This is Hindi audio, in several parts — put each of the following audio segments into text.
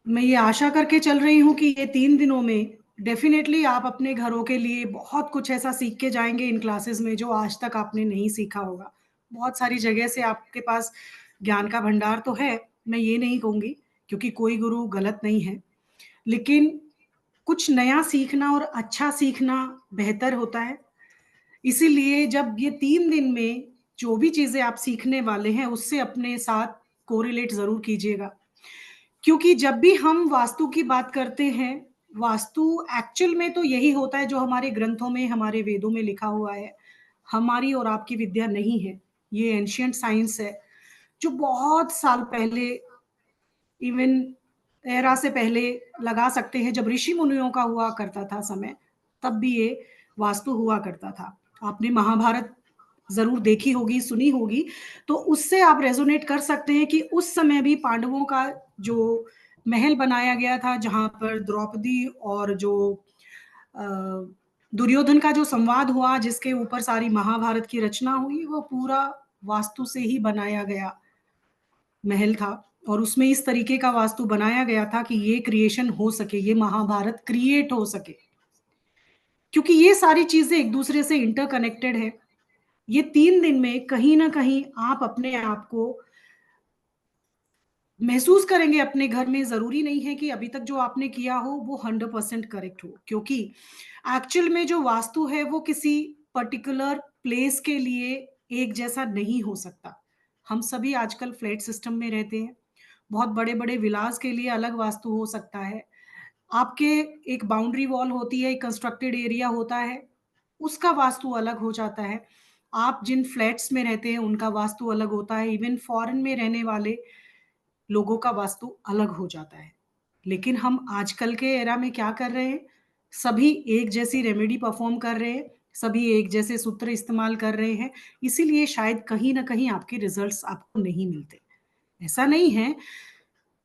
मैं ये आशा करके चल रही हूँ कि ये 3 दिनों में डेफ़िनेटली आप अपने घरों के लिए बहुत कुछ ऐसा सीख के जाएँगे इन क्लासेस में जो आज तक आपने नहीं सीखा होगा। बहुत सारी जगह से आपके पास ज्ञान का भंडार तो है, मैं ये नहीं कहूँगी क्योंकि कोई गुरु गलत नहीं है। लेकिन कुछ नया सीखना और अच्छा सीखना बेहतर होता है। इसीलिए जब ये 3 दिन में जो भी चीज़ें आप सीखने वाले हैं, उससे अपने साथ कोरिलेट ज़रूर कीजिएगा। क्योंकि जब भी हम वास्तु की बात करते हैं, वास्तु एक्चुअल में तो यही होता है जो हमारे ग्रंथों में, हमारे वेदों में लिखा हुआ है। हमारी और आपकी विद्या नहीं है, ये एंशिएंट साइंस है, जो बहुत साल पहले इवन एरा से पहले लगा सकते हैं जब ऋषि-मुनियों का हुआ करता था समय, तब भी ये वास्तु हुआ करता था। आपने महाभारत ज़रूर देखी होगी, सुनी होगी, तो उससे आप रेज़ोनेट कर सकते हैं कि उस समय भी पांडवों का जो महल बनाया गया था, जहाँ पर द्रौपदी और जो अ, दुर्योधन का जो संवाद हुआ, जिसके ऊपर सारी महाभारत की रचना हुई, वो पूरा वास्तु से ही बनाया गया महल था और उसमें इस तरीके का वास्तु बनाया गया था कि ये क्रिएशन हो सके, ये महाभारत क्रिएट हो सके। क्योंकि ये सारी चीज़ें एक-दूसरे से इंटरकनेक्टेड है। ये 3 दिन में कहीं न कहीं आप अपने आप को महसूस करेंगे अपने घर में, ज़रूरी नहीं है कि अभी तक जो आपने किया हो वो 100% करेक्ट हो। क्योंकि एक्चुअल में जो वास्तु है वो किसी पर्टिकुलर प्लेस के लिए एक जैसा नहीं हो सकता। हम सभी आजकल फ्लैट सिस्टम में रहते हैं। बहुत बड़े-बड़े विलास के लिए अलग वास्तु हो सकता है। आपके एक बाउंड्री वॉल होती है, एक कंस्ट्रक्टेड एरिया होता है, उसका वास्तु अलग हो जाता है। आप जिन फ्लैट्स में रहते हैं, उनका वास्तु अलग होता है। इवन फॉरेन में रहने वाले लोगों का वास्तु अलग हो जाता है। लेकिन हम आजकल के एरा में क्या कर रहे हैं? सभी एक जैसी रेमेडी परफ़ॉर्म कर रहे हैं, सभी एक जैसे सूत्र इस्तेमाल कर रहे हैं, इसीलिए शायद कहीं न कहीं आपके रिज़ल्ट्स आपको नहीं मिलते। ऐसा नहीं है,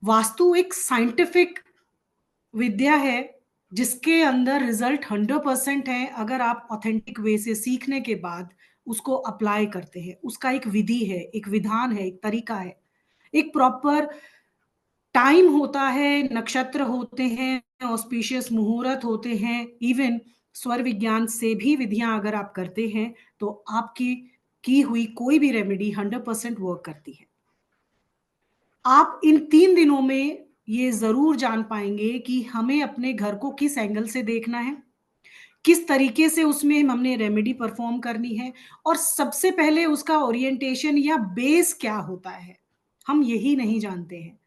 वास्तु एक साइंटिफिक विद्या है, जिसके अंदर रिज़ल्ट 100% है अगर आप ऑथेंटिक वे से सीखने के बाद उसको अप्लाई करते हैं। उसका एक विधि है, एक विधान है, एक तरीका है। एक प्रॉपर टाइम होता है, नक्षत्र होते हैं, ऑस्पिशियस मुहूर्त होते हैं, इवन स्वर विज्ञान से भी विधियाँ अगर आप करते हैं, तो आपकी की हुई कोई भी रेमेडी 100% वर्क करती है। आप इन 3 दिनों में ये ज़रूर जान पाएँगे कि हमें अपने घर को किस एंगल से देखना है, किस तरीके से उसमें हमने रेमेडी परफ़ॉर्म करनी है और सबसे पहले उसका ओरिएंटेशन या बेस क्या होता है, हम यही नहीं जानते हैं।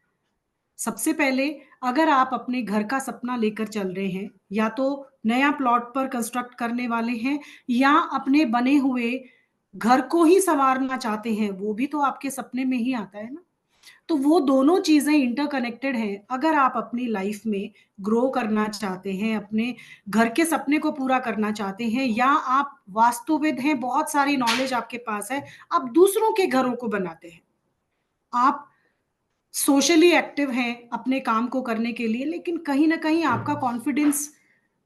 सबसे पहले अगर आप अपने घर का सपना लेकर चल रहे हैं, या तो नया प्लॉट पर कंस्ट्रक्ट करने वाले हैं या अपने बने हुए घर को ही सँवारना चाहते हैं, वो भी तो आपके सपने में ही आता है ना। तो वो दोनों चीज़ें इंटरकनेक्टेड हैं। अगर आप अपनी लाइफ़ में ग्रो करना चाहते हैं, अपने घर के सपने को पूरा करना चाहते हैं या आप वास्तुविद हैं, बहुत सारी नॉलेज आपके पास है, आप दूसरों के घरों को बनाते हैं। आप सोशली एक्टिव हैं अपने काम को करने के लिए, लेकिन कहीं न कहीं आपका कॉन्फिडेंस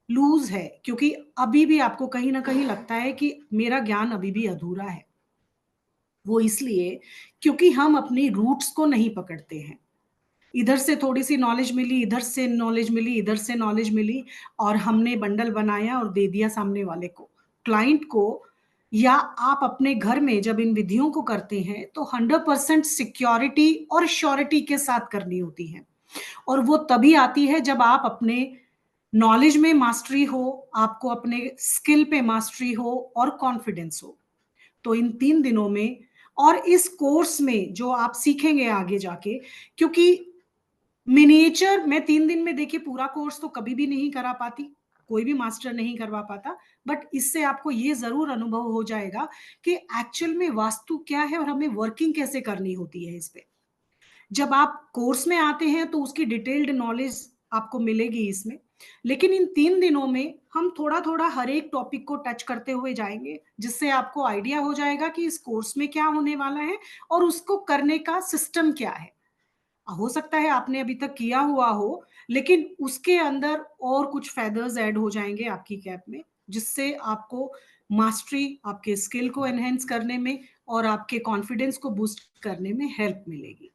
लूज़ है क्योंकि अभी भी आपको कहीं न कहीं लगता है कि मेरा ज्ञान अभी भी अधूरा है। वो इसलिए क्योंकि हम अपनी रूट्स को नहीं पकड़ते हैं। इधर से थोड़ी-सी नॉलेज मिली, इधर से नॉलेज मिली, इधर से नॉलेज मिली और हमने बंडल बनाया और दे दिया सामने वाले को। क्लाइंट को या आप अपने घर में जब इन विधियों को करते हैं, तो 100% सिक्योरिटी और श्योरिटी के साथ करनी होती है। और वो तभी आती है जब आप अपने नॉलेज में मास्टरी हो, आपको अपने स्किल पे मास्टरी हो और कॉन्फिडेंस हो। तो इन 3 दिनों में और इस कोर्स में जो आप सीखेंगे आगे जाके, क्योंकि मिनिएचर मैं 3 दिन में देखिए पूरा कोर्स तो कभी भी नहीं करा पाती, कोई भी मास्टर नहीं करवा पाता, बट इससे आपको ये ज़रूर अनुभव हो जाएगा कि एक्चुअल में वास्तु क्या है और हमें वर्किंग कैसे करनी होती है इस पे। जब आप कोर्स में आते हैं तो उसकी डिटेल्ड नॉलेज आपको मिलेगी इसमें। लेकिन इन 3 दिनों में हम थोड़ा-थोड़ा हर एक टॉपिक को टच करते हुए जाएँगे, जिससे आपको आइडिया हो जाएगा कि इस कोर्स में क्या होने वाला है और उसको करने का सिस्टम क्या है। हो सकता है आपने अभी तक किया हुआ हो, लेकिन उसके अंदर और कुछ फेदर्स ऐड हो जाएँगे आपकी कैप में, जिससे आपको मास्टरी, आपके स्किल को एनहांस करने में और आपके कॉन्फिडेंस को बूस्ट करने में हेल्प मिलेगी।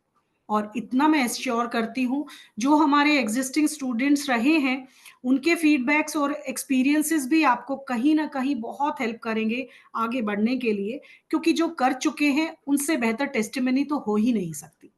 और इतना मैं एश्योर करती हूँ, जो हमारे एग्जिस्टिंग स्टूडेंट्स रहे हैं, उनके फीडबैक्स और एक्सपीरियंसेस भी आपको कहीं ना कहीं बहुत हेल्प करेंगे आगे बढ़ने के लिए, क्योंकि जो कर चुके हैं उनसे बेहतर टेस्टिमनी तो हो ही नहीं सकती।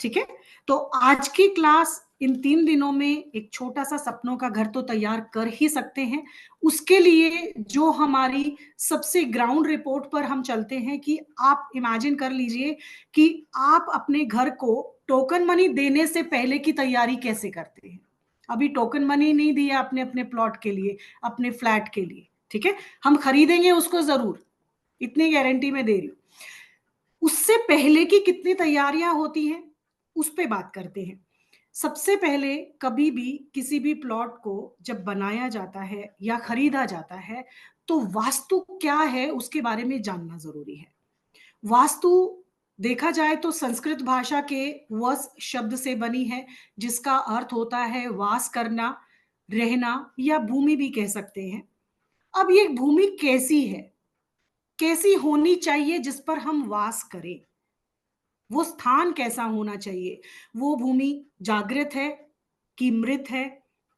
ठीक है, तो आज की क्लास इन 3 दिनों में एक छोटा सा सपनों का घर तो तैयार कर ही सकते हैं। उसके लिए जो हमारी सबसे ग्राउंड रिपोर्ट पर हम चलते हैं कि आप इमेजिन कर लीजिए कि आप अपने घर को टोकन मनी देने से पहले की तैयारी कैसे करते हैं। अभी टोकन मनी नहीं दिया आपने अपने प्लॉट के लिए, अपने फ्लैट के लिए, ठीक है, हम खरीदेंगे उसको जरूर, इतनी गारंटी मैं दे रही हूं। उससे पहले की कितनी तैयारियां होती हैं उस पे बात करते हैं। सबसे पहले कभी भी किसी भी प्लॉट को जब बनाया जाता है या खरीदा जाता है, तो वास्तु क्या है उसके बारे में जानना जरूरी है। वास्तु देखा जाए तो संस्कृत भाषा के वस शब्द से बनी है, जिसका अर्थ होता है वास करना, रहना, या भूमि भी कह सकते हैं। अब ये भूमि कैसी है, कैसी होनी चाहिए जिस पर हम वास करें, वो स्थान कैसा होना चाहिए, वो भूमि जागृत है कि मृत है,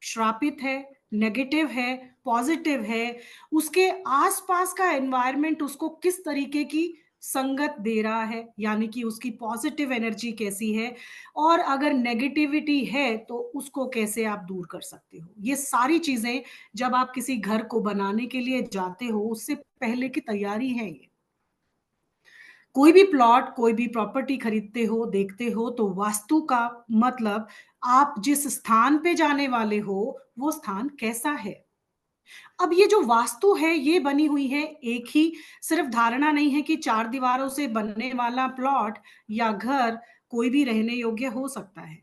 श्रापित है, नेगेटिव है, पॉजिटिव है, उसके आसपास का एनवायरनमेंट उसको किस तरीके की संगत दे रहा है, यानी कि उसकी पॉजिटिव एनर्जी कैसी है, और अगर नेगेटिविटी है तो उसको कैसे आप दूर कर सकते हो। ये सारी चीजें जब आप किसी घर को बनाने के लिए जाते हो उससे पहले की तैयारी है ये। कोई भी प्लॉट, कोई भी प्रॉपर्टी खरीदते हो, देखते हो, तो वास्तु का मतलब आप जिस स्थान पे जाने वाले हो वो स्थान कैसा है। अब ये जो वास्तु है ये बनी हुई है, एक ही सिर्फ धारणा नहीं है कि 4 दीवारों से बनने वाला प्लॉट या घर कोई भी रहने योग्य हो सकता है।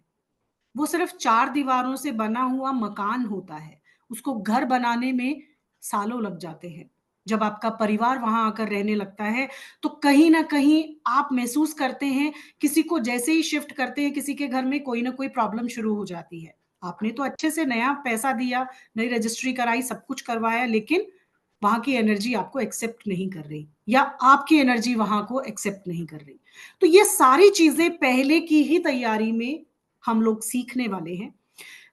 वो सिर्फ 4 दीवारों से बना हुआ मकान होता है, उसको घर बनाने में सालों लग जाते हैं। जब आपका परिवार वहां आकर रहने लगता है तो कहीं ना कहीं आप महसूस करते हैं, किसी को जैसे ही शिफ्ट करते हैं किसी के घर में कोई ना कोई प्रॉब्लम शुरू हो जाती है। आपने तो अच्छे से नया पैसा दिया, नई रजिस्ट्री कराई, सब कुछ करवाया, लेकिन वहां की एनर्जी आपको एक्सेप्ट नहीं कर रही, या आपकी एनर्जी वहां को एक्सेप्ट नहीं कर रही। तो ये सारी चीजें पहले की ही तैयारी में हम लोग सीखने वाले हैं।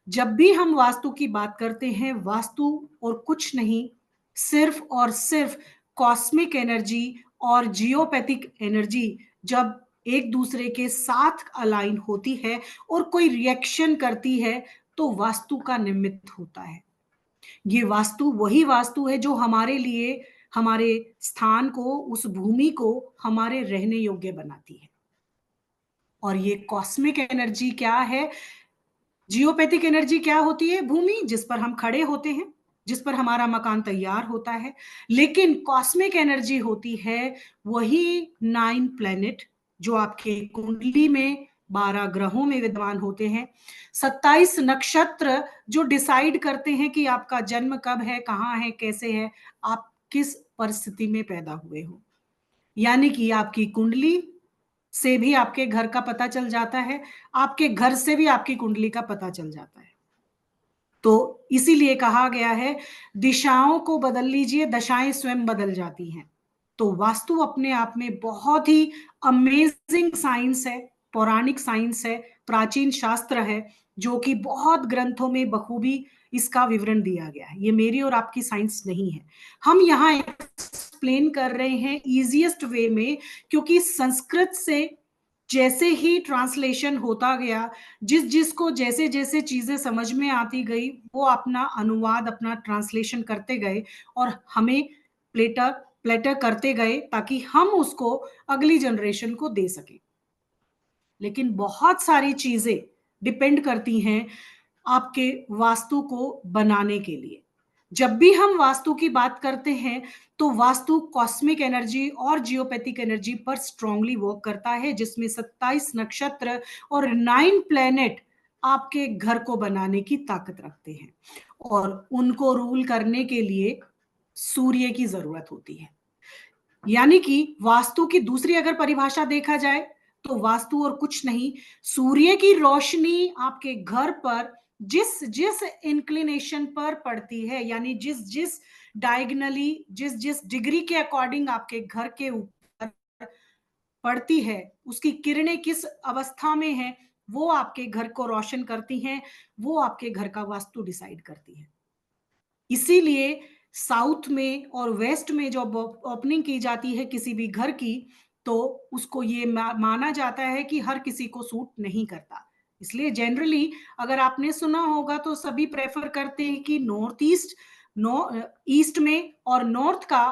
जब भी हम वास्तु की बात करते हैं, वास्तु और कुछ नहीं, सिर्फ और सिर्फ कॉस्मिक एनर्जी और जियोपैथिक एनर्जी जब एक दूसरे के साथ अलाइन होती है और कोई रिएक्शन करती है, तो वास्तु का निमित्त होता है। ये वास्तु वही वास्तु है जो हमारे लिए, हमारे स्थान को, उस भूमि को हमारे रहने योग्य बनाती है। और ये कॉस्मिक एनर्जी क्या है, जियोपैथिक एनर्जी क्या होती है, भूमि जिस पर हम खड़े होते हैं, जिस पर हमारा मकान तैयार होता है। लेकिन कॉस्मिक एनर्जी होती है वही 9 प्लेनेट जो आपके कुंडली में 12 ग्रहों में विद्यमान होते हैं, 27 नक्षत्र जो डिसाइड करते हैं कि आपका जन्म कब है, कहाँ है, कैसे है, आप किस परिस्थिति में पैदा हुए हो। यानी कि आपकी कुंडली से भी आपके घर का पता चल जाता है, आपके घर से भी आपकी कुंडली का पता चल जाता है। तो इसीलिए कहा गया है, दिशाओं को बदल लीजिए, दशाएं स्वयं बदल जाती हैं। तो वास्तु अपने आप में बहुत ही अमेजिंग साइंस है, पौराणिक साइंस है, प्राचीन शास्त्र है, जो कि बहुत ग्रंथों में बखूबी इसका विवरण दिया गया है। ये मेरी और आपकी साइंस नहीं है, हम यहाँ एक्सप्लेन कर रहे हैं इजीएस्ट वे में, क्योंकि संस्कृत से जैसे ही ट्रांसलेशन होता गया, जिस जिसको जैसे जैसे चीजें समझ में आती गई, वो अपना अनुवाद, अपना ट्रांसलेशन करते गए और हमें प्लेटर प्लेटर करते गए ताकि हम उसको अगली जनरेशन को दे सके। लेकिन बहुत सारी चीजें डिपेंड करती हैं आपके वास्तु को बनाने के लिए। जब भी हम वास्तु की बात करते हैं तो वास्तु कॉस्मिक एनर्जी और जियोपैथिक एनर्जी पर स्ट्रांगली वर्क करता है, जिसमें 27 नक्षत्र और 9 प्लेनेट आपके घर को बनाने की ताकत रखते हैं, और उनको रूल करने के लिए सूर्य की जरूरत होती है। यानी कि वास्तु की दूसरी अगर परिभाषा देखा जाए तो वास्तु और कुछ नहीं, सूर्य की रोशनी आपके घर पर जिस जिस इंक्लिनेशन पर पड़ती है, यानी जिस जिस डायगनली, जिस जिस डिग्री के अकॉर्डिंग आपके घर के ऊपर पड़ती है, उसकी किरणें किस अवस्था में है, वो आपके घर को रोशन करती हैं, वो आपके घर का वास्तु डिसाइड करती है। इसीलिए साउथ में और वेस्ट में जब ओपनिंग की जाती है किसी भी घर की, तो उसको ये माना जाता है कि हर किसी को सूट नहीं करता। इसलिए जनरली अगर आपने सुना होगा तो सभी प्रेफर करते हैं कि नॉर्थ ईस्ट, ईस्ट में और नॉर्थ का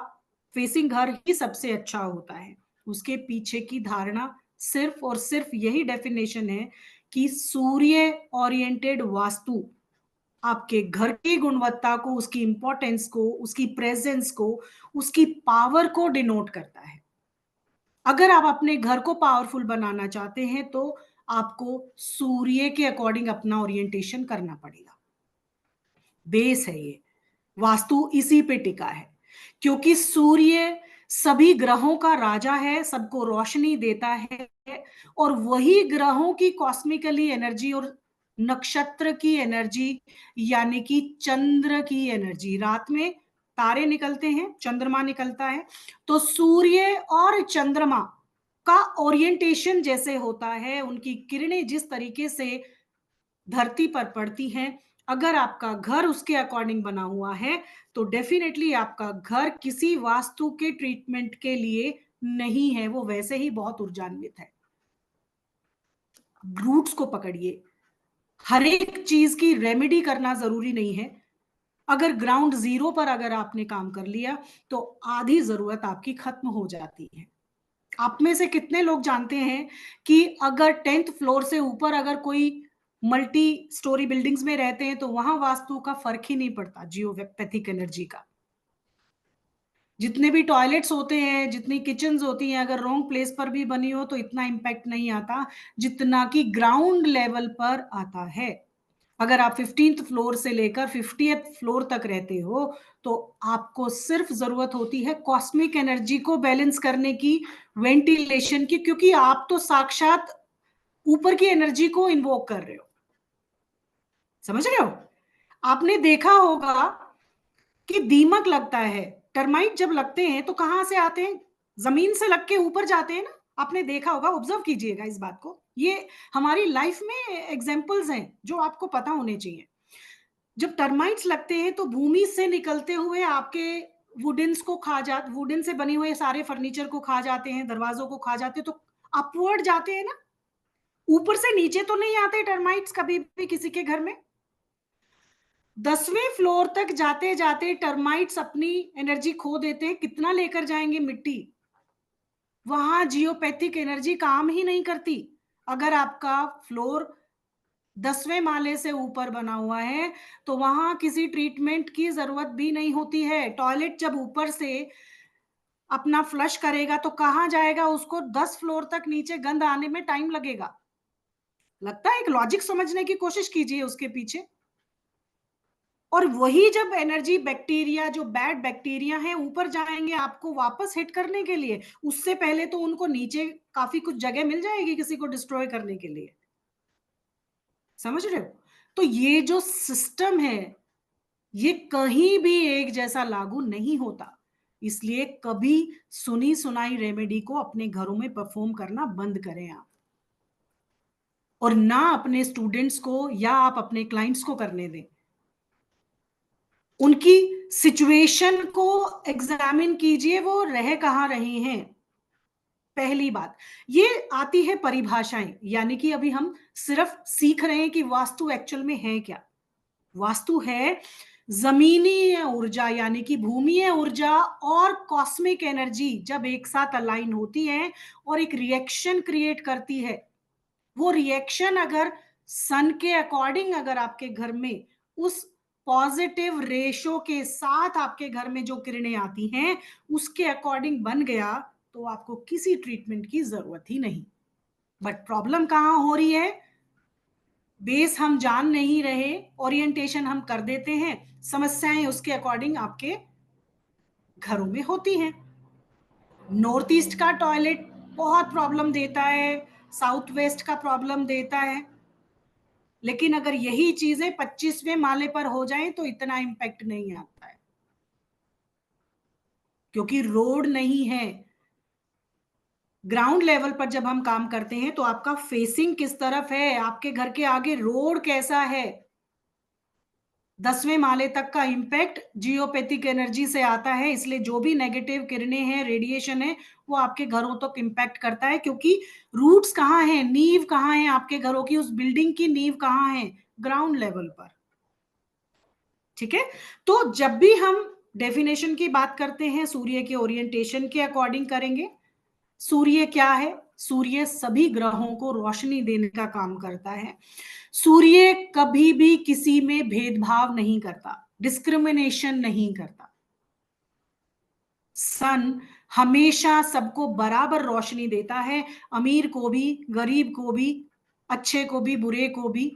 फेसिंग घर ही सबसे अच्छा होता है। उसके पीछे की धारणा सिर्फ और सिर्फ यही डेफिनेशन है कि सूर्य ओरिएंटेड वास्तु आपके घर की गुणवत्ता को, उसकी इंपॉर्टेंस को, उसकी प्रेजेंस को, उसकी पावर को डिनोट करता है। अगर आप अपने घर को पावरफुल बनाना चाहते हैं तो आपको सूर्य के अकॉर्डिंग अपना ओरिएंटेशन करना पड़ेगा। बेस है ये, वास्तु इसी पे टिका है, क्योंकि सूर्य सभी ग्रहों का राजा है, सबको रोशनी देता है, और वही ग्रहों की कॉस्मिकली एनर्जी और नक्षत्र की एनर्जी, यानी कि चंद्र की एनर्जी, रात में तारे निकलते हैं, चंद्रमा निकलता है, तो सूर्य और चंद्रमा का ओरिएंटेशन जैसे होता है, उनकी किरणें जिस तरीके से धरती पर पड़ती हैं, अगर आपका घर उसके अकॉर्डिंग बना हुआ है तो डेफिनेटली आपका घर किसी वास्तु के ट्रीटमेंट के लिए नहीं है, वो वैसे ही बहुत ऊर्जान्वित है। रूट्स को पकड़िए, हर एक चीज की रेमेडी करना जरूरी नहीं है। अगर ग्राउंड जीरो पर अगर आपने काम कर लिया तो आधी जरूरत आपकी खत्म हो जाती है। आप में से कितने लोग जानते हैं कि अगर 10th फ्लोर से ऊपर अगर कोई मल्टी स्टोरी बिल्डिंग्स में रहते हैं तो वहां वास्तु का फर्क ही नहीं पड़ता जियोपैथिक एनर्जी का। जितने भी टॉयलेट्स होते हैं, जितनी किचन्स होती हैं, अगर रॉन्ग प्लेस पर भी बनी हो तो इतना इम्पैक्ट नहीं आता जितना कि ग्राउंड लेवल पर आता है। अगर आप 15th फ्लोर से लेकर 50th फ्लोर तक रहते हो तो आपको सिर्फ जरूरत होती है कॉस्मिक एनर्जी को बैलेंस करने की, वेंटिलेशन की, क्योंकि आप तो साक्षात ऊपर की एनर्जी को इन्वोक कर रहे हो। समझ रहे हो? आपने देखा होगा कि दीमक लगता है, टर्माइट जब लगते हैं तो कहां से आते हैं? जमीन से लग के ऊपर जाते हैं ना। आपने देखा होगा, ऑब्जर्व कीजिएगा इस बात को, ये हमारी लाइफ में एग्जाम्पल्स हैं जो आपको पता होने चाहिए। जब टर्माइट्स लगते हैं तो भूमि से निकलते हुए आपके वुडन्स को खा जा, वुडन से बने हुए सारे फर्नीचर को खा जाते हैं, दरवाजों को खा जाते हैं, तो अपवर्ड जाते हैं ना, ऊपर से नीचे तो नहीं आते टर्माइट्स कभी भी किसी के घर में। 10वें फ्लोर तक जाते जाते टर्माइट्स अपनी एनर्जी खो देते हैं, कितना लेकर जाएंगे मिट्टी, वहां जियोपैथिक एनर्जी काम ही नहीं करती। अगर आपका फ्लोर 10वें माले से ऊपर बना हुआ है तो वहां किसी ट्रीटमेंट की जरूरत भी नहीं होती है। टॉयलेट जब ऊपर से अपना फ्लश करेगा तो कहां जाएगा? उसको 10 फ्लोर तक नीचे गंद आने में टाइम लगेगा। लगता है? एक लॉजिक समझने की कोशिश कीजिए उसके पीछे। और वही जब एनर्जी बैक्टीरिया, जो बैड बैक्टीरिया है, ऊपर जाएंगे आपको वापस हिट करने के लिए, उससे पहले तो उनको नीचे काफी कुछ जगह मिल जाएगी किसी को डिस्ट्रॉय करने के लिए। समझ रहे हो? तो ये जो सिस्टम है ये कहीं भी एक जैसा लागू नहीं होता। इसलिए कभी सुनी सुनाई रेमेडी को अपने घरों में परफॉर्म करना बंद करें आप, और ना अपने स्टूडेंट्स को या आप अपने क्लाइंट्स को करने दें। उनकी सिचुएशन को एग्जामिन कीजिए, वो रह कहां रहे हैं। पहली बात ये आती है परिभाषाएं, यानी कि अभी हम सिर्फ सीख रहे हैं कि वास्तु एक्चुअल में है क्या। वास्तु है जमीनी ऊर्जा, यानी कि भूमिय ऊर्जा और कॉस्मिक एनर्जी जब एक साथ अलाइन होती है और एक रिएक्शन क्रिएट करती है। वो रिएक्शन अगर सन के अकॉर्डिंग अगर आपके घर में उस पॉजिटिव रेशो के साथ आपके घर में जो किरणें आती हैं उसके अकॉर्डिंग बन गया तो आपको किसी ट्रीटमेंट की जरूरत ही नहीं। बट प्रॉब्लम कहां हो रही है? बेस हम जान नहीं रहे, ओरिएंटेशन हम कर देते हैं, समस्याएं उसके अकॉर्डिंग आपके घरों में होती हैं। नॉर्थ ईस्ट का टॉयलेट बहुत प्रॉब्लम देता है, साउथ वेस्ट का प्रॉब्लम देता है, लेकिन अगर यही चीजें 25वें माले पर हो जाएं तो इतना इंपैक्ट नहीं आता है, क्योंकि रोड नहीं है। ग्राउंड लेवल पर जब हम काम करते हैं तो आपका फेसिंग किस तरफ है, आपके घर के आगे रोड कैसा है, 10वें माले तक का इंपैक्ट जियोपैथिक एनर्जी से आता है। इसलिए जो भी नेगेटिव किरणें हैं, रेडिएशन है, वो आपके घरों तक इंपैक्ट करता है, क्योंकि रूट्स कहाँ हैं, नींव कहाँ है आपके घरों की, उस बिल्डिंग की नींव कहाँ है, ग्राउंड लेवल पर। ठीक है, तो जब भी हम डेफिनेशन की बात करते हैं सूर्य के ओरिएंटेशन के अकॉर्डिंग करेंगे। सूर्य क्या है? सूर्य सभी ग्रहों को रोशनी देने का काम करता है। सूर्य कभी भी किसी में भेदभाव नहीं करता, डिस्क्रिमिनेशन नहीं करता। सन हमेशा सबको बराबर रोशनी देता है, अमीर को भी, गरीब को भी, अच्छे को भी, बुरे को भी,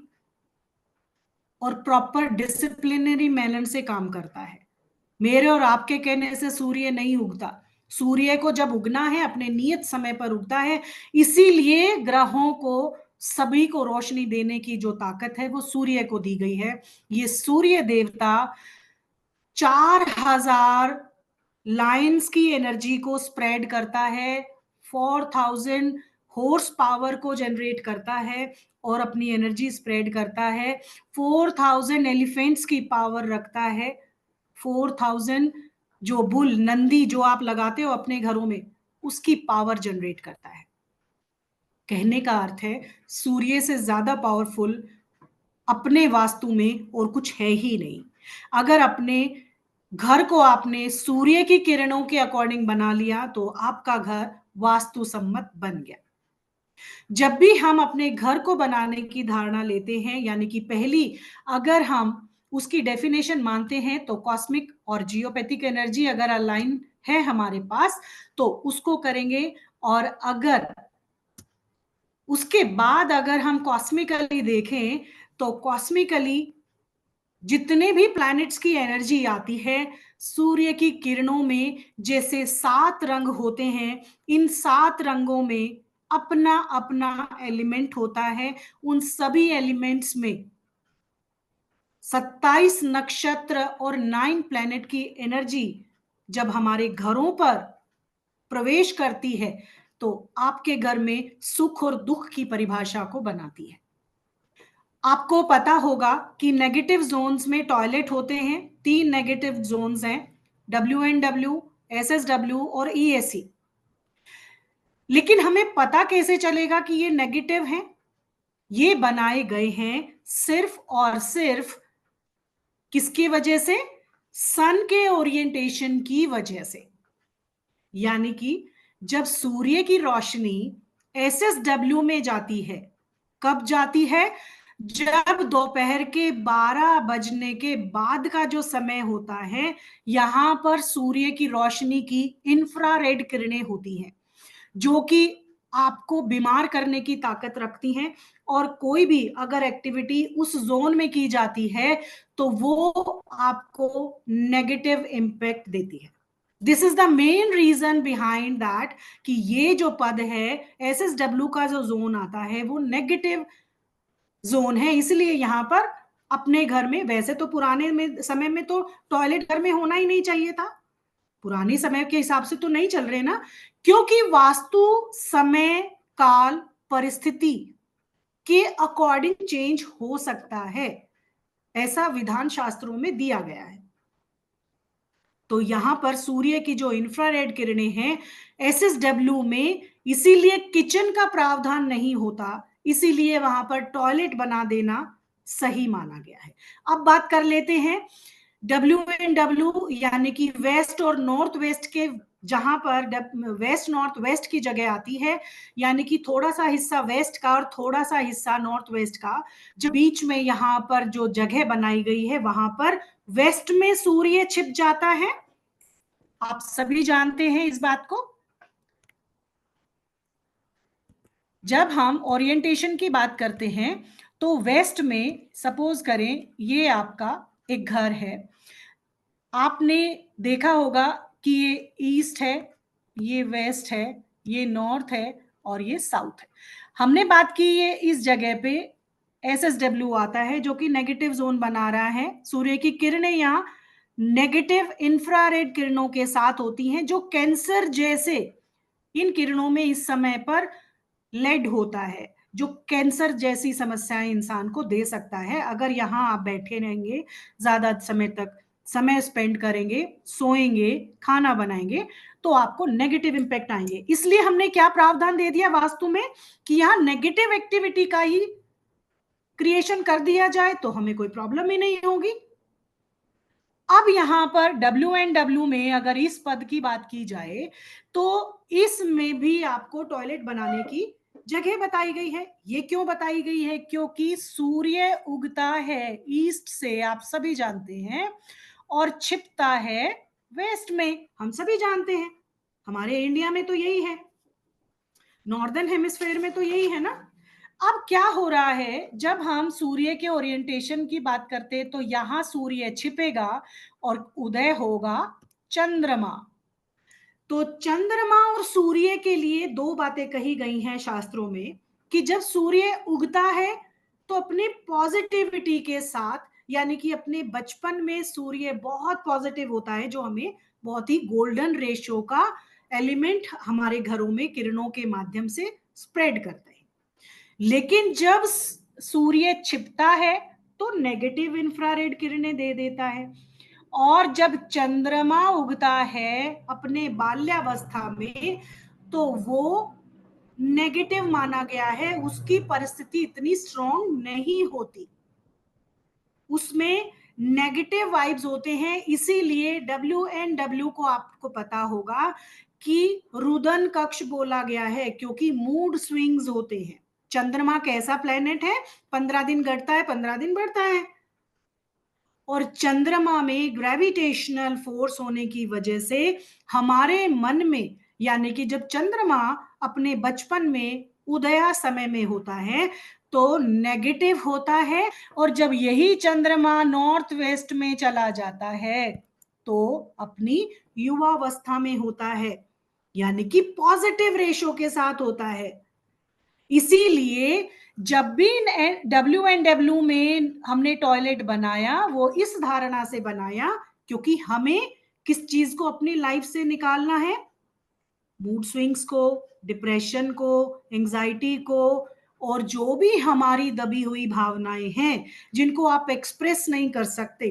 और प्रॉपर डिसिप्लिनरी मैनर से काम करता है। मेरे और आपके कहने से सूर्य नहीं उगता, सूर्य को जब उगना है अपने नियत समय पर उगता है। इसीलिए ग्रहों को सभी को रोशनी देने की जो ताकत है वो सूर्य को दी गई है। ये सूर्य देवता 4000 लाइन्स की एनर्जी को स्प्रेड करता है, 4000 हॉर्स पावर को जनरेट करता है और अपनी एनर्जी स्प्रेड करता है। 4000 एलिफेंट्स की पावर रखता है, 4000 जो बुल नंदी जो आप लगाते हो अपने घरों में, उसकी पावर जनरेट करता है। कहने का अर्थ है सूर्य से ज्यादा पावरफुल अपने वास्तु में और कुछ है ही नहीं। अगर अपने घर को आपने सूर्य की किरणों के अकॉर्डिंग बना लिया तो आपका घर वास्तु सम्मत बन गया। जब भी हम अपने घर को बनाने की धारणा लेते हैं, यानी कि पहली अगर हम उसकी डेफिनेशन मानते हैं तो कॉस्मिक और जियोपैथिक एनर्जी अगर अलाइन है हमारे पास तो उसको करेंगे। और अगर उसके बाद अगर हम कॉस्मिकली देखें तो कॉस्मिकली जितने भी प्लैनेट्स की एनर्जी आती है सूर्य की किरणों में, जैसे 7 रंग होते हैं, इन 7 रंगों में अपना अपना एलिमेंट होता है। उन सभी एलिमेंट्स में 27 नक्षत्र और 9 प्लैनेट की एनर्जी जब हमारे घरों पर प्रवेश करती है तो आपके घर में सुख और दुख की परिभाषा को बनाती है। आपको पता होगा कि नेगेटिव जोन्स में टॉयलेट होते हैं, 3 नेगेटिव जोन्स हैं, WNW, SSW और ESE। लेकिन हमें पता कैसे चलेगा कि ये नेगेटिव हैं? ये बनाए गए हैं सिर्फ और सिर्फ किसकी वजह से? सन के ओरिएंटेशन की वजह से। यानी कि जब सूर्य की रोशनी SSW में जाती है, कब जाती है? जब दोपहर के 12 बजने के बाद का जो समय होता है, यहां पर सूर्य की रोशनी की इंफ्रारेड किरणें होती हैं जो कि आपको बीमार करने की ताकत रखती हैं। और कोई भी अगर एक्टिविटी उस जोन में की जाती है तो वो आपको नेगेटिव इंपैक्ट देती है। This is the main reason behind that कि ये जो पद है, SSW का जो जोन आता है वो नेगेटिव जोन है। इसलिए यहां पर अपने घर में, वैसे तो पुराने में समय में तो टॉयलेट घर में होना ही नहीं चाहिए था, पुराने समय के हिसाब से तो नहीं चल रहे ना, क्योंकि वास्तु समय काल परिस्थिति के अकॉर्डिंग चेंज हो सकता है, ऐसा विधान शास्त्रों में दिया गया है। तो यहां पर सूर्य की जो इंफ्रारेड किरणें हैं SSW में, इसीलिए किचन का प्रावधान नहीं होता, इसीलिए वहां पर टॉयलेट बना देना सही माना गया है। अब बात कर लेते हैं WNW, यानी कि वेस्ट और नॉर्थ वेस्ट के, जहां पर वेस्ट नॉर्थ वेस्ट की जगह आती है, यानी कि थोड़ा सा हिस्सा वेस्ट का और थोड़ा सा हिस्सा नॉर्थ वेस्ट का, जो बीच में यहां पर जो जगह बनाई गई है वहां पर वेस्ट में सूर्य छिप जाता है। आप सभी जानते हैं इस बात को। जब हम ओरिएंटेशन की बात करते हैं तो वेस्ट में सपोज करें ये आपका एक घर है, आपने देखा होगा कि ये ईस्ट है, ये वेस्ट है, ये नॉर्थ है और ये साउथ है। हमने बात की ये इस जगह पे SSW आता है जो कि नेगेटिव जोन बना रहा है। सूर्य की किरणें यहाँ नेगेटिव इंफ्रारेड किरणों के साथ होती हैं जो कैंसर जैसे इन किरणों में इस समय पर लेड होता है, जो कैंसर जैसी समस्याएं इंसान को दे सकता है। अगर यहाँ आप बैठे रहेंगे, ज्यादा समय तक समय स्पेंड करेंगे, सोएंगे, खाना बनाएंगे, तो आपको नेगेटिव इंपैक्ट आएंगे। इसलिए हमने क्या प्रावधान दे दिया वास्तु में कि यहाँ नेगेटिव एक्टिविटी का ही क्रिएशन कर दिया जाए तो हमें कोई प्रॉब्लम ही नहीं होगी। अब यहां पर W&W में अगर इस पद की बात की जाए तो इसमें भी आपको टॉयलेट बनाने की जगह बताई गई है। ये क्यों बताई गई है? क्योंकि सूर्य उगता है ईस्ट से, आप सभी जानते हैं, और छिपता है वेस्ट में, हम सभी जानते हैं। हमारे इंडिया में तो यही है, नॉर्दर्न हेमिस्फेयर में तो यही है ना। अब क्या हो रहा है, जब हम सूर्य के ओरिएंटेशन की बात करते हैं तो यहां सूर्य छिपेगा और उदय होगा चंद्रमा। तो चंद्रमा और सूर्य के लिए दो बातें कही गई हैं शास्त्रों में कि जब सूर्य उगता है तो अपने पॉजिटिविटी के साथ, यानी कि अपने बचपन में सूर्य बहुत पॉजिटिव होता है, जो हमें बहुत ही गोल्डन रेशियो का एलिमेंट हमारे घरों में किरणों के माध्यम से स्प्रेड करता है। लेकिन जब सूर्य छिपता है तो नेगेटिव इंफ्रारेड किरणें दे देता है, और जब चंद्रमा उगता है अपने बाल्यावस्था में तो वो नेगेटिव माना गया है, उसकी परिस्थिति इतनी स्ट्रॉन्ग नहीं होती, उसमें नेगेटिव वाइब्स होते हैं। इसीलिए W&W को आपको पता होगा कि रुदन कक्ष बोला गया है, क्योंकि मूड स्विंग्स होते हैं। चंद्रमा कैसा प्लेनेट है? 15 दिन घटता है, 15 दिन बढ़ता है, और चंद्रमा में ग्रेविटेशनल फोर्स होने की वजह से हमारे मन में, यानी कि जब चंद्रमा अपने बचपन में उदया समय में होता है तो नेगेटिव होता है, और जब यही चंद्रमा नॉर्थ वेस्ट में चला जाता है तो अपनी युवावस्था में होता है, यानी कि पॉजिटिव रेशो के साथ होता है। इसीलिए जब भी W&W में हमने टॉयलेट बनाया वो इस धारणा से बनाया क्योंकि हमें किस चीज को अपनी लाइफ से निकालना है? मूड स्विंग्स को, डिप्रेशन को, एंजाइटी को, और जो भी हमारी दबी हुई भावनाएं हैं जिनको आप एक्सप्रेस नहीं कर सकते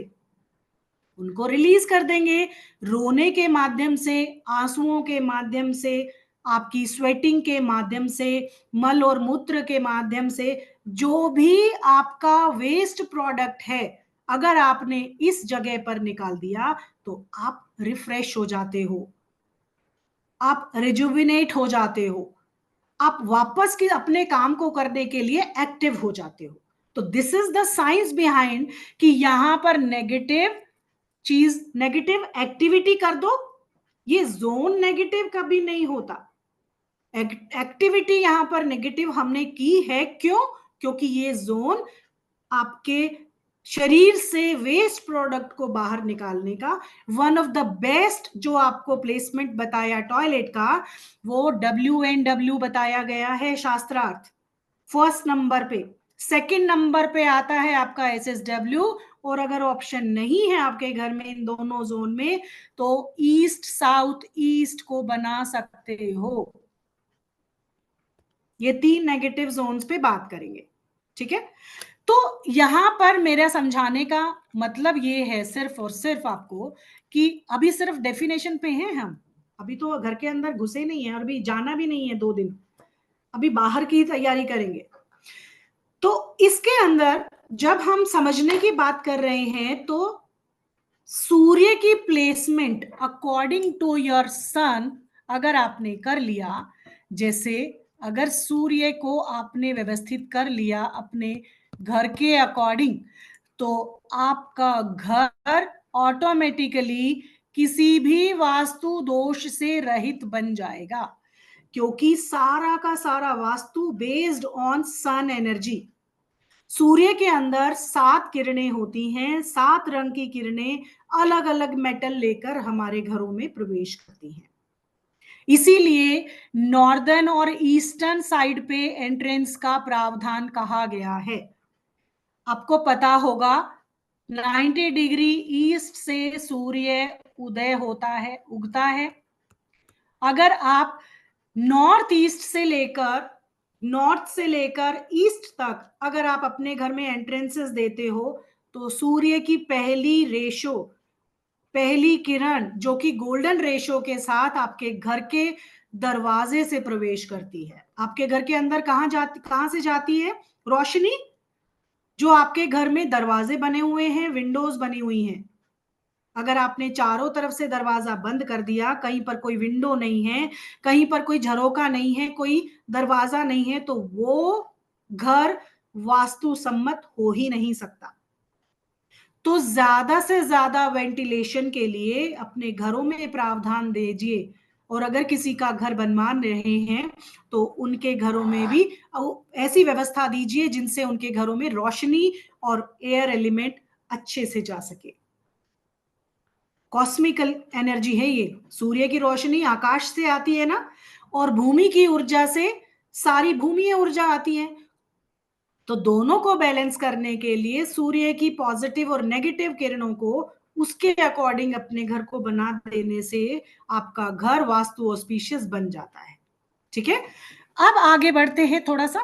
उनको रिलीज कर देंगे, रोने के माध्यम से, आंसुओं के माध्यम से, आपकी स्वेटिंग के माध्यम से, मल और मूत्र के माध्यम से। जो भी आपका वेस्ट प्रोडक्ट है अगर आपने इस जगह पर निकाल दिया तो आप रिफ्रेश हो जाते हो, आप रिजुविनेट हो जाते हो, आप वापस के अपने काम को करने के लिए एक्टिव हो जाते हो। तो this is the science behind कि यहां पर नेगेटिव चीज, नेगेटिव एक्टिविटी कर दो, ये जोन नेगेटिव कभी नहीं होता। एक्टिविटी यहां पर नेगेटिव हमने की है, क्यों? क्योंकि ये जोन आपके शरीर से वेस्ट प्रोडक्ट को बाहर निकालने का वन ऑफ द बेस्ट जो आपको प्लेसमेंट बताया टॉयलेट का, वो W&W बताया गया है शास्त्रार्थ फर्स्ट नंबर पे। सेकंड नंबर पे आता है आपका SSW, और अगर ऑप्शन नहीं है आपके घर में इन दोनों जोन में तो ईस्ट साउथ ईस्ट को बना सकते हो। ये तीन नेगेटिव जोन्स पे बात करेंगे, ठीक है। तो यहां पर मेरा समझाने का मतलब ये है सिर्फ और सिर्फ आपको कि अभी सिर्फ डेफिनेशन पे हैं हम, अभी तो घर के अंदर घुसे नहीं है और अभी जाना भी नहीं है 2 दिन, अभी बाहर की तैयारी करेंगे। तो इसके अंदर जब हम समझने की बात कर रहे हैं तो सूर्य की placement according to your sun अगर आपने कर लिया, जैसे अगर सूर्य को आपने व्यवस्थित कर लिया अपने घर के अकॉर्डिंग, तो आपका घर ऑटोमेटिकली किसी भी वास्तु दोष से रहित बन जाएगा, क्योंकि सारा का सारा vastu based on sun energy. सूर्य के अंदर 7 किरणें होती हैं, 7 रंग की किरणें अलग अलग मेटल लेकर हमारे घरों में प्रवेश करती हैं। इसीलिए नॉर्दर्न और ईस्टर्न साइड पे एंट्रेंस का प्रावधान कहा गया है। आपको पता होगा 90 डिग्री ईस्ट से सूर्य उदय होता है, उगता है। अगर आप नॉर्थ से लेकर ईस्ट तक अगर आप अपने घर में एंट्रेंसेस देते हो तो सूर्य की पहली किरण जो कि गोल्डन रेशो के साथ आपके घर के दरवाजे से प्रवेश करती है। आपके घर के अंदर कहां से जाती है रोशनी? जो आपके घर में दरवाजे बने हुए हैं, विंडोज बनी हुई हैं, अगर आपने चारों तरफ से दरवाजा बंद कर दिया, कहीं पर कोई विंडो नहीं है, कहीं पर कोई झरोका नहीं है, कोई दरवाजा नहीं है, तो वो घर वास्तु सम्मत हो ही नहीं सकता। तो ज्यादा से ज्यादा वेंटिलेशन के लिए अपने घरों में प्रावधान दीजिए। और अगर किसी का घर बनवा रहे हैं तो उनके घरों में भी ऐसी व्यवस्था दीजिए जिनसे उनके घरों में रोशनी और एयर एलिमेंट अच्छे से जा सके। कॉस्मिकल एनर्जी है ये, सूर्य की रोशनी आकाश से आती है ना, और भूमि की ऊर्जा से सारी भूमि ऊर्जा आती है। तो दोनों को बैलेंस करने के लिए सूर्य की पॉजिटिव और नेगेटिव किरणों को उसके अकॉर्डिंग अपने घर को बना देने से आपका घर वास्तु ऑस्पिशियस बन जाता है। ठीक है, अब आगे बढ़ते हैं। थोड़ा सा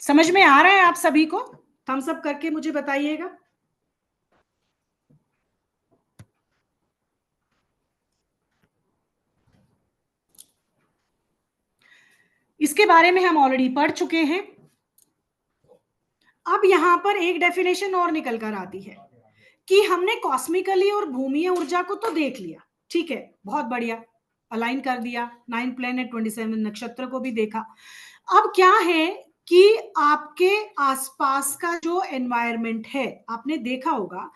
समझ में आ रहा है आप सभी को? थम्स अप करके मुझे बताइएगा। इसके बारे में हम ऑलरेडी पढ़ चुके हैं। अब यहां पर एक डेफिनेशन और निकल कर आती है कि हमने कॉस्मिकली और भूमिय ऊर्जा को तो देख लिया, ठीक है, बहुत बढ़िया, अलाइन कर दिया, 9 प्लेनेट 27 नक्षत्र को भी देखा। अब क्या है कि आपके आसपास का जो एनवायरनमेंट है, आपने देखा होगा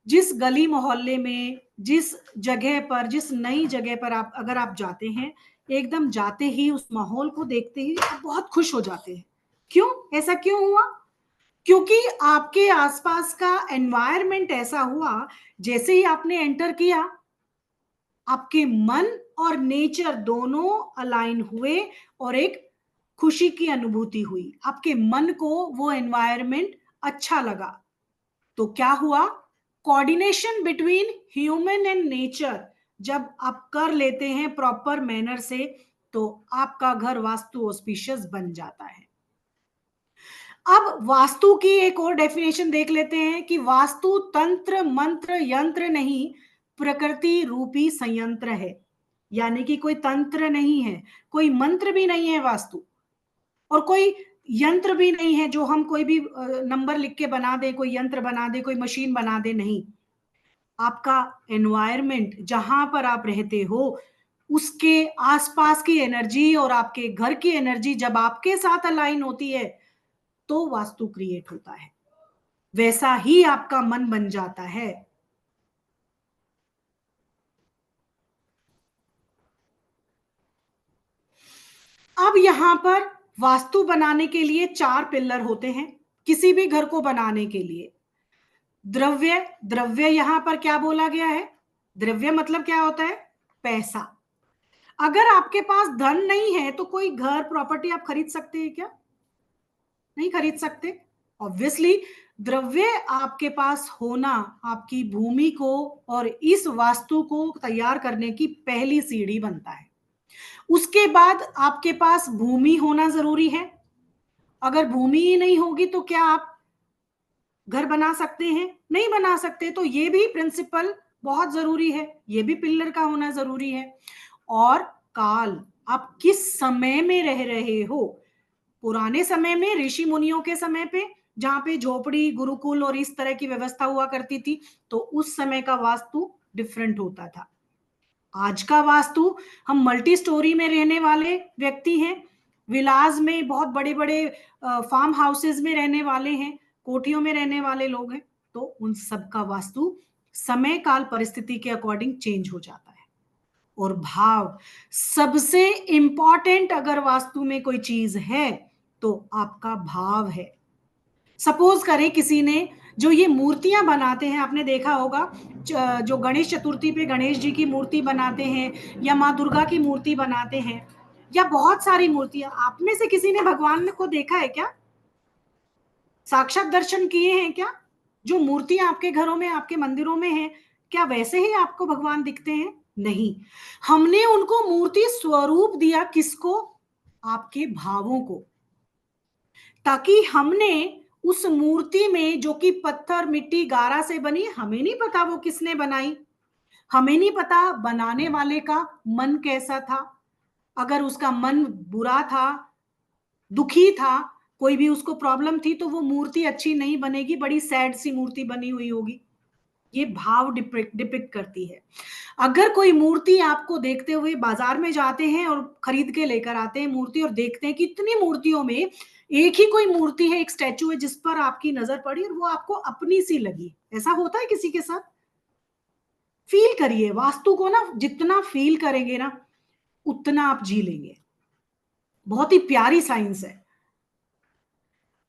जिस गली मोहल्ले में, जिस जगह पर, जिस नई जगह पर आप अगर आप जाते हैं, एकदम जाते ही उस माहौल को देखते ही आप बहुत खुश हो जाते हैं। क्यों? ऐसा क्यों हुआ? क्योंकि आपके आसपास का एनवायरनमेंट ऐसा हुआ, जैसे ही आपने एंटर किया आपके मन और नेचर दोनों अलाइन हुए और एक खुशी की अनुभूति हुई। आपके मन को वो एनवायरनमेंट अच्छा लगा। तो क्या हुआ? Coordination between human and nature जब आप कर लेते हैं प्रॉपर मैनर से, तो आपका घर वास्तु ऑस्पिशियस बन जाता है। अब वास्तु की एक और डेफिनेशन देख लेते हैं कि वास्तु तंत्र मंत्र यंत्र नहीं, प्रकृति रूपी संयंत्र है। यानी कि कोई तंत्र नहीं है, कोई मंत्र भी नहीं है वास्तु, और कोई यंत्र भी नहीं है जो हम कोई भी नंबर लिख के बना दे, कोई यंत्र बना दे, कोई मशीन बना दे, नहीं। आपका एनवायरनमेंट जहां पर आप रहते हो उसके आसपास की एनर्जी और आपके घर की एनर्जी जब आपके साथ अलाइन होती है तो वास्तु क्रिएट होता है। वैसा ही आपका मन बन जाता है। अब यहां पर वास्तु बनाने के लिए 4 पिलर होते हैं किसी भी घर को बनाने के लिए। द्रव्य, द्रव्य यहां पर क्या बोला गया है? द्रव्य मतलब क्या होता है? पैसा। अगर आपके पास धन नहीं है तो कोई घर प्रॉपर्टी आप खरीद सकते हैं क्या? नहीं खरीद सकते। ऑब्वियसली द्रव्य आपके पास होना आपकी भूमि को और इस वास्तु को तैयार करने की पहली सीढ़ी बनता है। उसके बाद आपके पास भूमि होना जरूरी है। अगर भूमि ही नहीं होगी तो क्या आप घर बना सकते हैं? नहीं बना सकते। तो ये भी प्रिंसिपल बहुत जरूरी है, ये भी पिलर का होना जरूरी है। और काल, आप किस समय में रह रहे हो? पुराने समय में ऋषि मुनियों के समय पे जहां पे झोपड़ी, गुरुकुल और इस तरह की व्यवस्था हुआ करती थी, तो उस समय का वास्तु डिफरेंट होता था। आज का वास्तु, हम मल्टी स्टोरी में रहने वाले व्यक्ति हैं, विलास में बहुत बड़े बड़े फार्म हाउसेज में रहने वाले हैं, कोठियों में रहने वाले लोग हैं, तो उन सब का वास्तु समय काल परिस्थिति के अकॉर्डिंग चेंज हो जाता है। और भाव सबसे इंपॉर्टेंट, अगर वास्तु में कोई चीज है तो आपका भाव है। सपोज करें किसी ने जो ये मूर्तियां बनाते हैं, आपने देखा होगा जो गणेश चतुर्थी पे गणेश जी की मूर्ति बनाते हैं या माँ दुर्गा की मूर्ति बनाते हैं या बहुत सारी मूर्तियां, आप में से किसी ने भगवान को देखा है क्या? साक्षात दर्शन किए हैं क्या? जो मूर्तियां आपके घरों में, आपके मंदिरों में हैं, क्या वैसे ही आपको भगवान दिखते हैं? नहीं, हमने उनको मूर्ति स्वरूप दिया, किसको? आपके भावों को। ताकि हमने उस मूर्ति में, जो कि पत्थर, मिट्टी, गारा से बनी, हमें नहीं पता वो किसने बनाई, हमें नहीं पता बनाने वाले का मन कैसा था। अगर उसका मन बुरा था, दुखी था, कोई भी उसको प्रॉब्लम थी, तो वो मूर्ति अच्छी नहीं बनेगी, बड़ी सैड सी मूर्ति बनी हुई होगी। ये भाव डिपिक्ट करती है। अगर कोई मूर्ति आपको देखते हुए बाजार में जाते हैं और खरीद के लेकर आते हैं मूर्ति, और देखते हैं कि इतनी मूर्तियों में एक ही कोई मूर्ति है, एक स्टैचू है जिस पर आपकी नजर पड़ी और वो आपको अपनी सी लगी, ऐसा होता है किसी के साथ? फील करिए वास्तु को ना, जितना फील करेंगे ना उतना आप जी लेंगे। बहुत ही प्यारी साइंस है।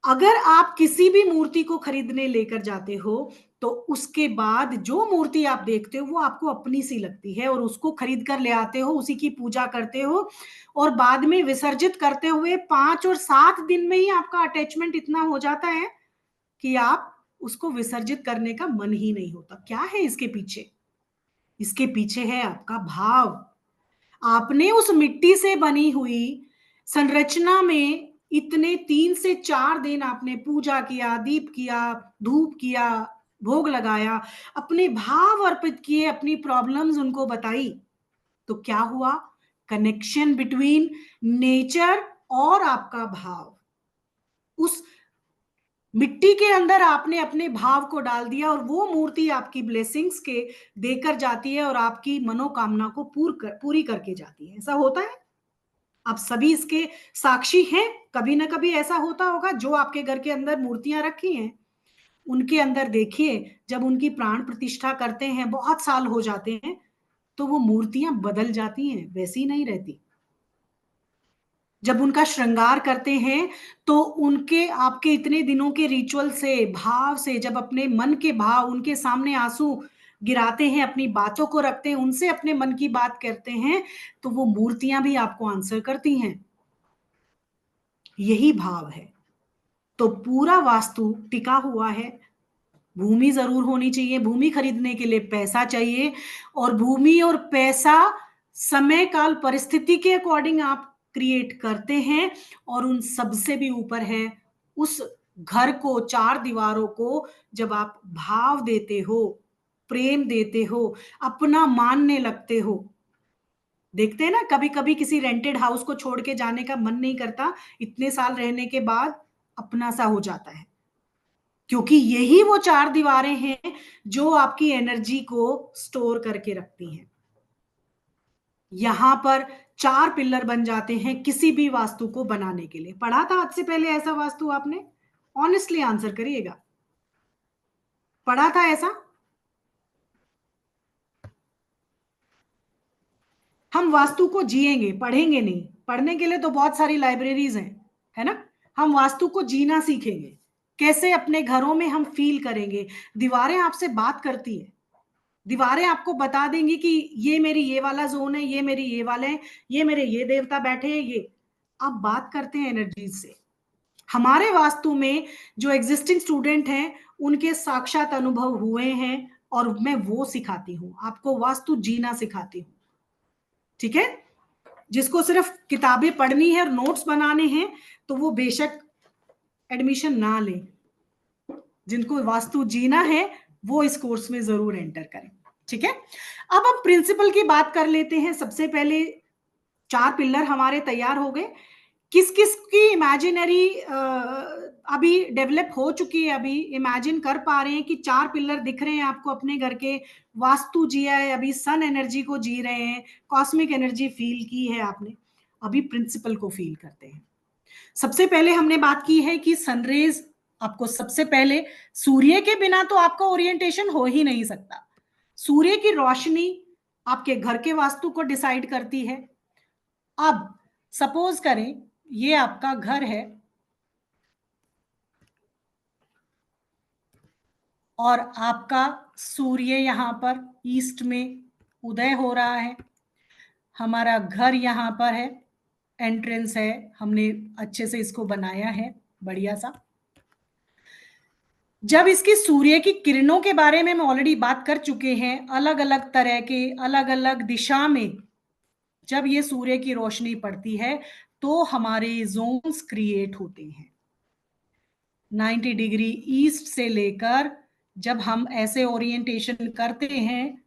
अगर आप किसी भी मूर्ति को खरीदने लेकर जाते हो, तो उसके बाद जो मूर्ति आप देखते हो वो आपको अपनी सी लगती है, और उसको खरीद कर ले आते हो, उसी की पूजा करते हो, और बाद में विसर्जित करते हुए 5 और 7 दिन में ही आपका अटैचमेंट इतना हो जाता है कि आप उसको विसर्जित करने का मन ही नहीं होता। क्या है इसके पीछे? इसके पीछे है आपका भाव। आपने उस मिट्टी से बनी हुई संरचना में इतने 3 से 4 दिन आपने पूजा किया, दीप किया, धूप किया, भोग लगाया, अपने भाव अर्पित किए, अपनी प्रॉब्लम्स उनको बताई। तो क्या हुआ? कनेक्शन बिटवीन नेचर और आपका भाव। उस मिट्टी के अंदर आपने अपने भाव को डाल दिया, और वो मूर्ति आपकी ब्लेसिंग्स के देकर जाती है और आपकी मनोकामना को पूरी करके जाती है। ऐसा होता है, आप सभी इसके साक्षी हैं। कभी ना कभी ऐसा होता होगा। जो आपके घर के अंदर मूर्तियां रखी हैं, उनके अंदर देखिए, जब उनकी प्राण प्रतिष्ठा करते हैं, बहुत साल हो जाते हैं, तो वो मूर्तियां बदल जाती हैं, वैसी नहीं रहती। जब उनका श्रृंगार करते हैं, तो उनके आपके इतने दिनों के रिचुअल से, भाव से, जब अपने मन के भाव, उनके सामने आंसू गिराते हैं, अपनी बातों को रखते हैं, उनसे अपने मन की बात करते हैं, तो वो मूर्तियां भी आपको आंसर करती हैं। यही भाव है। तो पूरा वास्तु टिका हुआ है। भूमि जरूर होनी चाहिए, भूमि खरीदने के लिए पैसा चाहिए, और भूमि और पैसा समय काल परिस्थिति के अकॉर्डिंग आप क्रिएट करते हैं। और उन सबसे भी ऊपर है, उस घर को, 4 दीवारों को जब आप भाव देते हो, प्रेम देते हो, अपना मानने लगते हो। देखते हैं ना, कभी कभी किसी रेंटेड हाउस को छोड़ के जाने का मन नहीं करता, इतने साल रहने के बाद अपना सा हो जाता है। क्योंकि यही वो 4 दीवारें हैं जो आपकी एनर्जी को स्टोर करके रखती हैं। यहां पर 4 पिलर बन जाते हैं किसी भी वास्तु को बनाने के लिए। पढ़ा था आज से पहले ऐसा वास्तु आपने? ऑनेस्टली आंसर करिएगा, पढ़ा था ऐसा? हम वास्तु को जिएंगे, पढ़ेंगे नहीं। पढ़ने के लिए तो बहुत सारी लाइब्रेरीज हैं, है ना? हम वास्तु को जीना सीखेंगे। कैसे अपने घरों में हम फील करेंगे। दीवारें आपसे बात करती है। दीवारें आपको बता देंगी कि ये मेरी ये वाला जोन है, ये मेरी ये वाले हैं, ये मेरे ये देवता बैठे हैं, ये। आप बात करते हैं एनर्जी से। हमारे वास्तु में जो एग्जिस्टिंग स्टूडेंट हैं, उनके साक्षात अनुभव हुए हैं, और मैं वो सिखाती हूं आपको, वास्तु जीना सिखाती हूं। ठीक है? जिसको सिर्फ किताबें पढ़नी है और नोट्स बनाने हैं, तो वो बेशक एडमिशन ना लें। जिनको वास्तु जीना है, वो इस कोर्स में जरूर एंटर करें। ठीक है? अब हम प्रिंसिपल की बात कर लेते हैं। सबसे पहले 4 पिलर हमारे तैयार हो गए। किस किस की इमेजिनरी अभी डेवलप हो चुकी है, अभी इमेजिन कर पा रहे हैं कि 4 पिलर दिख रहे हैं आपको अपने घर के। वास्तु जिया है, अभी सन एनर्जी को जी रहे हैं, कॉस्मिक एनर्जी फील की है आपने, अभी प्रिंसिपल को फील करते हैं। सबसे पहले हमने बात की है कि सनरेज, आपको सबसे पहले, सूर्य के बिना तो आपका ओरिएंटेशन हो ही नहीं सकता। सूर्य की रोशनी आपके घर के वास्तु को डिसाइड करती है। अब सपोज करें ये आपका घर है, और आपका सूर्य यहां पर ईस्ट में उदय हो रहा है। हमारा घर यहां पर है, एंट्रेंस है, हमने अच्छे से इसको बनाया है, बढ़िया सा। जब इसकी सूर्य की किरणों के बारे में हम ऑलरेडी बात कर चुके हैं, अलग अलग तरह के, अलग अलग दिशा में जब ये सूर्य की रोशनी पड़ती है तो हमारे जोन्स क्रिएट होते हैं। 90 डिग्री ईस्ट से लेकर, जब हम ऐसे ओरिएंटेशन करते हैं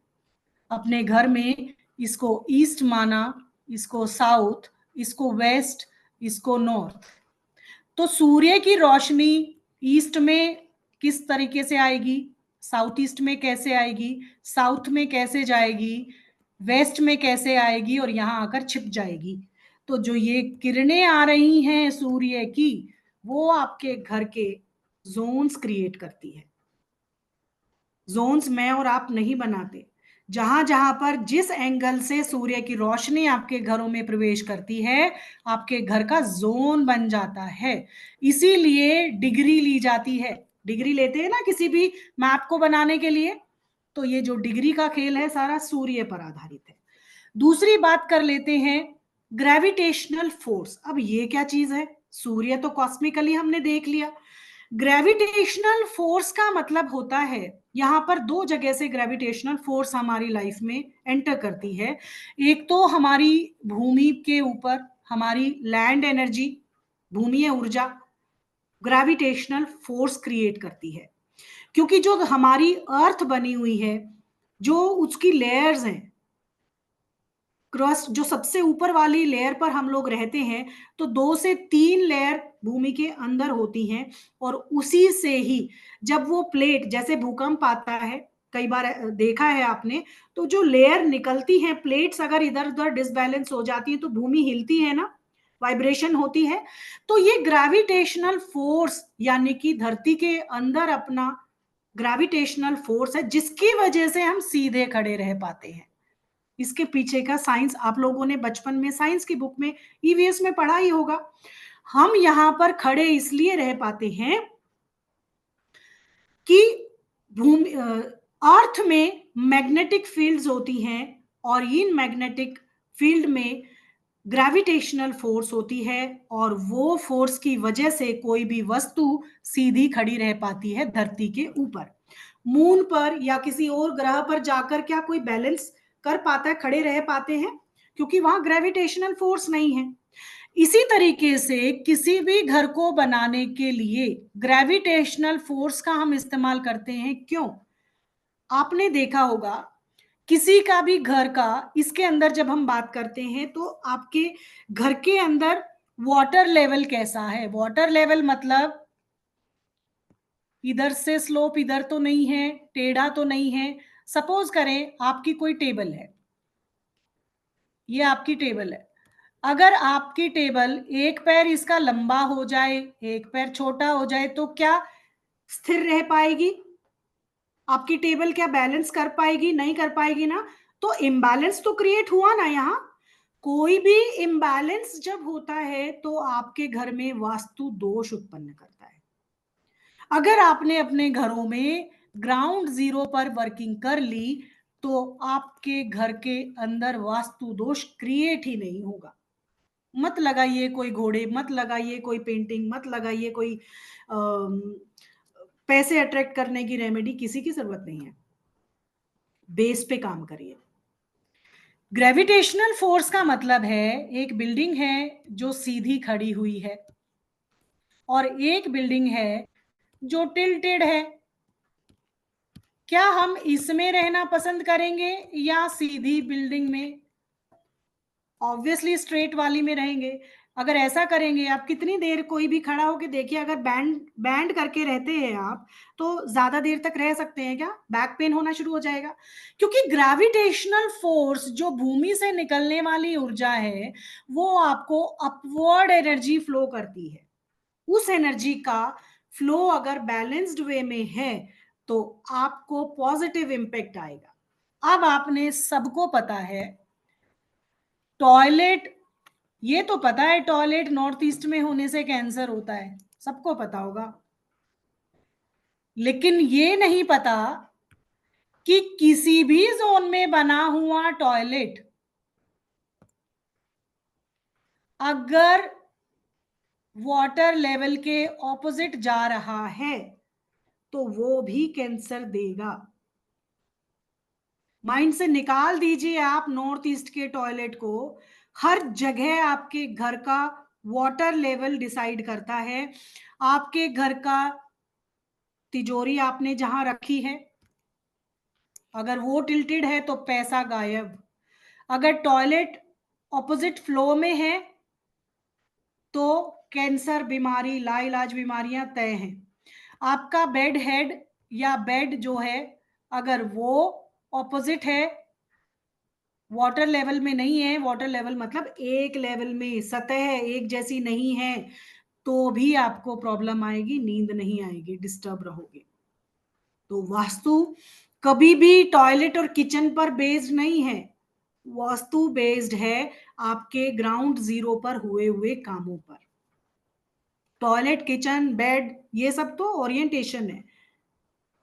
अपने घर में, इसको ईस्ट माना, इसको साउथ, इसको वेस्ट, इसको नॉर्थ, तो सूर्य की रोशनी ईस्ट में किस तरीके से आएगी, साउथ ईस्ट में कैसे आएगी, साउथ में कैसे जाएगी, वेस्ट में कैसे आएगी और यहां आकर छिप जाएगी। तो जो ये किरणें आ रही हैं सूर्य की, वो आपके घर के जोन्स क्रिएट करती है। जोन्स मैं और आप नहीं बनाते। जहां जहां पर जिस एंगल से सूर्य की रोशनी आपके घरों में प्रवेश करती है, आपके घर का जोन बन जाता है। इसीलिए डिग्री ली जाती है। डिग्री लेते हैं ना किसी भी मैप को बनाने के लिए, तो ये जो डिग्री का खेल है सारा सूर्य पर आधारित है। दूसरी बात कर लेते हैं, ग्रेविटेशनल फोर्स। अब ये क्या चीज है? सूर्य तो कॉस्मिकली हमने देख लिया। ग्रेविटेशनल फोर्स का मतलब होता है, यहां पर दो जगह से ग्रेविटेशनल फोर्स हमारी लाइफ में एंटर करती है। एक तो हमारी भूमि के ऊपर हमारी लैंड एनर्जी, भूमि ऊर्जा ग्रेविटेशनल फोर्स क्रिएट करती है। क्योंकि जो हमारी अर्थ बनी हुई है, जो उसकी लेयर्स हैं, क्रस्ट जो सबसे ऊपर वाली लेयर पर हम लोग रहते हैं, तो 2 से 3 लेयर भूमि के अंदर होती हैं। और उसी से ही जब वो प्लेट, जैसे भूकंप आता है, कई बार देखा है आपने, तो जो लेयर निकलती हैं, प्लेट्स अगर इधर उधर डिसबैलेंस हो जाती है तो भूमि हिलती है ना, वाइब्रेशन होती है। तो ये ग्रेविटेशनल फोर्स, यानी कि धरती के अंदर अपना ग्रेविटेशनल फोर्स है, जिसकी वजह से हम सीधे खड़े रह पाते हैं। इसके पीछे का साइंस आप लोगों ने बचपन में साइंस की बुक में, ईवीएस में पढ़ा ही होगा। हम यहां पर खड़े इसलिए रह पाते हैं कि भूमि अर्थ में मैग्नेटिक फील्ड्स होती हैं, और इन मैग्नेटिक फील्ड में ग्रेविटेशनल फोर्स होती है, और वो फोर्स की वजह से कोई भी वस्तु सीधी खड़ी रह पाती है धरती के ऊपर। मून पर या किसी और ग्रह पर जाकर क्या कोई बैलेंस कर पाता है, खड़े रह पाते हैं? क्योंकि वहां ग्रेविटेशनल फोर्स नहीं है। इसी तरीके से किसी भी घर को बनाने के लिए ग्रेविटेशनल फोर्स का हम इस्तेमाल करते हैं। क्यों? आपने देखा होगा किसी का भी घर का, इसके अंदर जब हम बात करते हैं तो आपके घर के अंदर वाटर लेवल कैसा है? वाटर लेवल मतलब इधर से स्लोप इधर तो नहीं है, टेढ़ा तो नहीं है। सपोज करें आपकी कोई टेबल है, ये आपकी टेबल है। अगर आपकी टेबल एक पैर इसका लंबा हो जाए, एक पैर छोटा हो जाए, तो क्या स्थिर रह पाएगी? आपकी टेबल क्या बैलेंस कर पाएगी? नहीं कर पाएगी ना। तो इम्बैलेंस तो क्रिएट हुआ ना यहाँ। कोई भी इम्बैलेंस जब होता है तो आपके घर में वास्तु दोष उत्पन्न करता है। अगर आपने अपने घरों में ग्राउंड जीरो पर वर्किंग कर ली, तो आपके घर के अंदर वास्तु दोष क्रिएट ही नहीं होगा। मत लगाइए कोई घोड़े, मत लगाइए कोई पेंटिंग, मत लगाइए कोई पैसे अट्रैक्ट करने की रेमेडी, किसी की जरूरत नहीं है। बेस पे काम करिए। ग्रेविटेशनल फोर्स का मतलब है, एक बिल्डिंग है जो सीधी खड़ी हुई है, और एक बिल्डिंग है जो टिल्टेड है। क्या हम इसमें रहना पसंद करेंगे या सीधी बिल्डिंग में? ऑब्वियसली स्ट्रेट वाली में रहेंगे। अगर ऐसा करेंगे, आप कितनी देर कोई भी खड़ा होके देखिए, अगर बैंड बैंड करके रहते हैं आप, तो ज्यादा देर तक रह सकते हैं क्या? बैक पेन होना शुरू हो जाएगा। क्योंकि ग्रेविटेशनल फोर्स जो भूमि से निकलने वाली ऊर्जा है, वो आपको अपवर्ड एनर्जी फ्लो करती है। उस एनर्जी का फ्लो अगर बैलेंस्ड वे में है तो आपको पॉजिटिव इंपैक्ट आएगा। अब आपने सबको पता है टॉयलेट, ये तो पता है टॉयलेट नॉर्थ ईस्ट में होने से कैंसर होता है, सबको पता होगा। लेकिन ये नहीं पता कि किसी भी जोन में बना हुआ टॉयलेट अगर वाटर लेवल के ऑपोजिट जा रहा है तो वो भी कैंसर देगा। माइंड से निकाल दीजिए आप नॉर्थ ईस्ट के टॉयलेट को। हर जगह आपके घर का वाटर लेवल डिसाइड करता है। आपके घर का तिजोरी आपने जहां रखी है, अगर वो टिल्टेड है तो पैसा गायब। अगर टॉयलेट ऑपोजिट फ्लो में है तो कैंसर बीमारी, लाइलाज बीमारियां तय हैं। आपका बेड हेड या बेड जो है, अगर वो ऑपोजिट है, वाटर लेवल में नहीं है, वाटर लेवल मतलब एक लेवल में, सतह एक जैसी नहीं है, तो भी आपको प्रॉब्लम आएगी, नींद नहीं आएगी, डिस्टर्ब रहोगे। तो वास्तु कभी भी टॉयलेट और किचन पर बेस्ड नहीं है, वास्तु बेस्ड है आपके ग्राउंड जीरो पर हुए हुए कामों पर। टॉयलेट, किचन, बेड, ये सब तो ओरिएंटेशन है।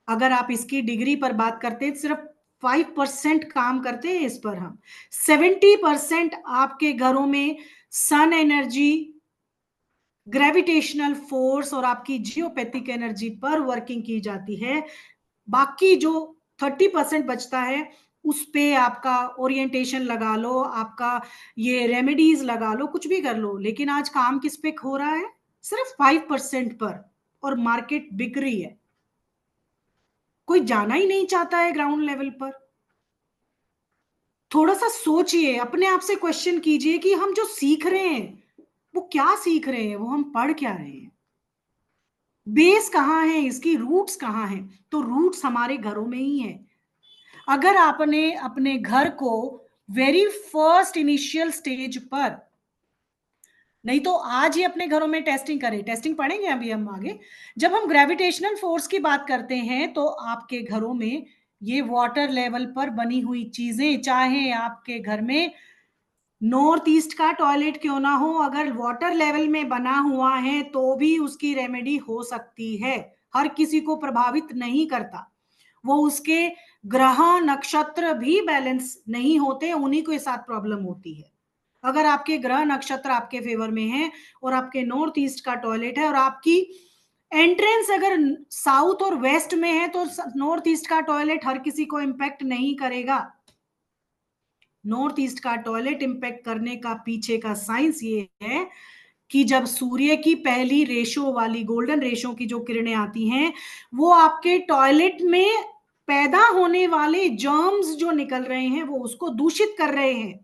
अगर आप इसकी डिग्री पर बात करते हैं, सिर्फ 5% काम करते हैं इस पर हम। 70% आपके घरों में सन एनर्जी, ग्रेविटेशनल फोर्स और आपकी जियोपैथिक एनर्जी पर वर्किंग की जाती है। बाकी जो 30% बचता है, उस पे आपका ओरिएंटेशन लगा लो, आपका ये रेमेडीज लगा लो, कुछ भी कर लो, लेकिन आज काम किस पे हो रहा है? सिर्फ 5% पर, और मार्केट बिक रही है। कोई जाना ही नहीं चाहता है ग्राउंड लेवल पर। थोड़ा सा सोचिए, अपने आप से क्वेश्चन कीजिए कि हम जो सीख रहे हैं वो क्या सीख रहे हैं, वो हम पढ़ क्या रहे हैं, बेस कहाँ है, इसकी रूट्स कहाँ है? तो रूट्स हमारे घरों में ही है। अगर आपने अपने घर को वेरी फर्स्ट इनिशियल स्टेज पर, नहीं तो आज ही अपने घरों में टेस्टिंग करें, टेस्टिंग पढ़ेंगे अभी हम आगे। जब हम ग्रेविटेशनल फोर्स की बात करते हैं तो आपके घरों में ये वाटर लेवल पर बनी हुई चीजें, चाहे आपके घर में नॉर्थ ईस्ट का टॉयलेट क्यों ना हो, अगर वाटर लेवल में बना हुआ है तो भी उसकी रेमेडी हो सकती है। हर किसी को प्रभावित नहीं करता, वो उसके ग्रह नक्षत्र भी बैलेंस नहीं होते, उन्हीं के साथ प्रॉब्लम होती है। अगर आपके ग्रह नक्षत्र आपके फेवर में है और आपके नॉर्थ ईस्ट का टॉयलेट है और आपकी एंट्रेंस अगर साउथ और वेस्ट में है, तो नॉर्थ ईस्ट का टॉयलेट हर किसी को इंपैक्ट नहीं करेगा। नॉर्थ ईस्ट का टॉयलेट इंपैक्ट करने का पीछे का साइंस ये है कि जब सूर्य की पहली रेशो वाली, गोल्डन रेशो की जो किरणें आती हैं, वो आपके टॉयलेट में पैदा होने वाले जर्म्स जो निकल रहे हैं वो उसको दूषित कर रहे हैं।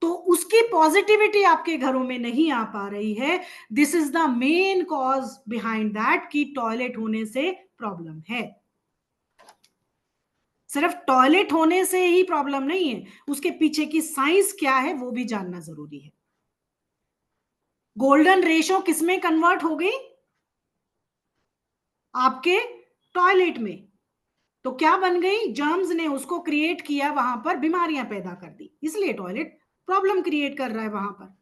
तो उसकी पॉजिटिविटी आपके घरों में नहीं आ पा रही है। This is the main cause behind that कि टॉयलेट होने से प्रॉब्लम है। सिर्फ टॉयलेट होने से ही प्रॉब्लम नहीं है, उसके पीछे की साइंस क्या है वो भी जानना जरूरी है। गोल्डन रेशो किसमें कन्वर्ट हो गई? आपके टॉयलेट में। तो क्या बन गई? जर्म्स ने उसको क्रिएट किया, वहां पर बीमारियां पैदा कर दी, इसलिए टॉयलेट प्रॉब्लम क्रिएट कर रहा है वहां पर।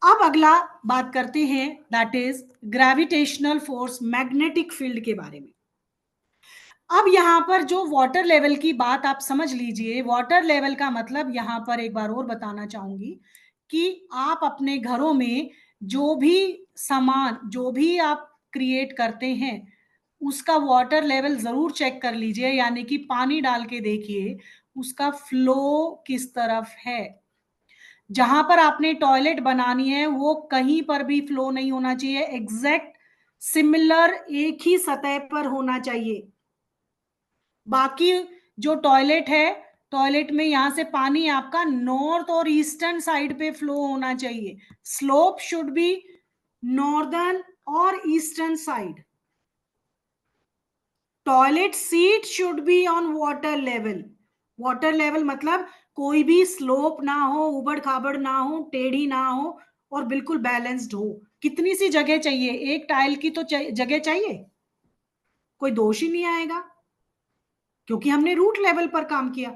अब अगला बात करते हैं, that is gravitational force, magnetic field के बारे में। अब यहां पर जो वाटर लेवल की बात आप समझ लीजिए, वाटर लेवल का मतलब यहां पर एक बार और बताना चाहूंगी कि आप अपने घरों में जो भी सामान, जो भी आप क्रिएट करते हैं, उसका वाटर लेवल जरूर चेक कर लीजिए, यानी कि पानी डाल के देखिए उसका फ्लो किस तरफ है। जहां पर आपने टॉयलेट बनानी है वो कहीं पर भी फ्लो नहीं होना चाहिए, एग्जैक्ट सिमिलर एक ही सतह पर होना चाहिए। बाकी जो टॉयलेट है, टॉयलेट में यहां से पानी आपका नॉर्थ और ईस्टर्न साइड पे फ्लो होना चाहिए। स्लोप शुड बी नॉर्दर्न और eastern side. Toilet seat should be on water level. Water level मतलब कोई भी स्लोप ना हो, उबड़ खाबड़ ना हो, टेढ़ी ना हो, और बिल्कुल बैलेंस्ड हो। कितनी सी जगह चाहिए? एक टाइल की तो जगह चाहिए, कोई दोष ही नहीं आएगा, क्योंकि हमने रूट लेवल पर काम किया।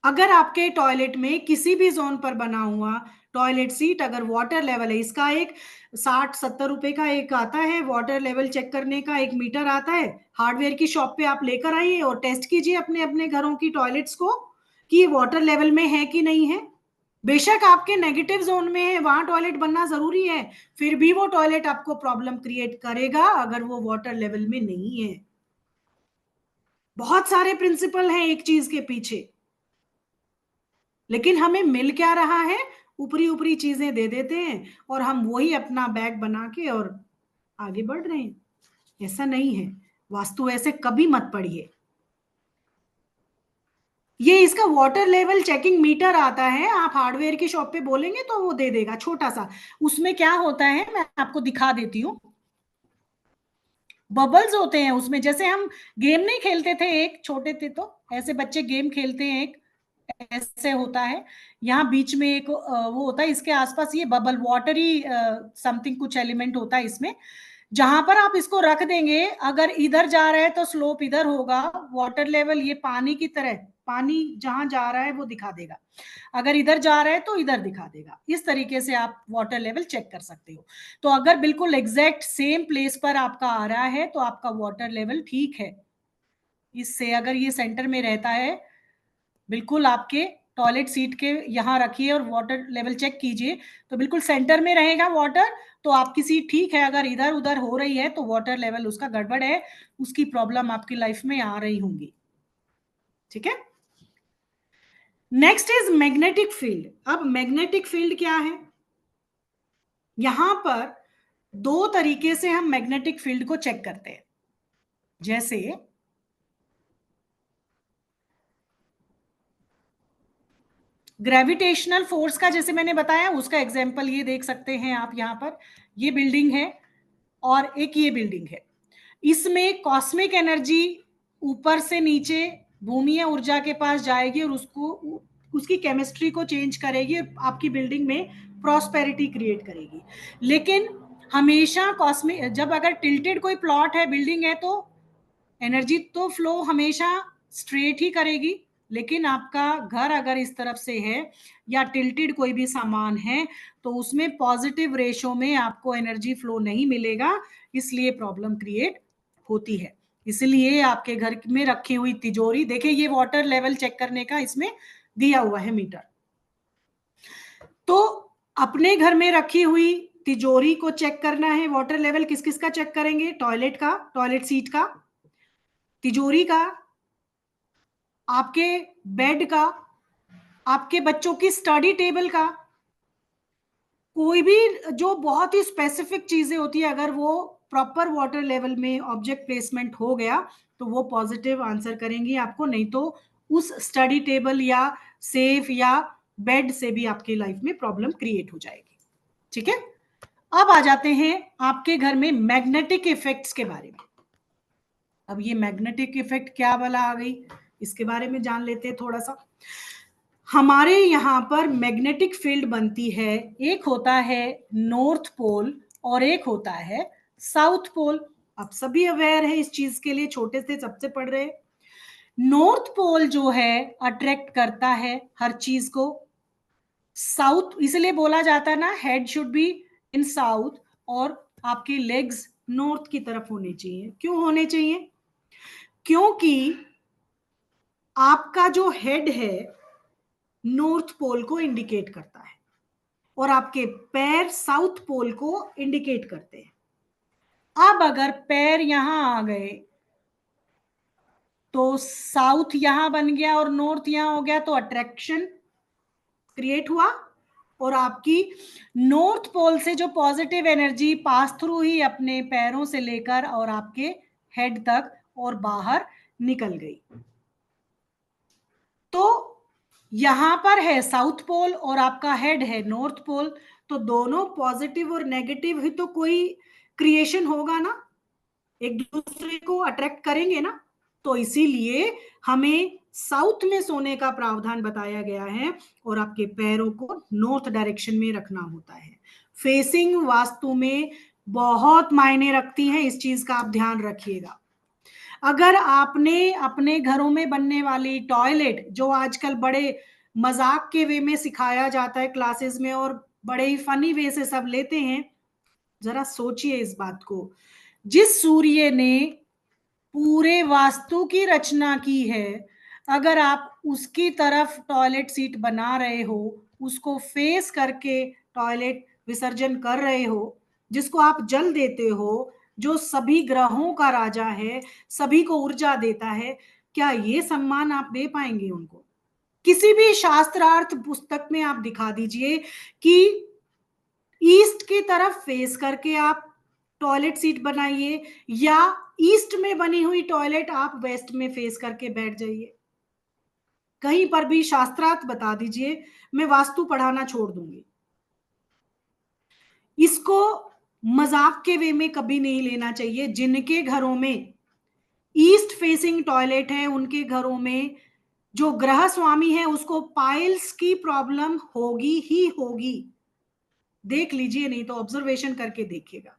अगर आपके टॉयलेट में किसी भी जोन पर बना हुआ टॉयलेट सीट अगर वाटर लेवल है, इसका एक 60-70 रुपए का एक आता है वाटर लेवल चेक करने का, एक मीटर आता है, हार्डवेयर की शॉप पे आप लेकर आइए और टेस्ट कीजिए अपने अपने घरों की टॉयलेट्स को कि वाटर लेवल में है कि नहीं है। बेशक आपके नेगेटिव जोन में है, वहां टॉयलेट बनना जरूरी है, फिर भी वो टॉयलेट आपको प्रॉब्लम क्रिएट करेगा अगर वो वाटर लेवल में नहीं है। बहुत सारे प्रिंसिपल हैं एक चीज के पीछे, लेकिन हमें मिल क्या रहा है, ऊपरी ऊपरी चीजें दे देते हैं और हम वही अपना बैग बना के और आगे बढ़ रहे हैं। ऐसा नहीं है, वास्तु ऐसे कभी मत पढ़िए। ये इसका वाटर लेवल चेकिंग मीटर आता है, आप हार्डवेयर की शॉप पे बोलेंगे तो वो दे देगा छोटा सा। उसमें क्या होता है मैं आपको दिखा देती हूँ। बबल्स होते हैं उसमें, जैसे हम गेम नहीं खेलते थे एक छोटे थे तो, ऐसे बच्चे गेम खेलते हैं एक, ऐसे होता है। यहाँ बीच में एक वो होता है, इसके आसपास ये बबल वाटरी समथिंग कुछ एलिमेंट होता है इसमें। जहां पर आप इसको रख देंगे, अगर इधर जा रहा है तो स्लोप इधर होगा, वाटर लेवल ये पानी की तरह, पानी जहां जा रहा है वो दिखा देगा, अगर इधर जा रहा है तो इधर दिखा देगा। इस तरीके से आप वाटर लेवल चेक कर सकते हो। तो अगर बिल्कुल एग्जैक्ट सेम प्लेस पर आपका आ रहा है तो आपका वाटर लेवल ठीक है। इससे अगर ये सेंटर में रहता है, बिल्कुल आपके टॉयलेट सीट के यहाँ रखिए और वाटर लेवल चेक कीजिए, तो बिल्कुल सेंटर में रहेगा वाटर, तो आपकी सीट ठीक है। अगर इधर उधर हो रही है तो वाटर लेवल उसका गड़बड़ है, उसकी प्रॉब्लम आपकी लाइफ में आ रही होंगी। ठीक है। Next is magnetic field. अब मैग्नेटिक फील्ड क्या है, यहां पर दो तरीके से हम मैग्नेटिक फील्ड को चेक करते हैं। जैसे ग्रेविटेशनल फोर्स का, जैसे मैंने बताया, उसका एग्जांपल ये देख सकते हैं आप। यहां पर ये बिल्डिंग है और एक ये बिल्डिंग है, इसमें कॉस्मिक एनर्जी ऊपर से नीचे भूमीय ऊर्जा के पास जाएगी और उसको उसकी केमिस्ट्री को चेंज करेगी और आपकी बिल्डिंग में प्रॉस्पेरिटी क्रिएट करेगी। लेकिन हमेशा कॉस्मिक, जब अगर टिल्टेड कोई प्लॉट है, बिल्डिंग है, तो एनर्जी तो फ्लो हमेशा स्ट्रेट ही करेगी। लेकिन आपका घर अगर इस तरफ से है या टिल्टेड कोई भी सामान है तो उसमें पॉजिटिव रेशो में आपको एनर्जी फ्लो नहीं मिलेगा, इसलिए प्रॉब्लम क्रिएट होती है। इसलिए आपके घर में रखी हुई तिजोरी, देखिए ये वाटर लेवल चेक करने का इसमें दिया हुआ है मीटर। तो अपने घर में रखी हुई तिजोरी को चेक करना है, वाटर लेवल किस किस का चेक करेंगे, टॉयलेट का, टॉयलेट सीट का, तिजोरी का, आपके बेड का, आपके बच्चों की स्टडी टेबल का। कोई भी जो बहुत ही स्पेसिफिक चीजें होती है, अगर वो प्रॉपर वाटर लेवल में ऑब्जेक्ट प्लेसमेंट हो गया तो वो पॉजिटिव आंसर करेंगी आपको, नहीं तो उस स्टडी टेबल या सेफ या बेड से भी आपकी लाइफ में प्रॉब्लम क्रिएट हो जाएगी। ठीक है। अब आ जाते हैं आपके घर में मैग्नेटिक इफेक्ट्स के बारे में। अब ये मैग्नेटिक इफेक्ट क्या वाला आ गई, इसके बारे में जान लेते हैं थोड़ा सा। हमारे यहाँ पर मैग्नेटिक फील्ड बनती है, एक होता है नॉर्थ पोल और एक होता है साउथ पोल। आप सभी अवेयर है इस चीज के लिए, छोटे से सबसे पढ़ रहे। नॉर्थ पोल जो है अट्रैक्ट करता है हर चीज को, साउथ इसलिए बोला जाता है ना, head should be in south और आपकी लेग्स नॉर्थ की तरफ होने चाहिए। क्यों होने चाहिए, क्योंकि आपका जो हेड है नॉर्थ पोल को इंडिकेट करता है और आपके पैर साउथ पोल को इंडिकेट करते हैं। अब अगर पैर यहां आ गए तो साउथ यहां बन गया और नॉर्थ यहां हो गया, तो अट्रैक्शन क्रिएट हुआ और आपकी नॉर्थ पोल से जो पॉजिटिव एनर्जी पास थ्रू ही अपने पैरों से लेकर और आपके हेड तक और बाहर निकल गई। तो यहां पर है साउथ पोल और आपका हेड है नॉर्थ पोल, तो दोनों पॉजिटिव और नेगेटिव ही तो कोई क्रिएशन होगा ना, एक दूसरे को अट्रैक्ट करेंगे ना। तो इसीलिए हमें साउथ में सोने का प्रावधान बताया गया है और आपके पैरों को नॉर्थ डायरेक्शन में रखना होता है। फेसिंग वास्तु में बहुत मायने रखती है, इस चीज का आप ध्यान रखिएगा। अगर आपने अपने घरों में बनने वाली टॉयलेट, जो आजकल बड़े मजाक के वे में सिखाया जाता है क्लासेस में और बड़े ही फनी वे से सब लेते हैं, जरा सोचिए इस बात को। जिस सूर्य ने पूरे वास्तु की रचना की है, अगर आप उसकी तरफ टॉयलेट सीट बना रहे हो उसको फेस करके टॉयलेट विसर्जन कर रहे हो, जिसको आप जल देते हो, जो सभी ग्रहों का राजा है, सभी को ऊर्जा देता है, क्या ये सम्मान आप दे पाएंगे उनको? किसी भी शास्त्रार्थ पुस्तक में आप दिखा दीजिए कि ईस्ट की तरफ फेस करके आप टॉयलेट सीट बनाइए, या ईस्ट में बनी हुई टॉयलेट आप वेस्ट में फेस करके बैठ जाइए। कहीं पर भी शास्त्रार्थ बता दीजिए, मैं वास्तु पढ़ाना छोड़ दूंगी। इसको मजाक के वे में कभी नहीं लेना चाहिए। जिनके घरों में ईस्ट फेसिंग टॉयलेट है, उनके घरों में जो ग्रह स्वामी है उसको पाइल्स की प्रॉब्लम होगी ही होगी। देख लीजिए, नहीं तो ऑब्जर्वेशन करके देखिएगा।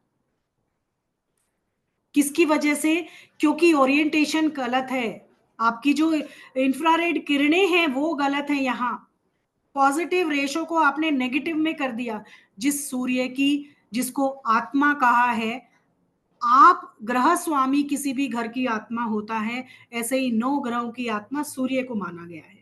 किसकी वजह से? क्योंकि ओरिएंटेशन गलत है, आपकी जो इंफ्रारेड किरणें हैं वो गलत है। यहाँ पॉजिटिव रेशो को आपने नेगेटिव में कर दिया। जिस सूर्य की, जिसको आत्मा कहा है, आप ग्रह स्वामी किसी भी घर की आत्मा होता है, ऐसे ही 9 ग्रहों की आत्मा सूर्य को माना गया है।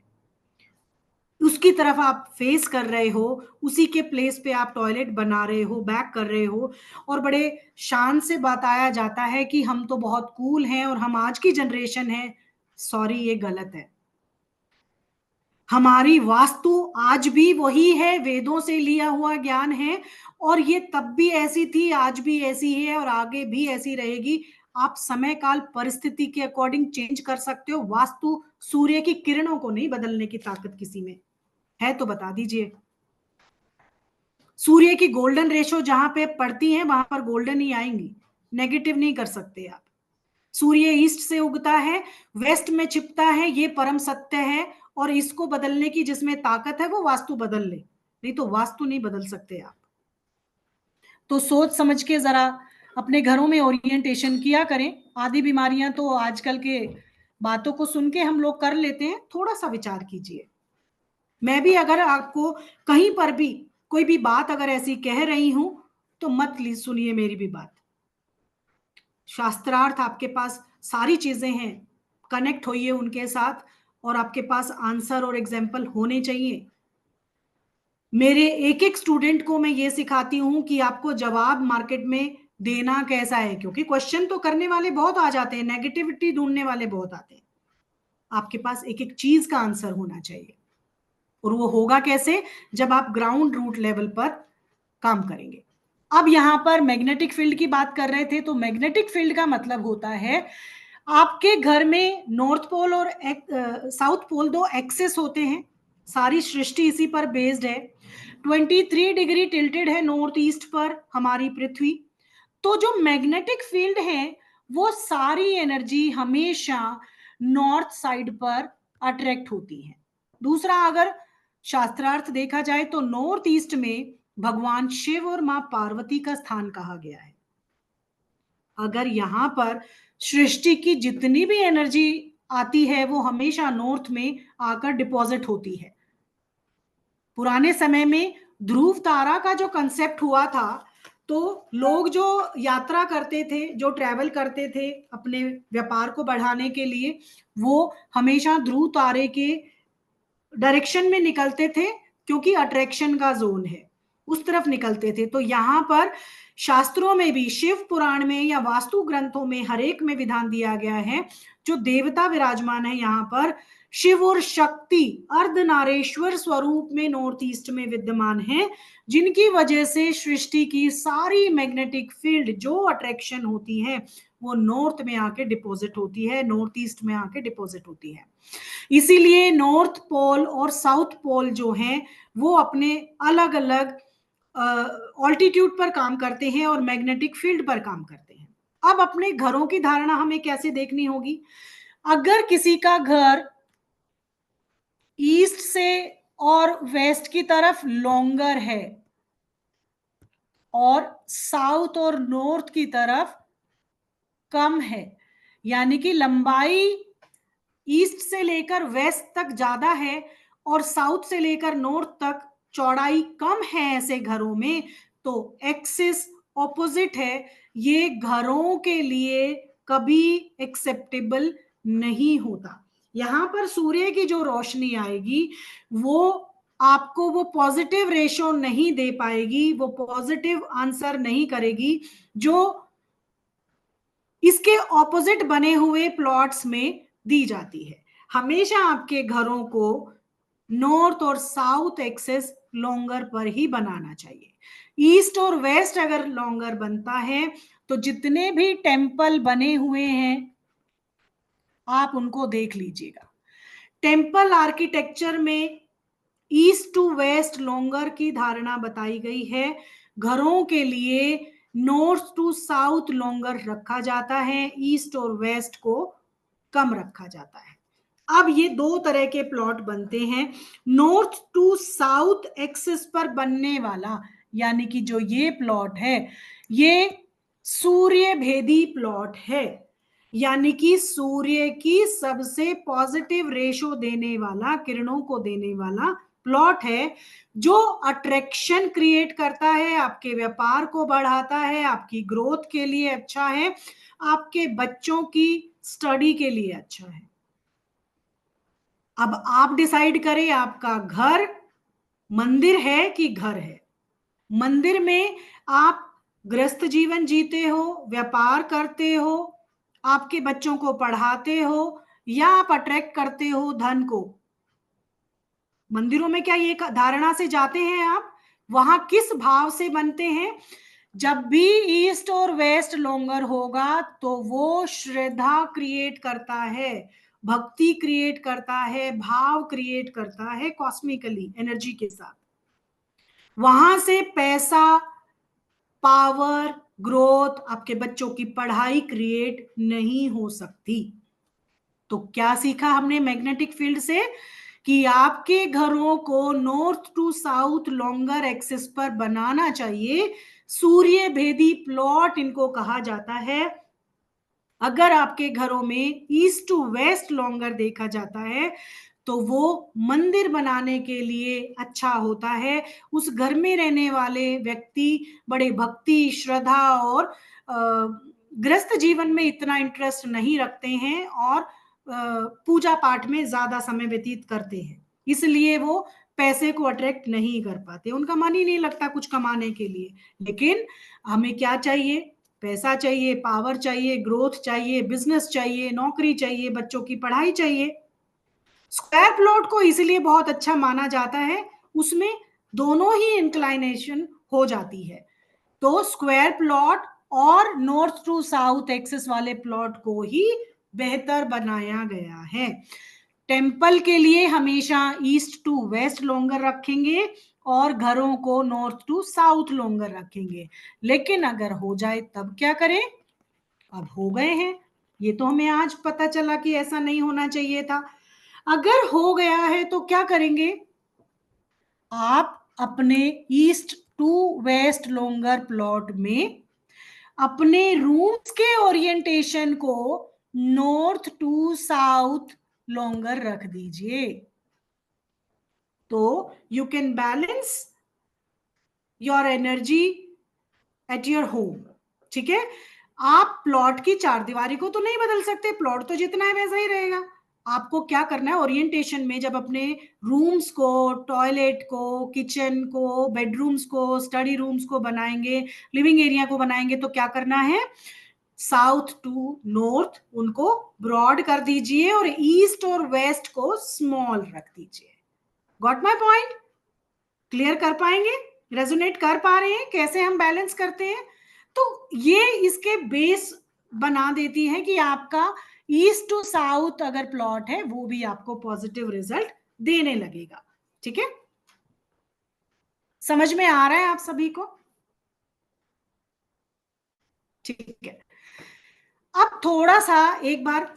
उसकी तरफ आप फेस कर रहे हो, उसी के प्लेस पे आप टॉयलेट बना रहे हो, बैक कर रहे हो, और बड़े शान से बताया जाता है कि हम तो बहुत कूल हैं और हम आज की जनरेशन है। सॉरी, ये गलत है। हमारी वास्तु आज भी वही है, वेदों से लिया हुआ ज्ञान है, और ये तब भी ऐसी थी, आज भी ऐसी है और आगे भी ऐसी रहेगी। आप समय काल परिस्थिति के अकॉर्डिंग चेंज कर सकते हो। वास्तु सूर्य की किरणों को नहीं बदलने की ताकत किसी में है तो बता दीजिए। सूर्य की गोल्डन रेशो जहां पे पड़ती है वहां पर गोल्डन ही आएंगी, नेगेटिव नहीं कर सकते आप। सूर्य ईस्ट से उगता है, वेस्ट में छिपता है, ये परम सत्य है, और इसको बदलने की जिसमें ताकत है वो वास्तु बदल ले, नहीं तो वास्तु नहीं बदल सकते आप। तो सोच समझ के जरा अपने घरों में ओरिएंटेशन किया करें। आधी बीमारियां तो आजकल के बातों को सुन के हम लोग कर लेते हैं, थोड़ा सा विचार कीजिए। मैं भी अगर आपको कहीं पर भी कोई भी बात अगर ऐसी कह रही हूं तो मत सुनिए मेरी भी बात। शास्त्रार्थ आपके पास सारी चीजें हैं, कनेक्ट होइए उनके साथ, और आपके पास आंसर और एग्जाम्पल होने चाहिए। मेरे एक एक स्टूडेंट को मैं ये सिखाती हूं कि आपको जवाब मार्केट में देना कैसा है, क्योंकि क्वेश्चन तो करने वाले बहुत आ जाते हैं, नेगेटिविटी ढूंढने वाले बहुत आते हैं। आपके पास एक एक चीज का आंसर होना चाहिए, और वो होगा कैसे? जब आप ग्राउंड रूट लेवल पर काम करेंगे। अब यहां पर मैग्नेटिक फील्ड की बात कर रहे थे, तो मैग्नेटिक फील्ड का मतलब होता है आपके घर में नॉर्थ पोल और साउथ पोल, दो एक्सेस होते हैं। सारी सृष्टि इसी पर बेस्ड है। 23 डिग्री टिल्टेड है नॉर्थ ईस्ट पर हमारी पृथ्वी। तो जो मैग्नेटिक फील्ड है वो सारी एनर्जी हमेशा नॉर्थ साइड पर अट्रैक्ट होती है। दूसरा, अगर शास्त्रार्थ देखा जाए तो नॉर्थ ईस्ट में भगवान शिव और मां पार्वती का स्थान कहा गया है। अगर यहां पर सृष्टि की जितनी भी एनर्जी आती है वो हमेशा नॉर्थ में आकर डिपॉजिट होती है। पुराने समय में ध्रुव तारा का जो कंसेप्ट हुआ था, तो लोग जो यात्रा करते थे, जो ट्रैवल करते थे अपने व्यापार को बढ़ाने के लिए, वो हमेशा ध्रुव तारे के डायरेक्शन में निकलते थे, क्योंकि अट्रैक्शन का जोन है, उस तरफ निकलते थे। तो यहां पर शास्त्रों में भी, शिव पुराण में या वास्तु ग्रंथों में, हर एक में विधान दिया गया है। जो देवता विराजमान है यहाँ पर, शिव और शक्ति अर्धनारेश्वर स्वरूप में नॉर्थ ईस्ट में विद्यमान है, जिनकी वजह से सृष्टि की सारी मैग्नेटिक फील्ड जो अट्रैक्शन होती है वो नॉर्थ में आके डिपॉजिट होती है, नॉर्थ ईस्ट में आके डिपॉजिट होती है। इसीलिए नॉर्थ पोल और साउथ पोल जो हैं वो अपने अलग अलग ऑल्टीट्यूड पर काम करते हैं और मैग्नेटिक फील्ड पर काम करते हैं। अब अपने घरों की धारणा हमें कैसे देखनी होगी? अगर किसी का घर ईस्ट से और वेस्ट की तरफ लॉन्गर है और साउथ और नॉर्थ की तरफ कम है, यानी कि लंबाई ईस्ट से लेकर वेस्ट तक ज्यादा है और साउथ से लेकर नॉर्थ तक चौड़ाई कम है ऐसे घरों में, तो एक्सिस ऑपोजिट है। ये घरों के लिए कभी एक्सेप्टेबल नहीं होता। यहां पर सूर्य की जो रोशनी आएगी वो आपको वो पॉजिटिव रेशो नहीं दे पाएगी, वो पॉजिटिव आंसर नहीं करेगी जो इसके ऑपोजिट बने हुए प्लॉट्स में दी जाती है। हमेशा आपके घरों को नॉर्थ और साउथ एक्सेस लॉन्गर पर ही बनाना चाहिए। ईस्ट और वेस्ट अगर लॉन्गर बनता है तो जितने भी टेम्पल बने हुए हैं आप उनको देख लीजिएगा। टेम्पल आर्किटेक्चर में ईस्ट टू वेस्ट लॉन्गर की धारणा बताई गई है। घरों के लिए नॉर्थ टू साउथ लॉन्गर रखा जाता है, ईस्ट और वेस्ट को कम रखा जाता है। अब ये दो तरह के प्लॉट बनते हैं। नॉर्थ टू साउथ एक्सिस पर बनने वाला यानी कि जो ये प्लॉट है ये सूर्य भेदी प्लॉट है, यानी कि सूर्य की सबसे पॉजिटिव रेशो देने वाला, किरणों को देने वाला प्लॉट है, जो अट्रैक्शन क्रिएट करता है, आपके व्यापार को बढ़ाता है, आपकी ग्रोथ के लिए अच्छा है, आपके बच्चों की स्टडी के लिए अच्छा है। अब आप डिसाइड करें आपका घर मंदिर है कि घर है। मंदिर में आप गृहस्थ जीवन जीते हो, व्यापार करते हो, आपके बच्चों को पढ़ाते हो, या आप अट्रैक्ट करते हो धन को। मंदिरों में क्या ये धारणा से जाते हैं आप? वहां किस भाव से बनते हैं? जब भी ईस्ट और वेस्ट लॉन्गर होगा तो वो श्रद्धा क्रिएट करता है, भक्ति क्रिएट करता है, भाव क्रिएट करता है कॉस्मिकली एनर्जी के साथ। वहां से पैसा, पावर, ग्रोथ, आपके बच्चों की पढ़ाई क्रिएट नहीं हो सकती। तो क्या सीखा हमने मैग्नेटिक फील्ड से? कि आपके घरों को north to south longer axis पर बनाना चाहिए। सूर्य भेदी प्लॉट इनको कहा जाता है। अगर आपके घरों में ईस्ट टू वेस्ट लॉन्गर देखा जाता है तो वो मंदिर बनाने के लिए अच्छा होता है। उस घर में रहने वाले व्यक्ति बड़े भक्ति, श्रद्धा और गृहस्थ जीवन में इतना इंटरेस्ट नहीं रखते हैं और पूजा पाठ में ज्यादा समय व्यतीत करते हैं, इसलिए वो पैसे को अट्रैक्ट नहीं कर पाते, उनका मन ही नहीं लगता कुछ कमाने के लिए। लेकिन हमें क्या चाहिए? पैसा चाहिए, पावर चाहिए, ग्रोथ चाहिए, बिजनेस चाहिए, नौकरी चाहिए, बच्चों की पढ़ाई चाहिए। स्क्वायर प्लॉट को इसलिए बहुत अच्छा माना जाता है, उसमें दोनों ही इंक्लाइनेशन हो जाती है। तो स्क्वायर प्लॉट और नॉर्थ टू साउथ एक्सिस वाले प्लॉट को ही बेहतर बनाया गया है। टेम्पल के लिए हमेशा ईस्ट टू वेस्ट लॉन्गर रखेंगे और घरों को नॉर्थ टू साउथ लॉन्गर रखेंगे। लेकिन अगर हो जाए तब क्या करें? अब हो गए हैं, ये तो हमें आज पता चला कि ऐसा नहीं होना चाहिए था। अगर हो गया है तो क्या करेंगे? आप अपने east to west longer plot में अपने रूम्स के ओरिएंटेशन को नॉर्थ टू साउथ लॉन्गर रख दीजिए। तो you can balance your energy at your home. ठीक है, आप प्लॉट की चार दीवारी को तो नहीं बदल सकते, प्लॉट तो जितना है वैसा ही रहेगा। आपको क्या करना है? ओरिएंटेशन में जब अपने रूम्स को, टॉयलेट को, किचन को, बेडरूम्स को, स्टडी रूम्स को बनाएंगे, लिविंग एरिया को बनाएंगे, तो क्या करना है? साउथ टू नॉर्थ उनको ब्रॉड कर दीजिए और ईस्ट और वेस्ट को स्मॉल रख दीजिए। Got my point? क्लियर कर पाएंगे? रेजोनेट कर पा रहे हैं कैसे हम बैलेंस करते हैं? तो ये इसके बेस बना देती है कि आपका ईस्ट टू साउथ अगर प्लॉट है वो भी आपको पॉजिटिव रिजल्ट देने लगेगा। ठीक है, समझ में आ रहा है आप सभी को? ठीक है, अब थोड़ा सा एक बार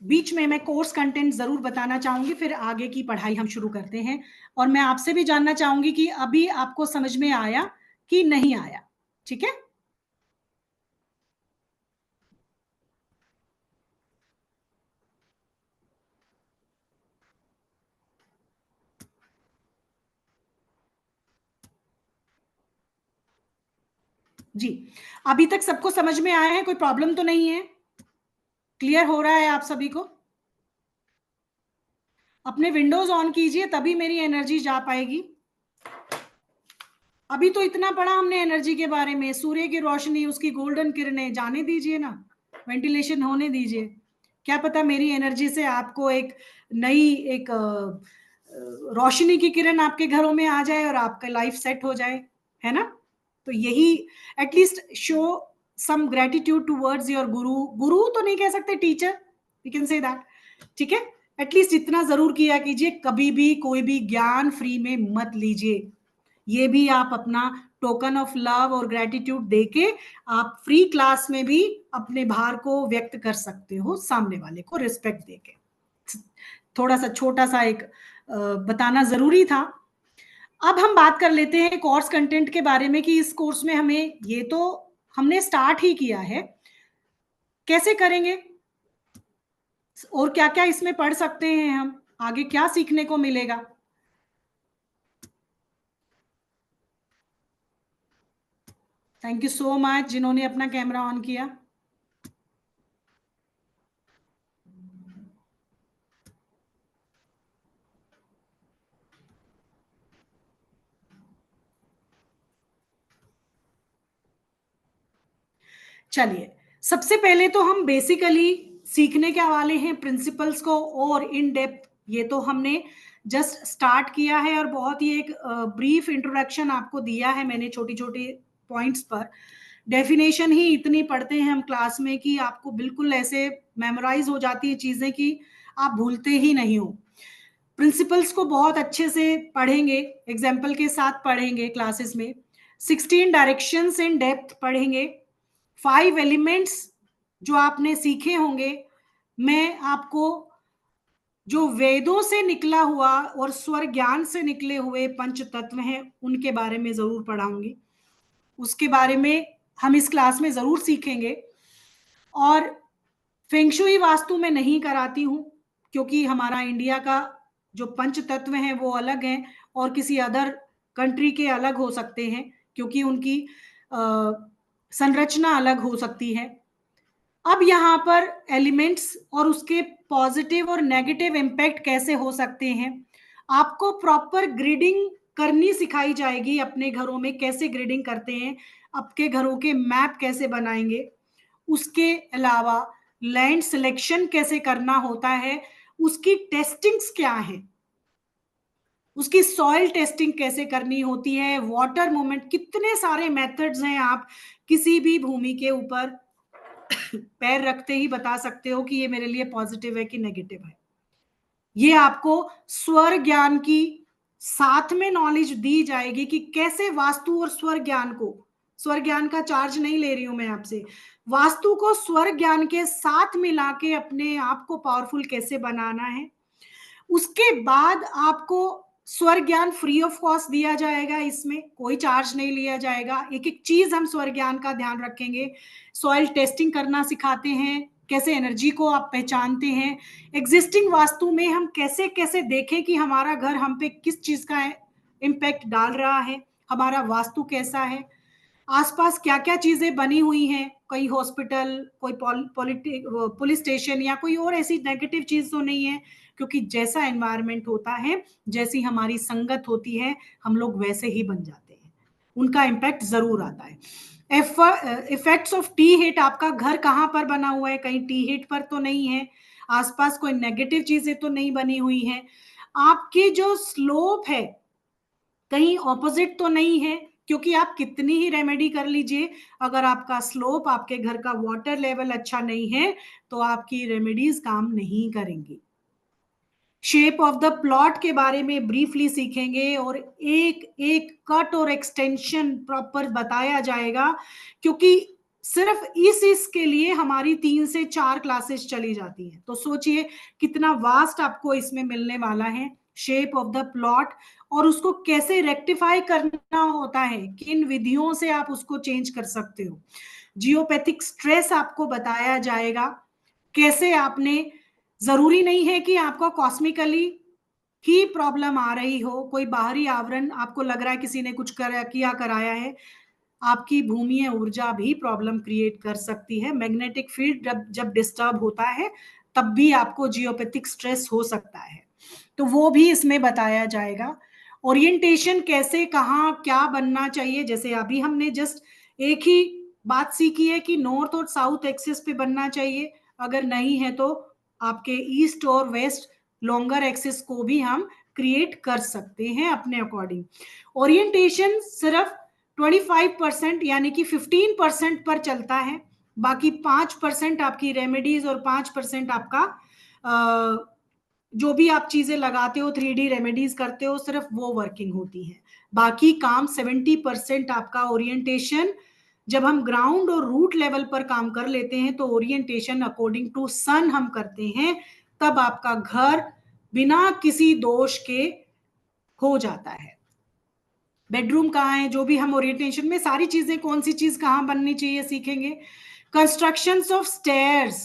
बीच में मैं कोर्स कंटेंट जरूर बताना चाहूंगी, फिर आगे की पढ़ाई हम शुरू करते हैं। और मैं आपसे भी जानना चाहूंगी कि अभी आपको समझ में आया कि नहीं आया। ठीक है, जी, अभी तक सबको समझ में आया है? कोई प्रॉब्लम तो नहीं है? क्लियर हो रहा है आप सभी को? अपने विंडोज ऑन कीजिए, तभी मेरी एनर्जी जा पाएगी। अभी तो इतना पढ़ा हमने एनर्जी के बारे में, सूर्य की रोशनी, उसकी गोल्डन किरणें, जाने दीजिए ना, वेंटिलेशन होने दीजिए। क्या पता मेरी एनर्जी से आपको एक नई एक रोशनी की किरण आपके घरों में आ जाए और आपका लाइफ सेट हो जाए, है ना। तो यही, at least show some gratitude towards your guru. Guru तो नहीं कह सकते, teacher we can say that, ठीक है। एटलीस्ट इतना जरूर किया कीजिए, कभी भी कोई भी ज्ञान फ्री में मत लीजिए। ये भी आप अपना टोकन ऑफ लव और ग्रेटिट्यूड देके आप फ्री क्लास में भी अपने भार को व्यक्त कर सकते हो, सामने वाले को रिस्पेक्ट देके। थोड़ा सा छोटा सा एक बताना जरूरी था। अब हम बात कर लेते हैं कोर्स कंटेंट के बारे में कि इस कोर्स में हमें, ये तो हमने स्टार्ट ही किया है, कैसे करेंगे और क्या क्या इसमें पढ़ सकते हैं हम, आगे क्या सीखने को मिलेगा। थैंक यू सो मच जिन्होंने अपना कैमरा ऑन किया। चलिए, सबसे पहले तो हम बेसिकली सीखने के वाले हैं प्रिंसिपल्स को, और इन डेप्थ ये तो हमने जस्ट स्टार्ट किया है और बहुत ही एक ब्रीफ इंट्रोडक्शन आपको दिया है मैंने छोटी छोटी पॉइंट्स पर। डेफिनेशन ही इतनी पढ़ते हैं हम क्लास में कि आपको बिल्कुल ऐसे मेमोराइज हो जाती है चीजें कि आप भूलते ही नहीं हो। प्रिंसिपल्स को बहुत अच्छे से पढ़ेंगे, एग्जाम्पल के साथ पढ़ेंगे क्लासेस में। 16 डायरेक्शंस इन डेप्थ पढ़ेंगे। 5 एलिमेंट्स जो आपने सीखे होंगे, मैं आपको जो वेदों से निकला हुआ और स्वर ज्ञान से निकले हुए पंच तत्व हैं उनके बारे में जरूर पढ़ाऊंगी। उसके बारे में हम इस क्लास में जरूर सीखेंगे। और फेंगशुई वास्तु में नहीं कराती हूं, क्योंकि हमारा इंडिया का जो पंच तत्व हैं वो अलग हैं और किसी अदर कंट्री के अलग हो सकते हैं, क्योंकि उनकी संरचना अलग हो सकती है। अब यहाँ पर एलिमेंट्स और उसके पॉजिटिव और नेगेटिव इम्पैक्ट कैसे हो सकते हैं, आपको प्रॉपर ग्रिडिंग करनी सिखाई जाएगी। अपने घरों में कैसे ग्रिडिंग करते हैं, आपके घरों के मैप कैसे बनाएंगे, उसके अलावा लैंड सिलेक्शन कैसे करना होता है, उसकी टेस्टिंग्स क्या है, उसकी सॉइल टेस्टिंग कैसे करनी होती है, वाटर मूवमेंट, कितने सारे मेथड्स हैं। आप किसी भी भूमि के ऊपर पैर रखते ही बता सकते हो कि ये मेरे लिए पॉजिटिव है कि नेगेटिव है। ये आपको स्वर ज्ञान की साथ में नॉलेज दी जाएगी कि कैसे वास्तु और स्वर ज्ञान को, स्वर ज्ञान का चार्ज नहीं ले रही हूं मैं आपसे, वास्तु को स्वर ज्ञान के साथ मिला के अपने आप को पावरफुल कैसे बनाना है। उसके बाद आपको स्वर ज्ञान फ्री ऑफ कॉस्ट दिया जाएगा, इसमें कोई चार्ज नहीं लिया जाएगा। एक एक चीज हम स्वर ज्ञान का ध्यान रखेंगे। सॉइल टेस्टिंग करना सिखाते हैं, कैसे एनर्जी को आप पहचानते हैं। एग्जिस्टिंग वास्तु में हम कैसे कैसे देखें कि हमारा घर हम पे किस चीज का इम्पैक्ट डाल रहा है, हमारा वास्तु कैसा है, आसपास क्या क्या चीजें बनी हुई हैं, कोई हॉस्पिटल, कोई पुलिस स्टेशन या कोई और ऐसी नेगेटिव चीज तो नहीं है। क्योंकि जैसा एनवायरनमेंट होता है, जैसी हमारी संगत होती है, हम लोग वैसे ही बन जाते हैं, उनका इम्पैक्ट जरूर आता है। इफेक्ट्स ऑफ टी हिट, आपका घर कहाँ पर बना हुआ है, कहीं टी हिट पर तो नहीं है, आसपास कोई नेगेटिव चीजें तो नहीं बनी हुई है, आपकी जो स्लोप है कहीं ऑपोजिट तो नहीं है। क्योंकि आप कितनी ही रेमेडी कर लीजिए, अगर आपका स्लोप, आपके घर का वाटर लेवल अच्छा नहीं है तो आपकी रेमेडीज काम नहीं करेंगी। शेप ऑफ द प्लॉट के बारे में ब्रीफली सीखेंगे और एक एक कट और एक्सटेंशन प्रॉपर बताया जाएगा, क्योंकि सिर्फ इसके लिए हमारी 3 से 4 क्लासेस चली जाती हैं। तो सोचिए कितना वास्ट आपको इसमें मिलने वाला है। शेप ऑफ द प्लॉट और उसको कैसे रेक्टिफाई करना होता है, किन विधियों से आप उसको चेंज कर सकते हो। जियोपैथिक स्ट्रेस आपको बताया जाएगा, कैसे आपने, जरूरी नहीं है कि आपको कॉस्मिकली ही प्रॉब्लम आ रही हो, कोई बाहरी आवरण आपको लग रहा है किसी ने कुछ किया कराया है, आपकी भूमिय ऊर्जा भी प्रॉब्लम क्रिएट कर सकती है। मैग्नेटिक फील्ड जब जब डिस्टर्ब होता है तब भी आपको जियोपैथिक स्ट्रेस हो सकता है। तो वो भी इसमें बताया जाएगा। ओरिएंटेशन कैसे, कहाँ क्या बनना चाहिए, जैसे अभी हमने जस्ट एक ही बात सीखी है कि नॉर्थ और साउथ एक्सिस पे बनना चाहिए, अगर नहीं है तो आपके ईस्ट और वेस्ट लॉन्गर एक्सिस को भी हम क्रिएट कर सकते हैं अपने अकॉर्डिंग। ओरिएंटेशन सिर्फ 25% यानी कि 15% पर चलता है, बाकी 5% आपकी रेमेडीज और 5% आपका जो भी आप चीजें लगाते हो, 3D रेमेडीज करते हो, सिर्फ वो वर्किंग होती है। बाकी काम 70% आपका ओरिएंटेशन, जब हम ग्राउंड और रूट लेवल पर काम कर लेते हैं तो ओरिएंटेशन अकॉर्डिंग टू सन हम करते हैं, तब आपका घर बिना किसी दोष के हो जाता है। बेडरूम कहाँ है, जो भी हम ओरिएंटेशन में सारी चीजें, कौन सी चीज कहाँ बननी चाहिए सीखेंगे। कंस्ट्रक्शंस ऑफ स्टेयर्स,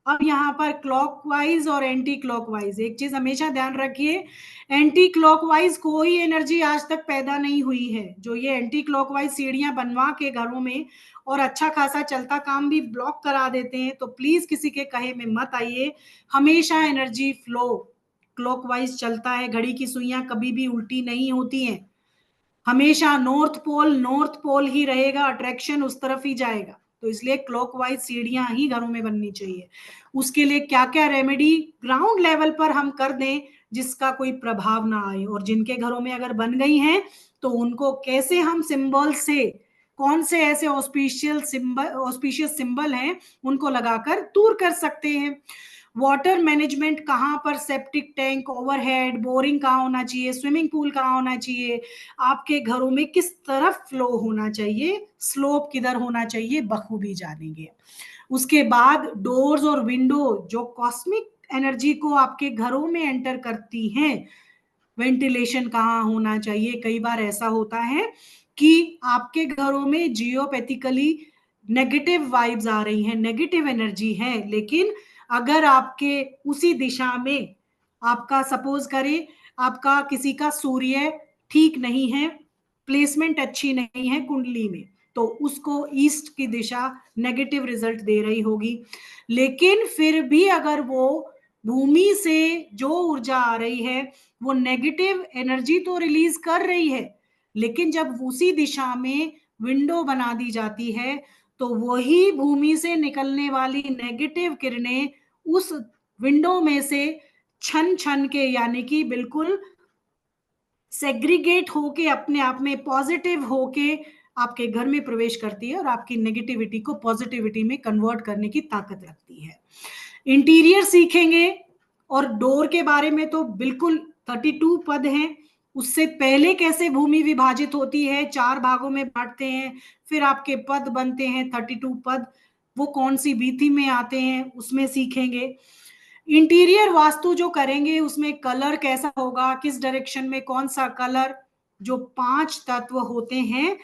अब यहाँ पर क्लॉकवाइज और एंटी क्लॉकवाइज, एक चीज हमेशा ध्यान रखिए, एंटी क्लॉकवाइज कोई एनर्जी आज तक पैदा नहीं हुई है। जो ये एंटी क्लॉकवाइज सीढ़ियां बनवा के घरों में और अच्छा खासा चलता काम भी ब्लॉक करा देते हैं, तो प्लीज किसी के कहे में मत आइए। हमेशा एनर्जी फ्लो क्लॉकवाइज चलता है, घड़ी की सुइयां कभी भी उल्टी नहीं होती हैं, हमेशा नॉर्थ पोल ही रहेगा, अट्रैक्शन उस तरफ ही जाएगा। तो इसलिए क्लॉकवाइज सीढ़ियां ही घरों में बननी चाहिए। उसके लिए क्या क्या रेमेडी ग्राउंड लेवल पर हम कर दें जिसका कोई प्रभाव ना आए, और जिनके घरों में अगर बन गई हैं तो उनको कैसे हम सिंबल से, कौन से ऐसे ऑस्पिशियस सिंबल हैं उनको लगाकर दूर कर सकते हैं। वाटर मैनेजमेंट कहाँ पर, सेप्टिक टैंक, ओवरहेड, बोरिंग कहाँ होना चाहिए, स्विमिंग पूल कहाँ होना चाहिए, आपके घरों में किस तरफ फ्लो होना चाहिए, स्लोप किधर होना चाहिए, बखूबी जानेंगे। उसके बाद डोर्स और विंडो जो कॉस्मिक एनर्जी को आपके घरों में एंटर करती हैं, वेंटिलेशन कहाँ होना चाहिए। कई बार ऐसा होता है कि आपके घरों में जियोपैथिकली नेगेटिव वाइब्स आ रही हैं, नेगेटिव एनर्जी है, लेकिन अगर आपके उसी दिशा में आपका, सपोज करें आपका किसी का सूर्य ठीक नहीं है, प्लेसमेंट अच्छी नहीं है कुंडली में, तो उसको ईस्ट की दिशा नेगेटिव रिजल्ट दे रही होगी। लेकिन फिर भी अगर वो भूमि से जो ऊर्जा आ रही है वो नेगेटिव एनर्जी तो रिलीज कर रही है, लेकिन जब उसी दिशा में विंडो बना दी जाती है तो वही भूमि से निकलने वाली नेगेटिव किरणें उस विंडो में से छन छन के, यानी कि बिल्कुल सेग्रीगेट होके, अपने आप में पॉजिटिव होके आपके घर में प्रवेश करती है और आपकी नेगेटिविटी को पॉजिटिविटी में कन्वर्ट करने की ताकत रखती है। इंटीरियर सीखेंगे, और डोर के बारे में तो बिल्कुल 32 पद हैं, उससे पहले कैसे भूमि विभाजित होती है, 4 भागों में बांटते हैं, फिर आपके पद बनते हैं 32 पद, वो कौन सी बीथी में आते हैं उसमें सीखेंगे। इंटीरियर वास्तु जो करेंगे उसमें कलर कैसा होगा, किस डायरेक्शन में कौन सा कलर, जो 5 तत्व होते हैं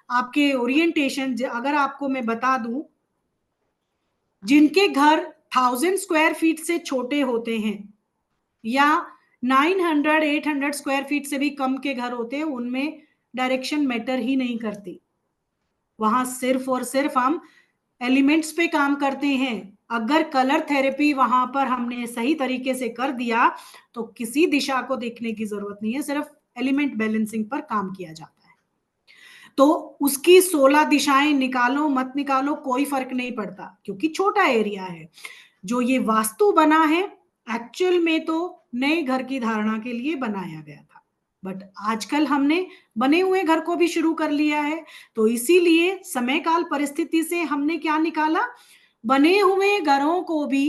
आपके ओरिएंटेशन, अगर आपको मैं बता दूं, जिनके घर 1000 स्क्वायर फीट से छोटे होते हैं या 900-800 स्क्वायर फीट से भी कम के घर होते हैं, उनमें डायरेक्शन मैटर ही नहीं करती। वहां सिर्फ और सिर्फ हम एलिमेंट्स पे काम करते हैं। अगर कलर थेरेपी वहां पर हमने सही तरीके से कर दिया तो किसी दिशा को देखने की जरूरत नहीं है, सिर्फ एलिमेंट बैलेंसिंग पर काम किया जाता है। तो उसकी 16 दिशाएं निकालो मत निकालो कोई फर्क नहीं पड़ता, क्योंकि छोटा एरिया है। जो ये वास्तु बना है एक्चुअल में तो नए घर की धारणा के लिए बनाया गया था, बट आजकल हमने बने हुए घर को भी शुरू कर लिया है, तो इसीलिए समय काल परिस्थिति से हमने क्या निकाला, बने हुए घरों को भी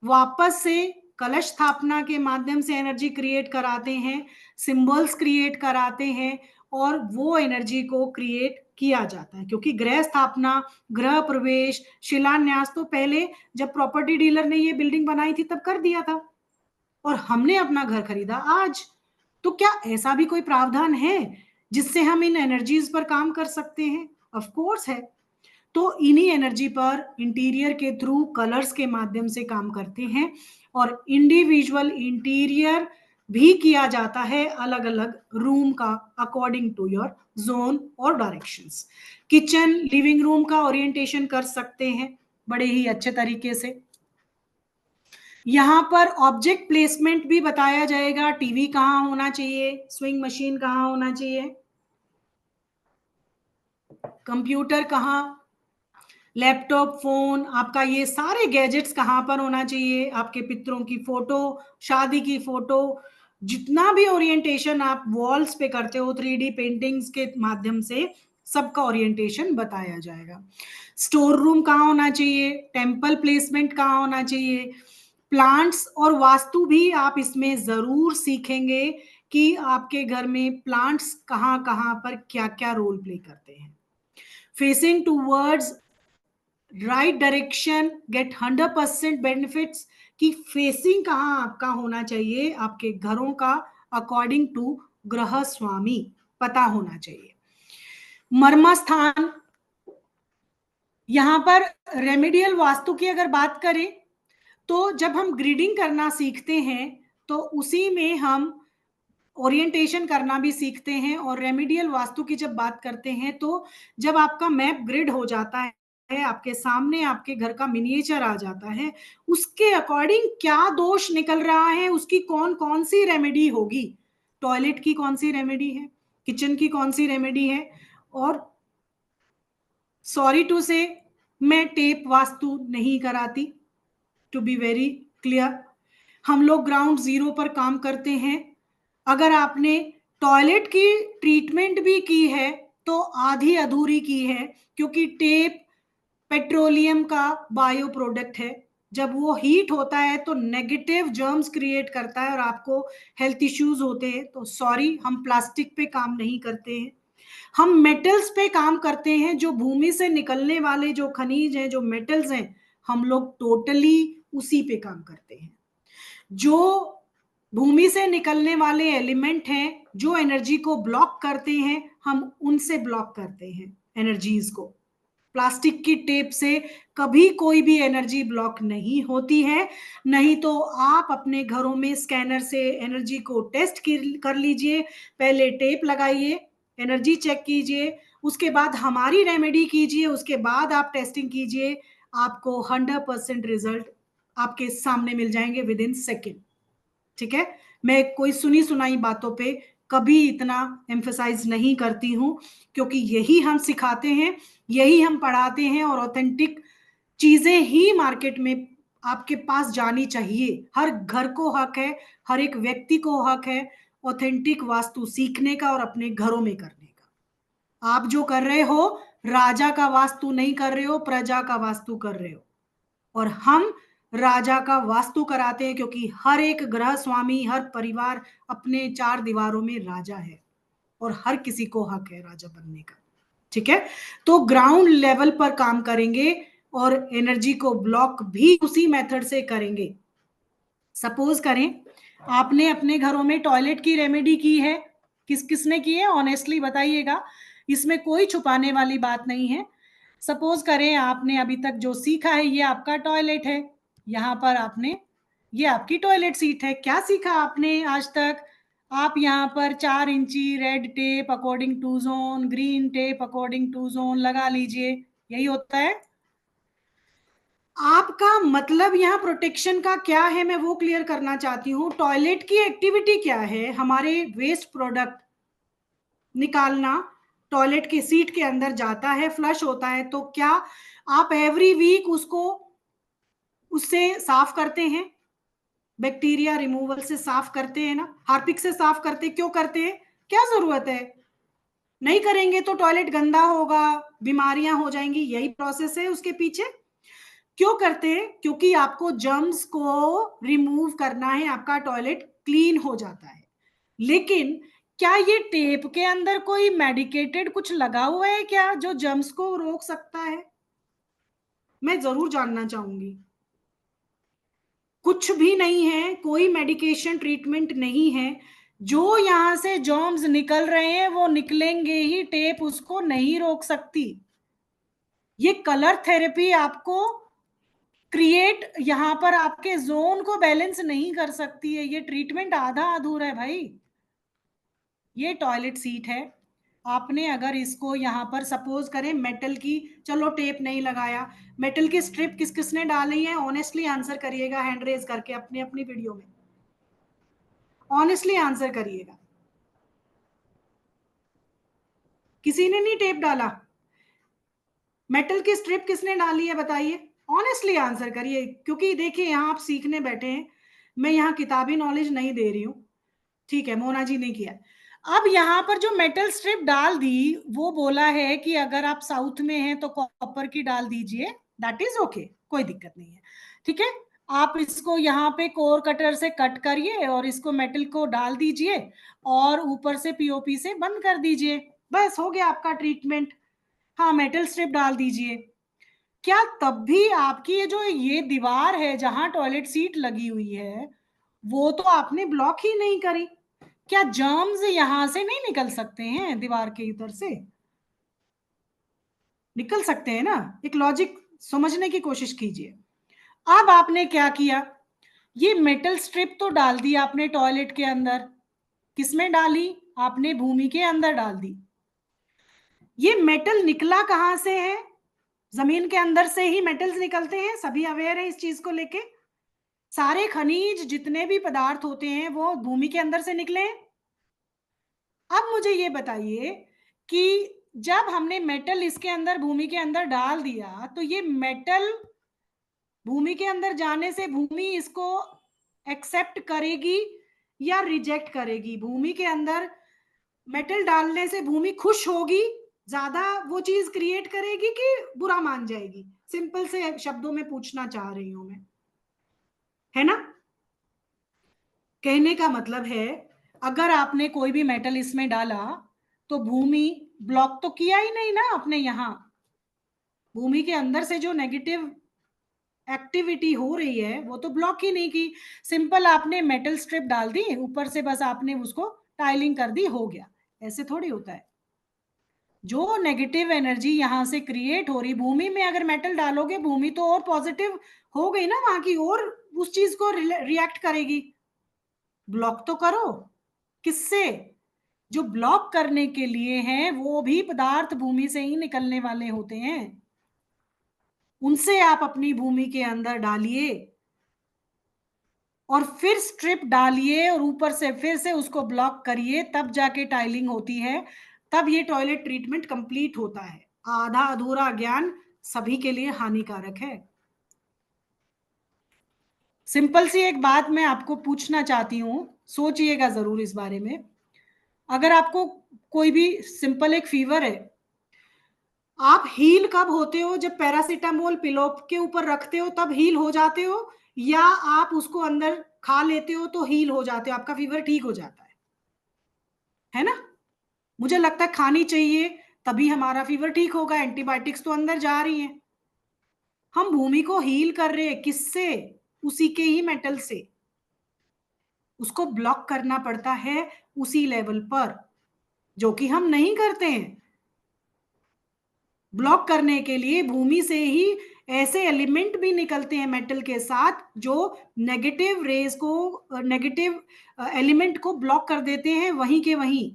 वापस से कलश स्थापना के माध्यम से एनर्जी क्रिएट कराते हैं, सिंबल्स क्रिएट कराते हैं, और वो एनर्जी को क्रिएट किया जाता है। क्योंकि गृह स्थापना, गृह प्रवेश, शिलान्यास तो पहले जब प्रॉपर्टी डीलर ने ये बिल्डिंग बनाई थी तब कर दिया था, और हमने अपना घर खरीदा आज। तो क्या ऐसा भी कोई प्रावधान है जिससे हम इन एनर्जीज पर काम कर सकते हैं? ऑफ कोर्स है। तो इन्हीं एनर्जी पर इंटीरियर के थ्रू कलर्स के माध्यम से काम करते हैं, और इंडिविजुअल इंटीरियर भी किया जाता है अलग अलग रूम का अकॉर्डिंग टू योर जोन और डायरेक्शंस। किचन, लिविंग रूम का ओरिएंटेशन कर सकते हैं बड़े ही अच्छे तरीके से। यहाँ पर ऑब्जेक्ट प्लेसमेंट भी बताया जाएगा, टीवी कहाँ होना चाहिए, स्विंग मशीन कहाँ होना चाहिए, कंप्यूटर कहाँ, लैपटॉप, फोन, आपका ये सारे गैजेट्स कहाँ पर होना चाहिए, आपके पितरों की फोटो, शादी की फोटो, जितना भी ओरिएंटेशन आप वॉल्स पे करते हो 3D पेंटिंग्स के माध्यम से, सबका ओरिएंटेशन बताया जाएगा। स्टोर रूम कहाँ होना चाहिए, टेम्पल प्लेसमेंट कहाँ होना चाहिए, प्लांट्स और वास्तु भी आप इसमें जरूर सीखेंगे कि आपके घर में प्लांट्स कहाँ कहाँ पर क्या क्या रोल प्ले करते हैं। Facing towards right direction get 100% benefits, कि फेसिंग कहाँ आपका होना चाहिए आपके घरों का, अकॉर्डिंग टू ग्रह स्वामी पता होना चाहिए। मर्म स्थान, यहां पर रेमेडियल वास्तु की अगर बात करें तो जब हम ग्रिडिंग करना सीखते हैं तो उसी में हम ओरिएंटेशन करना भी सीखते हैं, और रेमेडियल वास्तु की जब बात करते हैं तो जब आपका मैप ग्रिड हो जाता है, आपके सामने आपके घर का मिनिएचर आ जाता है, उसके अकॉर्डिंग क्या दोष निकल रहा है, उसकी कौन कौन सी रेमेडी होगी, टॉयलेट की कौन सी रेमेडी है, किचन की कौन सी रेमेडी है। और सॉरी टू से, मैं टेप वास्तु नहीं कराती, टू बी वेरी क्लियर। हम लोग ग्राउंड जीरो पर काम करते हैं। अगर आपने टॉयलेट की ट्रीटमेंट भी की है तो आधी अधूरी की है, क्योंकि टेप पेट्रोलियम का बायो प्रोडक्ट है, जब वो हीट होता है तो नेगेटिव जर्म्स क्रिएट करता है और आपको हेल्थ इश्यूज होते हैं। तो सॉरी, हम प्लास्टिक पे काम नहीं करते हैं, हम मेटल्स पे काम करते हैं। जो भूमि से निकलने वाले जो खनिज हैं, जो मेटल्स हैं, हम लोग टोटली उसी पे काम करते हैं। जो भूमि से निकलने वाले एलिमेंट हैं जो एनर्जी को ब्लॉक करते हैं, हम उनसे ब्लॉक करते हैं एनर्जीज को। प्लास्टिक की टेप से कभी कोई भी एनर्जी ब्लॉक नहीं होती है। नहीं तो आप अपने घरों में स्कैनर से एनर्जी को टेस्ट कर लीजिए, पहले टेप लगाइए, एनर्जी चेक कीजिए, उसके बाद हमारी रेमेडी कीजिए, उसके बाद आप टेस्टिंग कीजिए, आपको 100% रिजल्ट आपके सामने मिल जाएंगे विद इन सेकेंड। ठीक है, मैं कोई सुनी सुनाई बातों पे कभी इतना एम्फेसाइज नहीं करती हूं, क्योंकि यही हम सिखाते हैं, यही हम पढ़ाते हैं, और ऑथेंटिक चीजें ही मार्केट में आपके पास जानी चाहिए। हर घर को हक है, हर एक व्यक्ति को हक है ऑथेंटिक वास्तु सीखने का और अपने घरों में करने का। आप जो कर रहे हो, राजा का वास्तु नहीं कर रहे हो, प्रजा का वास्तु कर रहे हो। और हम राजा का वास्तु कराते हैं, क्योंकि हर एक ग्रह स्वामी, हर परिवार अपने चार दीवारों में राजा है, और हर किसी को हक है राजा बनने का। ठीक है, तो ग्राउंड लेवल पर काम करेंगे और एनर्जी को ब्लॉक भी उसी मेथड से करेंगे। सपोज करें आपने अपने घरों में टॉयलेट की रेमेडी की है, किस किसने की है ऑनेस्टली बताइएगा, इसमें कोई छुपाने वाली बात नहीं है। सपोज करें आपने अभी तक जो सीखा है, ये आपका टॉयलेट है, यहाँ पर आपने, ये आपकी टॉयलेट सीट है, क्या सीखा आपने आज तक? आप यहाँ पर 4 इंची red tape according to zone, green tape according to zone लगा लीजिए, यही होता है। आपका मतलब यहाँ प्रोटेक्शन का क्या है, मैं वो क्लियर करना चाहती हूँ। टॉयलेट की एक्टिविटी क्या है? हमारे वेस्ट प्रोडक्ट निकालना, टॉयलेट की सीट के अंदर जाता है, फ्लश होता है, तो क्या आप एवरी वीक उसको उससे साफ करते हैं? बैक्टीरिया रिमूवल से साफ करते हैं ना, हार्पिक से साफ करते, क्यों करते हैं, क्या जरूरत है? नहीं करेंगे तो टॉयलेट गंदा होगा, बीमारियां हो जाएंगी, यही प्रोसेस है उसके पीछे। क्यों करते हैं? क्योंकि आपको जर्म्स को रिमूव करना है, आपका टॉयलेट क्लीन हो जाता है। लेकिन क्या ये टेप के अंदर कोई मेडिकेटेड कुछ लगा हुआ है क्या जो जर्म्स को रोक सकता है? मैं जरूर जानना चाहूंगी। कुछ भी नहीं है, कोई मेडिकेशन ट्रीटमेंट नहीं है। जो यहां से जर्म्स निकल रहे हैं वो निकलेंगे ही, टेप उसको नहीं रोक सकती। ये कलर थेरेपी आपको क्रिएट, यहां पर आपके जोन को बैलेंस नहीं कर सकती है, ये ट्रीटमेंट आधा अधूरा है भाई। ये टॉयलेट सीट है, आपने अगर इसको यहाँ पर सपोज करें मेटल की, चलो टेप नहीं लगाया, मेटल की स्ट्रिप किस किसने डाली है? ऑनेस्टली आंसर करिएगा हैंड रेज करके अपनी अपनी वीडियो में, ऑनेस्टली आंसर करिएगा। किसी ने नहीं टेप डाला? मेटल की स्ट्रिप किसने डाली है बताइए, ऑनेस्टली आंसर करिए, क्योंकि देखिए यहाँ आप सीखने बैठे हैं, मैं यहाँ किताबी नॉलेज नहीं दे रही हूँ, ठीक है, मोना जी ने किया। अब यहाँ पर जो मेटल स्ट्रिप डाल दी, वो बोला है कि अगर आप साउथ में हैं तो कॉपर की डाल दीजिए, दैट इज ओके, कोई दिक्कत नहीं है, ठीक है। आप इसको यहाँ पे कोर कटर से कट करिए और इसको मेटल को डाल दीजिए और ऊपर से पीओपी से बंद कर दीजिए, बस हो गया आपका ट्रीटमेंट। हाँ, मेटल स्ट्रिप डाल दीजिए। क्या तब भी आपकी ये दीवार है जहां टॉयलेट सीट लगी हुई है, वो तो आपने ब्लॉक ही नहीं करी? क्या जर्म्स यहां से नहीं निकल सकते हैं? दीवार के इधर से निकल सकते हैं ना? एक लॉजिक समझने की कोशिश कीजिए। अब आपने क्या किया, ये मेटल स्ट्रिप तो डाल दी आपने टॉयलेट के अंदर, किसमें डाली? आपने भूमि के अंदर डाल दी। ये मेटल निकला कहां से है? जमीन के अंदर से ही मेटल्स निकलते हैं, सभी अवेयर है इस चीज को लेके। सारे खनिज जितने भी पदार्थ होते हैं वो भूमि के अंदर से निकले हैं। अब मुझे ये बताइए कि जब हमने मेटल इसके अंदर भूमि के अंदर डाल दिया, तो ये मेटल भूमि के अंदर जाने से भूमि इसको एक्सेप्ट करेगी या रिजेक्ट करेगी? भूमि के अंदर मेटल डालने से भूमि खुश होगी, ज्यादा वो चीज क्रिएट करेगी कि बुरा मान जाएगी? सिंपल से शब्दों में पूछना चाह रही हूं मैं, है ना? कहने का मतलब है, अगर आपने कोई भी मेटल इसमें डाला तो भूमि ब्लॉक तो किया ही नहीं ना आपने। यहां भूमि के अंदर से जो नेगेटिव एक्टिविटी हो रही है वो तो ब्लॉक ही नहीं की, सिंपल आपने मेटल स्ट्रिप डाल दी ऊपर से, बस आपने उसको टाइलिंग कर दी, हो गया। ऐसे थोड़ी होता है। जो नेगेटिव एनर्जी यहां से क्रिएट हो रही, भूमि में अगर मेटल डालोगे भूमि तो और पॉजिटिव हो गई ना वहां की, और उस चीज को रिएक्ट करेगी। ब्लॉक तो करो, किससे? जो ब्लॉक करने के लिए हैं वो भी पदार्थ भूमि से ही निकलने वाले होते हैं, उनसे आप अपनी भूमि के अंदर डालिए और फिर स्ट्रिप डालिए और ऊपर से फिर से उसको ब्लॉक करिए, तब जाके टाइलिंग होती है, तब ये टॉयलेट ट्रीटमेंट कंप्लीट होता है। आधा अधूरा ज्ञान सभी के लिए हानिकारक है। सिंपल सी एक बात मैं आपको पूछना चाहती हूं, सोचिएगा जरूर इस बारे में। अगर आपको कोई भी सिंपल एक फीवर है, आप हील कब होते हो? जब पैरासीटामोल पिलो के ऊपर रखते हो तब हील हो जाते हो, या आप उसको अंदर खा लेते हो तो हील हो जाते हो, आपका फीवर ठीक हो जाता है ना? मुझे लगता है खानी चाहिए तभी हमारा फीवर ठीक होगा, एंटीबायोटिक्स तो अंदर जा रही हैं। हम भूमि को हील कर रहे हैं, किससे? उसी के ही मेटल से। उसको ब्लॉक करना पड़ता है उसी लेवल पर, जो कि हम नहीं करते हैं। ब्लॉक करने के लिए भूमि से ही ऐसे एलिमेंट भी निकलते हैं मेटल के साथ जो नेगेटिव रेज को, नेगेटिव एलिमेंट को ब्लॉक कर देते हैं वहीं के वहीं।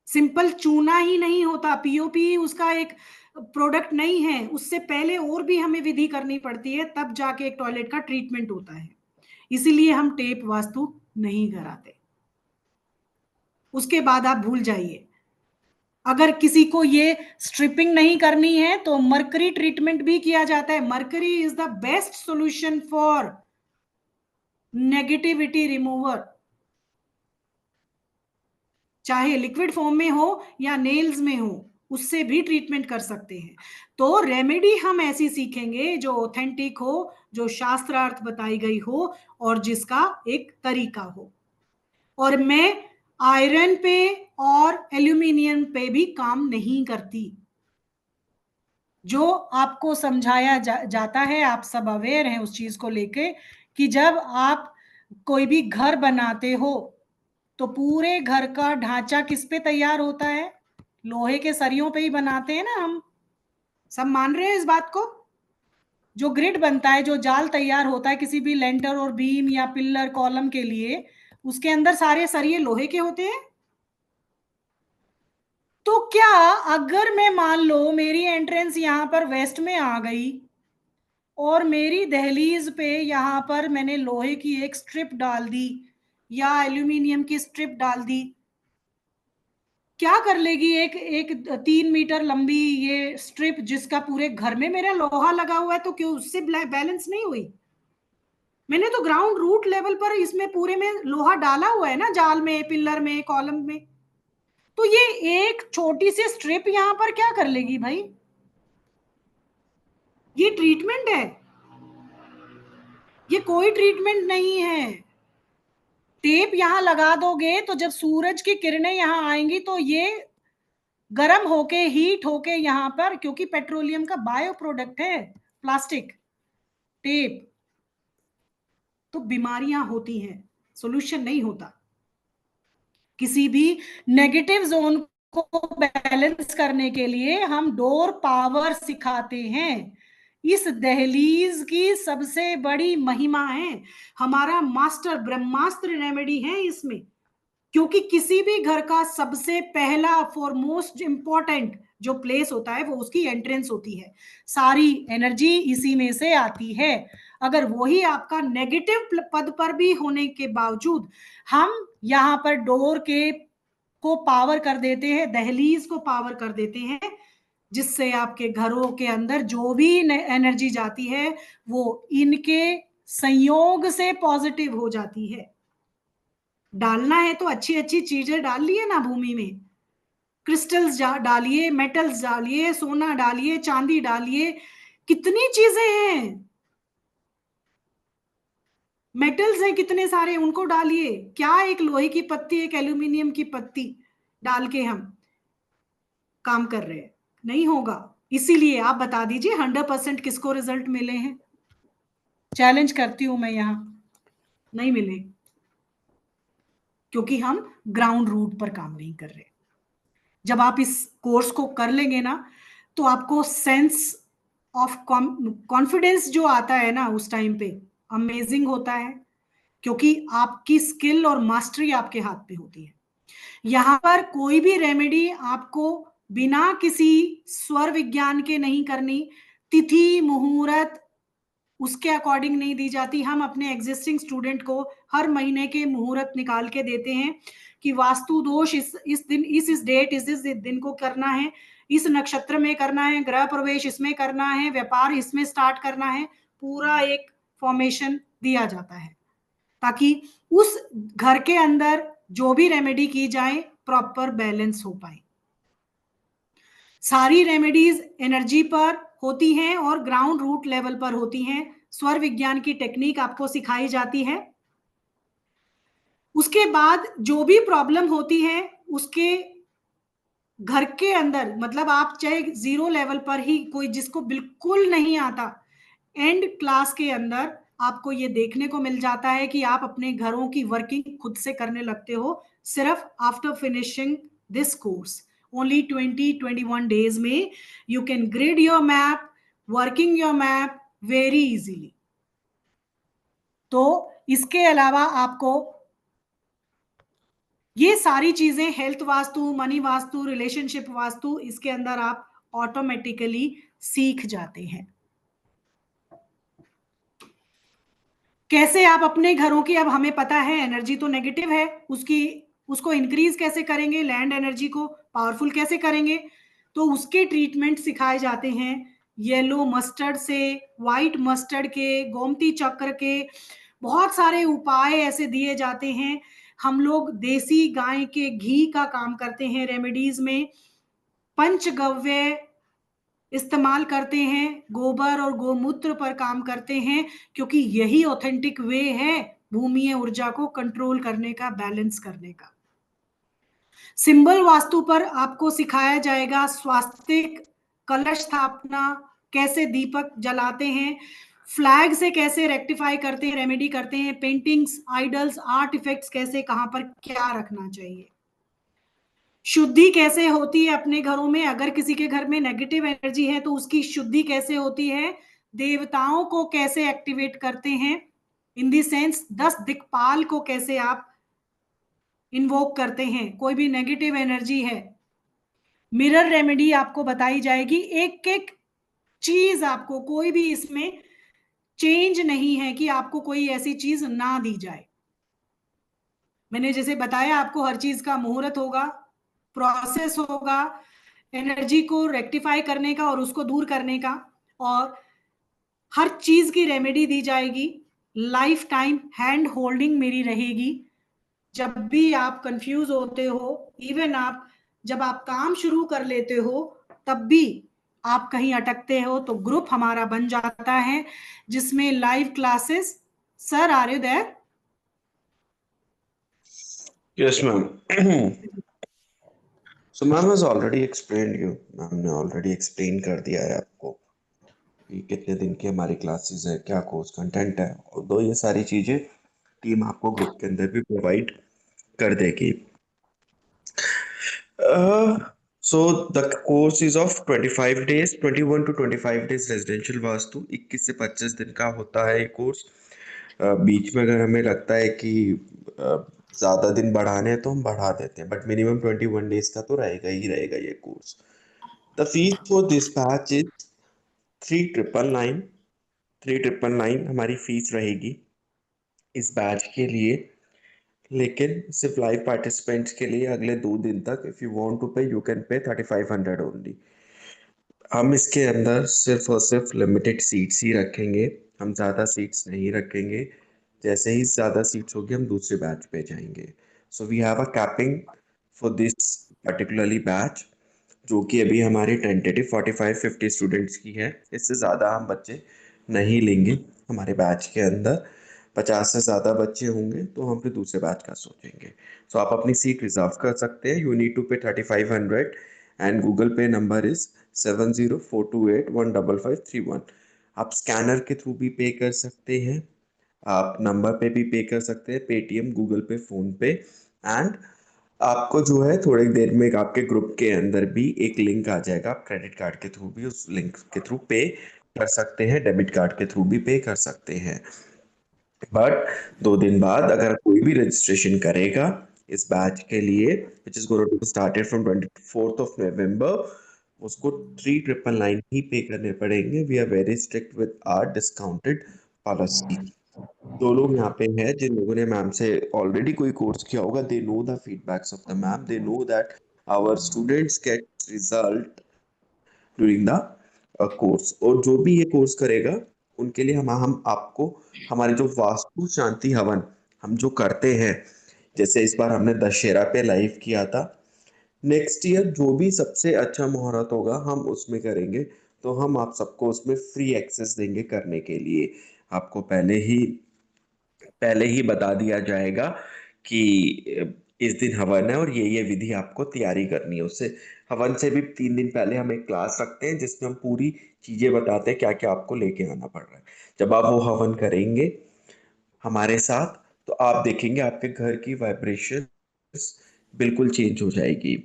सिंपल चूना ही नहीं होता, पीओपी उसका एक प्रोडक्ट नहीं है, उससे पहले और भी हमें विधि करनी पड़ती है, तब जाके एक टॉयलेट का ट्रीटमेंट होता है। इसीलिए हम टेप वास्तु नहीं कराते, उसके बाद आप भूल जाइए। अगर किसी को ये स्ट्रिपिंग नहीं करनी है तो मरकरी ट्रीटमेंट भी किया जाता है। Mercury is the best solution for negativity remover, चाहे लिक्विड फॉर्म में हो या नेल्स में हो, उससे भी ट्रीटमेंट कर सकते हैं। तो रेमेडी हम ऐसी सीखेंगे जो ऑथेंटिक हो, जो शास्त्रार्थ बताई गई हो और जिसका एक तरीका हो। और मैं आयरन पे और एल्यूमिनियम पे भी काम नहीं करती। जो आपको समझाया जाता है, आप सब अवेयर हैं उस चीज को लेके, कि जब आप कोई भी घर बनाते हो तो पूरे घर का ढांचा किस पे तैयार होता है? लोहे के सरियों पे ही बनाते हैं ना हम, सब मान रहे हैं इस बात को। जो ग्रिड बनता है, जो जाल तैयार होता है किसी भी लेंटर और बीम या पिल्लर कॉलम के लिए, उसके अंदर सारे सरिये लोहे के होते हैं। तो क्या अगर मैं मान लो मेरी एंट्रेंस यहां पर वेस्ट में आ गई और मेरी दहलीज पे यहां पर मैंने लोहे की एक स्ट्रिप डाल दी या एल्यूमिनियम की स्ट्रिप डाल दी, क्या कर लेगी एक एक 3 मीटर लंबी ये स्ट्रिप जिसका पूरे घर में मेरा लोहा लगा हुआ है, तो क्यों उससे बैलेंस नहीं हुई? मैंने तो ग्राउंड रूट लेवल पर इसमें पूरे में लोहा डाला हुआ है ना, जाल में, पिलर में, कॉलम में। तो ये एक छोटी सी स्ट्रिप यहां पर क्या कर लेगी भाई? ये ट्रीटमेंट है, ये कोई ट्रीटमेंट नहीं है। टेप यहां लगा दोगे तो जब सूरज की किरणें यहां आएंगी तो ये गर्म होके, हीट होके यहां पर, क्योंकि पेट्रोलियम का बायो प्रोडक्ट है प्लास्टिक टेप, तो बीमारियां होती हैं, सॉल्यूशन नहीं होता। किसी भी नेगेटिव जोन को बैलेंस करने के लिए हम डोर पावर सिखाते हैं। इस दहलीज की सबसे बड़ी महिमा है, हमारा मास्टर ब्रह्मास्त्र रेमेडी है इसमें। क्योंकि किसी भी घर का सबसे पहला फॉरमोस्ट इंपॉर्टेंट जो प्लेस होता है वो उसकी एंट्रेंस होती है, सारी एनर्जी इसी में से आती है। अगर वही आपका नेगेटिव पद पर भी होने के बावजूद हम यहां पर डोर के को पावर कर देते हैं, दहलीज को पावर कर देते हैं, जिससे आपके घरों के अंदर जो भी एनर्जी जाती है वो इनके संयोग से पॉजिटिव हो जाती है। डालना है तो अच्छी अच्छी चीजें डालिए ना भूमि में, क्रिस्टल्स डालिए, मेटल्स डालिए, सोना डालिए, चांदी डालिए, कितनी चीजें हैं, मेटल्स हैं कितने सारे, उनको डालिए। क्या एक लोहे की पत्ती, एक एल्यूमिनियम की पत्ती डाल के हम काम कर रहे हैं? नहीं होगा। इसीलिए आप बता दीजिए 100% किसको रिजल्ट मिले हैं? चैलेंज करती हूं मैं यहां, नहीं मिले, क्योंकि हम ग्राउंड रूट पर काम नहीं कर रहे। जब आप इस कोर्स को कर लेंगे ना तो आपको सेंस ऑफ कॉन्फिडेंस जो आता है ना उस टाइम पे अमेजिंग होता है, क्योंकि आपकी स्किल और मास्टरी आपके हाथ पे होती है। यहां पर कोई भी रेमेडी आपको बिना किसी स्वर विज्ञान के नहीं करनी, तिथि मुहूर्त उसके अकॉर्डिंग नहीं दी जाती। हम अपने एग्जिस्टिंग स्टूडेंट को हर महीने के मुहूर्त निकाल के देते हैं कि वास्तु दोष इस दिन, इस डेट, इस दिन को करना है, इस नक्षत्र में करना है, ग्रह प्रवेश इसमें करना है, व्यापार इसमें स्टार्ट करना है, पूरा एक फॉर्मेशन दिया जाता है ताकि उस घर के अंदर जो भी रेमेडी की जाए प्रॉपर बैलेंस हो पाए। सारी रेमेडीज एनर्जी पर होती हैं और ग्राउंड रूट लेवल पर होती हैं। स्वर विज्ञान की टेक्निक आपको सिखाई जाती है। उसके बाद जो भी प्रॉब्लम होती है उसके घर के अंदर, मतलब आप चाहे जीरो लेवल पर ही, कोई जिसको बिल्कुल नहीं आता, एंड क्लास के अंदर आपको ये देखने को मिल जाता है कि आप अपने घरों की वर्किंग खुद से करने लगते हो, सिर्फ after finishing this course. Only 20-21 days में you can grid your map, working your map very easily. तो इसके अलावा आपको ये सारी चीजें, health vastu, money vastu, relationship vastu, इसके अंदर आप ऑटोमेटिकली सीख जाते हैं। कैसे आप अपने घरों की, अब हमें पता है एनर्जी तो नेगेटिव है, उसको इंक्रीज कैसे करेंगे, लैंड एनर्जी को पावरफुल कैसे करेंगे, तो उसके ट्रीटमेंट सिखाए जाते हैं येलो मस्टर्ड से, व्हाइट मस्टर्ड के, गोमती चक्र के, बहुत सारे उपाय ऐसे दिए जाते हैं। हम लोग देसी गाय के घी का काम करते हैं रेमेडीज में, पंचगव्य इस्तेमाल करते हैं, गोबर और गोमूत्र पर काम करते हैं, क्योंकि यही ऑथेंटिक वे है भूमिय ऊर्जा को कंट्रोल करने का, बैलेंस करने का। सिंबल वास्तु पर आपको सिखाया जाएगा स्वास्तिक, कलश स्थापना, कैसे दीपक जलाते हैं, फ्लैग से कैसे रेक्टिफाई करते हैं, रेमेडी करते हैं, पेंटिंग्स, आइडल्स, आर्ट इफेक्ट्स कैसे, कहां पर क्या रखना चाहिए, शुद्धि कैसे होती है अपने घरों में, अगर किसी के घर में नेगेटिव एनर्जी है तो उसकी शुद्धि कैसे होती है, देवताओं को कैसे एक्टिवेट करते हैं, इन दी सेंस 10 दिक्पाल को कैसे आप इन्वोक करते हैं, कोई भी नेगेटिव एनर्जी है मिरर रेमेडी आपको बताई जाएगी, एक एक चीज आपको, कोई भी इसमें चेंज नहीं है कि आपको कोई ऐसी चीज ना दी जाए। मैंने जैसे बताया आपको, हर चीज का मुहूर्त होगा, प्रोसेस होगा, एनर्जी को रेक्टिफाई करने का और उसको दूर करने का, और हर चीज की रेमेडी दी जाएगी। लाइफ टाइम हैंड होल्डिंग मेरी रहेगी। जब भी आप कंफ्यूज होते हो, इवन आप जब आप काम शुरू कर लेते हो, तब भी आप कहीं अटकते हो, तो ग्रुप हमारा बन जाता है जिसमें live classes. Sir are you there? Yes, ma'am. So ma'am has already explained you. Ma'am ने ऑलरेडी एक्सप्लेन कर दिया है आपको कि कितने दिन की हमारी क्लासेस है, क्या कोर्स कंटेंट है, और दो ये सारी चीजें टीम आपको ग्रुप के अंदर भी प्रोवाइड कर देगी। So the course is of 25 days, 21 to 25 days residential vastu, 21 से 25 दिन का होता है ये कोर्स। बीच में अगर हमें लगता है कि ज्यादा दिन बढ़ाने हैं तो हम बढ़ा देते हैं, बट मिनिमम 21 डेज का तो रहेगा ही रहेगा ये course. The fees for this batch is 3999। 3999 हमारी फीस रहेगी इस बैच के लिए। लेकिन सिर्फ लाइव पार्टिसिपेंट्स के लिए अगले 2 दिन तक, इफ यू वांट टू पे यू कैन पे 3500 ओनली। हम इसके अंदर सिर्फ और सिर्फ लिमिटेड सीट्स ही रखेंगे, हम ज़्यादा सीट्स नहीं रखेंगे। जैसे ही ज़्यादा सीट्स होगी हम दूसरे बैच पे जाएंगे। So we have a capping for this particularly batch, जो कि अभी हमारी टेंटेटिव 45-50 स्टूडेंट्स की है। इससे ज़्यादा हम बच्चे नहीं लेंगे हमारे बैच के अंदर। 50 से ज़्यादा बच्चे होंगे तो हम फिर दूसरे बैच का सोचेंगे। सो आप अपनी सीट रिजर्व कर सकते हैं। You need to pay 3500 and Google पे नंबर इज 7042815531। आप स्कैनर के थ्रू भी पे कर सकते हैं, आप नंबर पे भी पे कर सकते हैं, पेटीएम, गूगल पे, फोन पे। एंड आपको जो है थोड़ी देर में आपके ग्रुप के अंदर भी एक लिंक आ जाएगा, आप क्रेडिट कार्ड के थ्रू भी उस लिंक के थ्रू पे कर सकते हैं, डेबिट कार्ड के थ्रू भी पे कर सकते हैं। बट 2 दिन बाद अगर कोई भी रजिस्ट्रेशन करेगा इस बैच के लिए, which is going to started from 24 November, उसको 3999 ही पे करने पड़ेंगे। We are very strict with our discounted policy. जो लोग यहाँ पे हैं, जिन लोगों ने मैम से ऑलरेडी कोई कोर्स किया होगा, they know the feedbacks of the ma'am, they know that our students get result during the course. और जो भी ये कोर्स करेगा उनके लिए हम आपको हमारे जो वास्तु शांति हवन हम जो करते हैं, जैसे इस बार हमने दशहरा पे लाइव किया था, नेक्स्ट ईयर जो भी सबसे अच्छा मुहूर्त होगा हम उसमें करेंगे। तो हम आप सबको उसमें फ्री एक्सेस देंगे करने के लिए। आपको पहले ही बता दिया जाएगा कि इस दिन हवन है और ये विधि आपको तैयारी करनी है। उससे हवन से भी 3 दिन पहले हम एक क्लास रखते हैं जिसमें हम पूरी चीजें बताते हैं क्या क्या आपको लेके आना पड़ रहा है। जब आप वो हवन करेंगे हमारे साथ, तो आप देखेंगे आपके घर की वाइब्रेशन बिल्कुल चेंज हो जाएगी।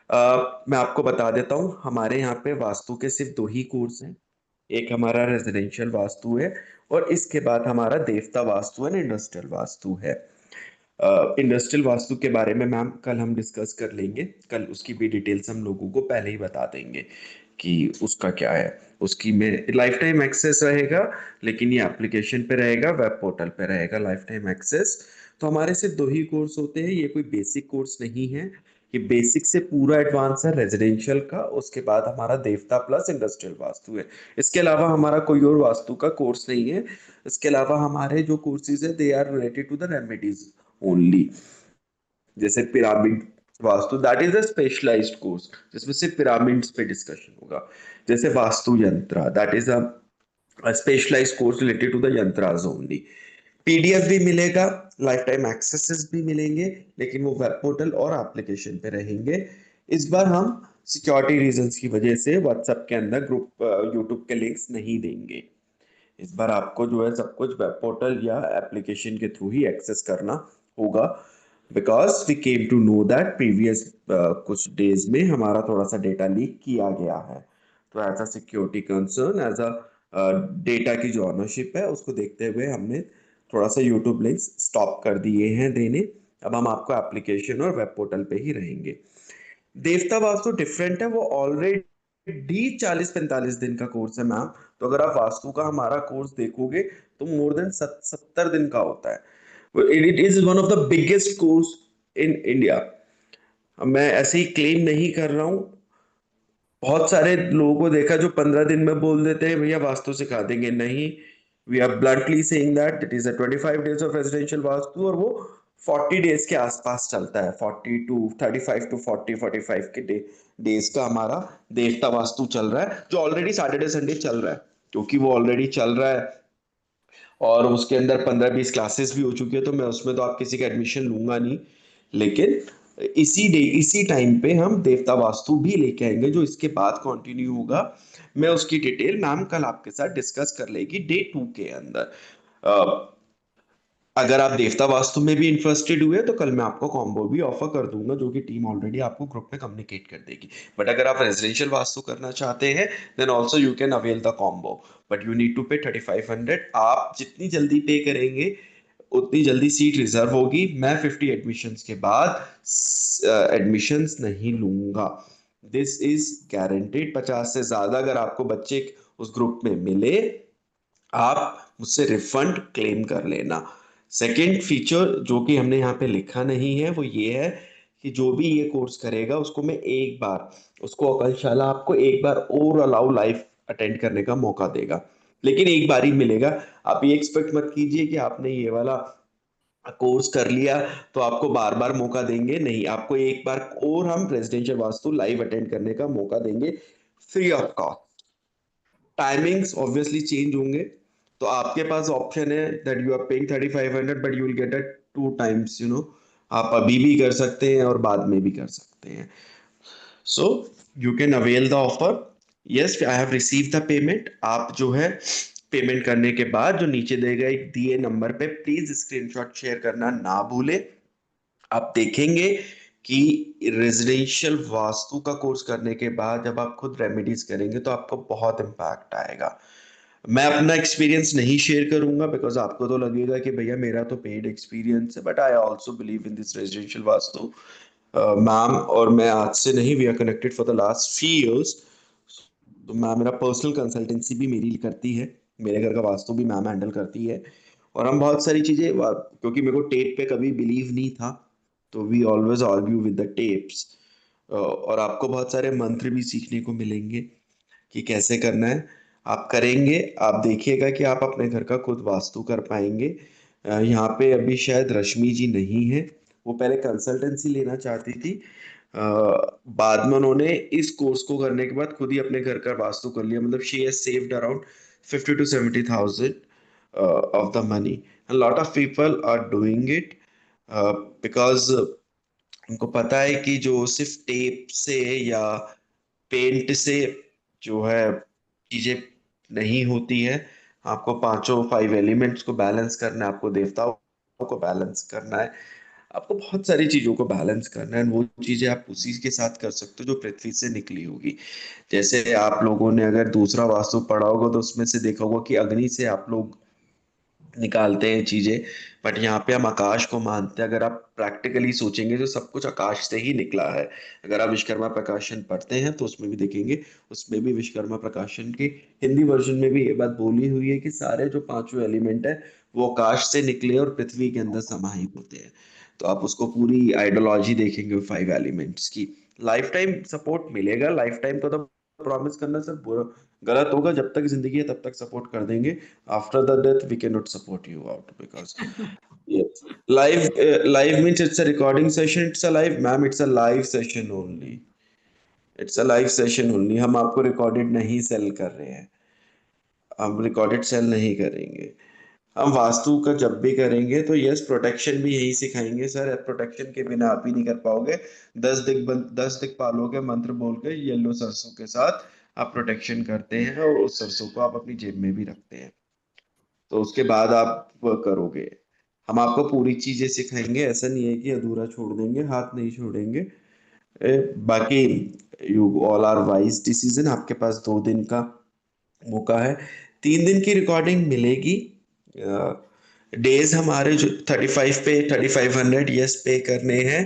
मैं आपको बता देता हूँ, हमारे यहाँ पे वास्तु के सिर्फ 2 ही कोर्स हैं। एक हमारा रेजिडेंशियल वास्तु है और इसके बाद हमारा देवता वास्तु एंड इंडस्ट्रियल वास्तु है। इंडस्ट्रियल वास्तु के बारे में मैम कल हम डिस्कस कर लेंगे, कल उसकी भी डिटेल्स हम लोगों को पहले ही बता देंगे कि उसका क्या है। उसकी में लाइफ टाइम एक्सेस रहेगा, लेकिन ये एप्लीकेशन पे रहेगा, वेब पोर्टल पे रहेगा लाइफ टाइम एक्सेस। तो हमारे सिर्फ 2 ही कोर्स होते हैं, ये कोई बेसिक कोर्स नहीं है। ये बेसिक से पूरा एडवांस है रेजिडेंशियल का, उसके बाद हमारा देवता प्लस इंडस्ट्रियल वास्तु है। इसके अलावा हमारा कोई और वास्तु का कोर्स नहीं है। इसके अलावा हमारे जो कोर्सेज है they are related to the remedies only. जैसे pyramid vastu, that is a specialised course जिसमें सिर्फ पिरामिड्स पे डिस्कशन होगा। जैसे vastu yantra, that is a specialised course related to the yantras only. PDF भी मिलेगा, लाइफ टाइम एक्सेसेस भी मिलेंगे, लेकिन वो वेब पोर्टल और एप्लीकेशन पे रहेंगे। इस बार हम सिक्योरिटी रीजंस की वजह से व्हाट्सएप के अंदर ग्रुप यूट्यूब के लिंक्स नहीं देंगे। इस बार आपको जो है सब कुछ वेब पोर्टल या एप्लीकेशन के थ्रू ही एक्सेस करना होगा, because we came to know that previous कुछ डेज में हमारा थोड़ा सा डेटा लीक किया गया है। तो as a security concern, as a data की जो ऑनरशिप है उसको देखते हुए हमने थोड़ा सा यूट्यूब लिंक्स स्टॉप कर दिए हैं देने। अब हम आपको एप्लीकेशन और वेब पोर्टल पे ही रहेंगे। देवता वास्तु डिफरेंट है, वो ऑलरेडी 40-45 दिन का कोर्स है मैम। तो अगर आप वास्तु का हमारा कोर्स देखोगे तो मोर देन 70 दिन का होता है। It is one of the biggest course in India. मैं ऐसे ही क्लेम नहीं कर रहा हूँ। बहुत सारे लोगों को देखा जो 15 दिन में बोल देते हैं भैया वास्तु सिखा देंगे, नहीं। We are bluntly saying that it is a 25 days of residential vastu, और वो 40 डेज के आसपास चलता है। 40 टू 35 टू 40 45 के डेज का हमारा देवता वास्तु चल रहा है, जो ऑलरेडी सैटरडे संडे चल रहा है, क्योंकि वो ऑलरेडी चल रहा है। और उसके अंदर 15-20 क्लासेस भी हो चुकी है, तो मैं उसमें तो आप किसी का एडमिशन लूंगा नहीं। लेकिन इसी टाइम पे हम देवता वास्तु भी लेके आएंगे, जो इसके बाद कंटिन्यू होगा। मैं उसकी डिटेल मैम कल आपके साथ डिस्कस कर लेगी डे 2 के अंदर। अगर आप देवता वास्तु में भी इंटरेस्टेड हुए तो कल मैं आपको कॉम्बो भी ऑफर कर दूंगा, जो कि टीम ऑलरेडी आपको ग्रुप में कम्युनिकेट कर देगी। बट अगर आप रेजिडेंशियल वास्तु करना चाहते हैं then also you can avail the combo, but you need to pay 3500। आप जितनी जल्दी पे करेंगे उतनी जल्दी सीट रिजर्व होगी। मैं 50 एडमिशन्स के बाद एडमिशन्स नहीं लूंगा, दिस इज गारंटेड। 50 से ज्यादा अगर आपको बच्चे उस ग्रुप में मिले, आप मुझसे रिफंड क्लेम कर लेना। सेकंड फीचर जो कि हमने यहाँ पे लिखा नहीं है वो ये है कि जो भी ये कोर्स करेगा उसको मैं एक बार, उसको अकलशाला आपको एक बार और अलाउ लाइव अटेंड करने का मौका देगा, लेकिन एक बार ही मिलेगा। आप ये एक्सपेक्ट मत कीजिए कि आपने ये वाला कोर्स कर लिया तो आपको बार बार मौका देंगे, नहीं। आपको एक बार और हम रेजिडेंशियल वास्तु लाइव अटेंड करने का मौका देंगे, free of cost. Timings obviously change होंगे, तो आपके पास ऑप्शन है that you are paying 3500 but you will get it 2 times, you know. आप अभी भी कर सकते हैं और बाद में भी कर सकते हैं। So you can avail the offer. Yes, I have receive the payment. आप जो है पेमेंट करने के बाद जो नीचे दिए गए दिए नंबर पे प्लीज स्क्रीनशॉट शेयर करना ना भूलें। आप देखेंगे कि रेजिडेंशियल वास्तु का कोर्स करने के बाद जब आप खुद रेमेडीज करेंगे तो आपको बहुत इम्पैक्ट आएगा। मैं अपना एक्सपीरियंस नहीं शेयर करूंगा बिकॉज आपको तो लगेगा कि भैया मेरा तो पेड एक्सपीरियंस है, but I also believe in this residential vastu. Ma'am और मैं आज से नहीं, we are connected for the last 3 years. तो मैम मेरा पर्सनल कंसल्टेंसी भी मेरी करती है, मेरे घर का वास्तु भी मैम हैंडल करती है। और हम बहुत सारी चीजें क्योंकि मेरे को टेप पे कभी बिलीव नहीं था, तो we always argue with the tapes. और आपको बहुत सारे मंत्र भी सीखने को मिलेंगे कि कैसे करना है। आप करेंगे, आप देखिएगा कि आप अपने घर का खुद वास्तु कर पाएंगे। यहाँ पे अभी शायद रश्मि जी नहीं है, वो पहले कंसल्टेंसी लेना चाहती थी। बाद में उन्होंने इस कोर्स को करने के बाद खुद ही अपने घर का वास्तु कर लिया, मतलब she has saved around 50 to 70,000 of the money. A lot of people are doing it because उनको पता है कि जो सिर्फ टेप से या पेंट से जो है चीजें नहीं होती है। आपको पांचों 5 एलिमेंट्स को बैलेंस करना है, आपको देवताओं को बैलेंस करना है, आपको बहुत सारी चीजों को बैलेंस करना है। वो चीजें आप उसी के साथ कर सकते हो जो पृथ्वी से निकली होगी। जैसे आप लोगों ने अगर दूसरा वास्तु पढ़ा होगा तो उसमें से देखा होगा कि अग्नि से आप लोग निकालते हैं चीजें, बट यहाँ पे हम आकाश को मानते हैं। अगर आप प्रैक्टिकली सोचेंगे तो सब कुछ आकाश से ही निकला है। अगर आप विश्वकर्मा प्रकाशन पढ़ते हैं तो उसमें भी देखेंगे, उसमें भी विश्वकर्मा प्रकाशन की हिंदी वर्जन में भी ये बात बोली हुई है कि सारे जो पांचों एलिमेंट है वो आकाश से निकले और पृथ्वी के अंदर समाहित होते हैं। तो आप उसको पूरी आइडियोलॉजी देखेंगे 5 एलिमेंट्स की। लाइफ टाइम सपोर्ट मिलेगा, लाइफ टाइम को तो प्रॉमिस करना सर गलत होगा। जब तक जिंदगी है तब तक सपोर्ट कर देंगे। After the death we cannot support you out because yes, live means it's a recording session, it's a live, ma'am, it's a live session only, it's a live session only। हम आपको रिकॉर्डेड नहीं सेल कर रहे हैं, हम रिकॉर्डेड सेल नहीं करेंगे। हम वास्तु का जब भी करेंगे तो यस प्रोटेक्शन भी यही सिखाएंगे सर, प्रोटेक्शन के बिना आप ही नहीं कर पाओगे। 10 दिक्पालों के मंत्र बोल के येलो सरसों के साथ आप प्रोटेक्शन करते हैं और उस सरसों को आप अपनी जेब में भी रखते हैं, तो उसके बाद आप वो करोगे। हम आपको पूरी चीजें सिखाएंगे, ऐसा नहीं है कि अधूरा छोड़ देंगे, हाथ नहीं छोड़ेंगे। बाकी you all are wise decision. आपके पास 2 दिन का मौका है, 3 दिन की रिकॉर्डिंग मिलेगी। डेज हमारे जो 35 पे 3500 यस पे करने हैं,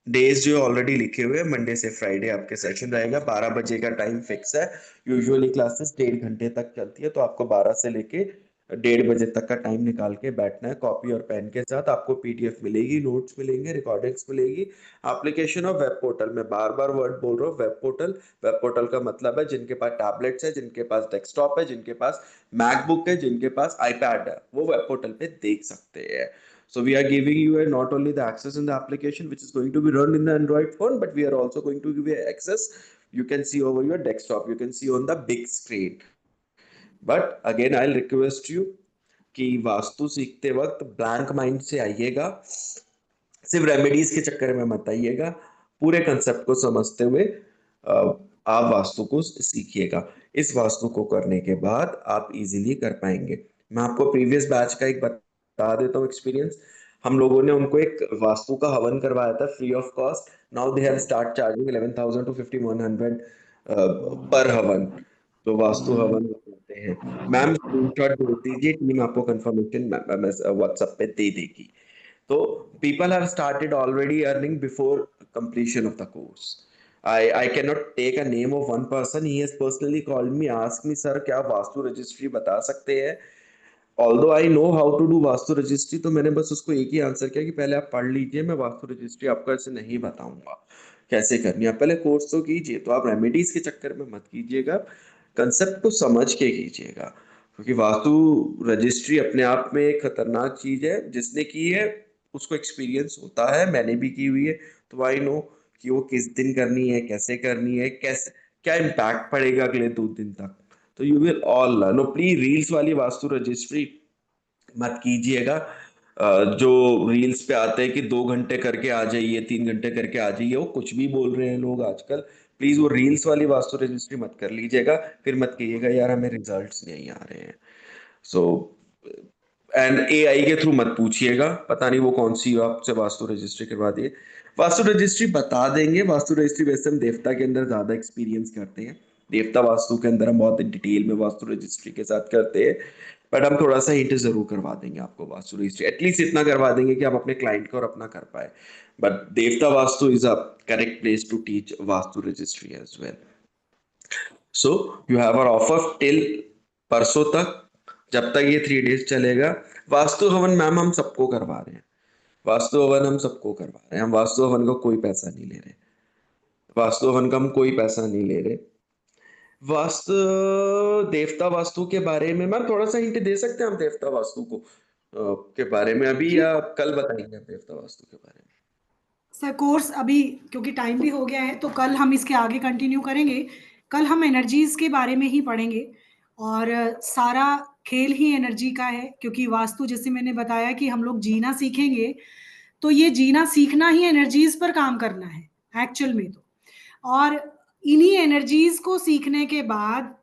डेज जो ऑलरेडी लिखे हुए हैं, मंडे से फ्राइडे आपके सेशन रहेगा, 12 बजे का टाइम फिक्स है। यूजुअली क्लासेस 1.5 घंटे तक चलती है, तो आपको 12 से लेके 1:30 बजे तक का टाइम निकाल के बैठना है कॉपी और पेन के साथ। आपको पीडीएफ मिलेगी, नोट्स मिलेंगे, रिकॉर्डिंग्स मिलेगी। एप्लीकेशन और वेब पोर्टल, मैं बार बार वर्ड बोल रहा हूँ, वेब पोर्टल। वेब पोर्टल का मतलब है जिनके पास टैबलेट्स है, जिनके पास डेस्कटॉप है, जिनके पास मैकबुक है, जिनके पास आईपैड है, वो वेब पोर्टल पे देख सकते हैं। So we are giving you not only the access in the application, which is going to be run in the Android phone, but we are also going to give you access. You can see over your desktop. You can see on the big screen. But again, I'll request you कि वास्तु सीखते वक्त ब्लैंक माइंड से आइएगा, सिर्फ रेमेडीज के चक्कर में मत आइएगा। पूरे कंसेप्ट को समझते हुए आप वास्तु को सीखिएगा। इस वास्तु को करने के बाद आप इजीली कर पाएंगे। मैं आपको प्रीवियस बैच का एक बता देता हूँ एक्सपीरियंस। हम लोगों ने उनको एक वास्तु का हवन करवाया था free of cost. Now they have start charging 11,000 to 5,100 पर हवन। तो वास्तु हवन करते हैं। मैम स्क्रीनशॉट भेज दीजिए, टीम आपको कंफर्मेशन व्हाट्सएप पे दे देगी। So people have started already earning before completion of the course. I cannot take a name of one person. He has personally called me, asked me, sir, क्या वास्तु रजिस्ट्री बता सकते हैं? Although I know how to do vastu registry, तो मैंने बस उसको एक ही आंसर किया कि पहले आप पढ़ लीजिए, मैं वास्तु रजिस्ट्री आपको ऐसे नहीं बताऊंगा कैसे करनी है। आप पहले कोर्स तो कीजिए। तो आप रेमेडीज के चक्कर में मत कीजिएगा, कंसेप्ट को समझ के कीजिएगा। क्योंकि वास्तु रजिस्ट्री अपने आप में एक खतरनाक चीज है। जिसने की है उसको एक्सपीरियंस होता है, मैंने भी की हुई है। तो आई नो कि वो किस दिन करनी है, कैसे करनी है, कैसे क्या इम्पैक्ट पड़ेगा अगले 2 दिन तक। तो you will all learn. Please reels वाली वास्तु रजिस्ट्री मत कीजिएगा। जो रील्स पे आते हैं कि 2 घंटे करके आ जाइए, 3 घंटे करके आ जाइए, वो कुछ भी बोल रहे हैं लोग आजकल। प्लीज वो रील्स वाली वास्तु रजिस्ट्री मत कर लीजिएगा। फिर मत कहिएगा यार हमें रिजल्ट्स नहीं आ रहे हैं। सो एंड एआई के थ्रू मत पूछिएगा, पता नहीं वो कौन सी आपसे वास्तु रजिस्ट्री करवा दिए। वास्तु रजिस्ट्री बता देंगे। वास्तु रजिस्ट्री वैसे हम देवता के अंदर ज्यादा एक्सपीरियंस करते हैं। देवता वास्तु के अंदर हम बहुत डिटेल में वास्तु रजिस्ट्री के साथ करते हैं। बट हम थोड़ा सा हिंट जरूर करवा देंगे आपको वास्तु रजिस्ट्री, एटलीस्ट इतना करवा देंगे कि आप अपने क्लाइंट को और अपना कर पाए। But Devta Vastu is a correct place to teach vastu registry as well. So you have our offer till परसों तक, जब तक ये 3 डेज चलेगा। वास्तु हवन मैम हम सबको करवा रहे हैं। वास्तु हवन हम सबको करवा रहे हैं। हम वास्तु हवन का कोई पैसा नहीं ले रहे। वास्तु हवन का हम कोई पैसा नहीं ले रहे। वास्तु देवता वास्तु के बारे में मैम थोड़ा सा हिंट दे सकते हैं हम देवता वास्तु को के बारे में अभी, जी या कल बताएंगे आप देवता वास्तु के बारे में? सर, कोर्स अभी क्योंकि टाइम भी हो गया है तो कल हम इसके आगे कंटिन्यू करेंगे। कल हम एनर्जीज के बारे में ही पढ़ेंगे और सारा खेल ही एनर्जी का है। क्योंकि वास्तु जैसे मैंने बताया कि हम लोग जीना सीखेंगे, तो ये जीना सीखना ही एनर्जीज पर काम करना है एक्चुअल में तो। और इन्हीं एनर्जीज को सीखने के बाद,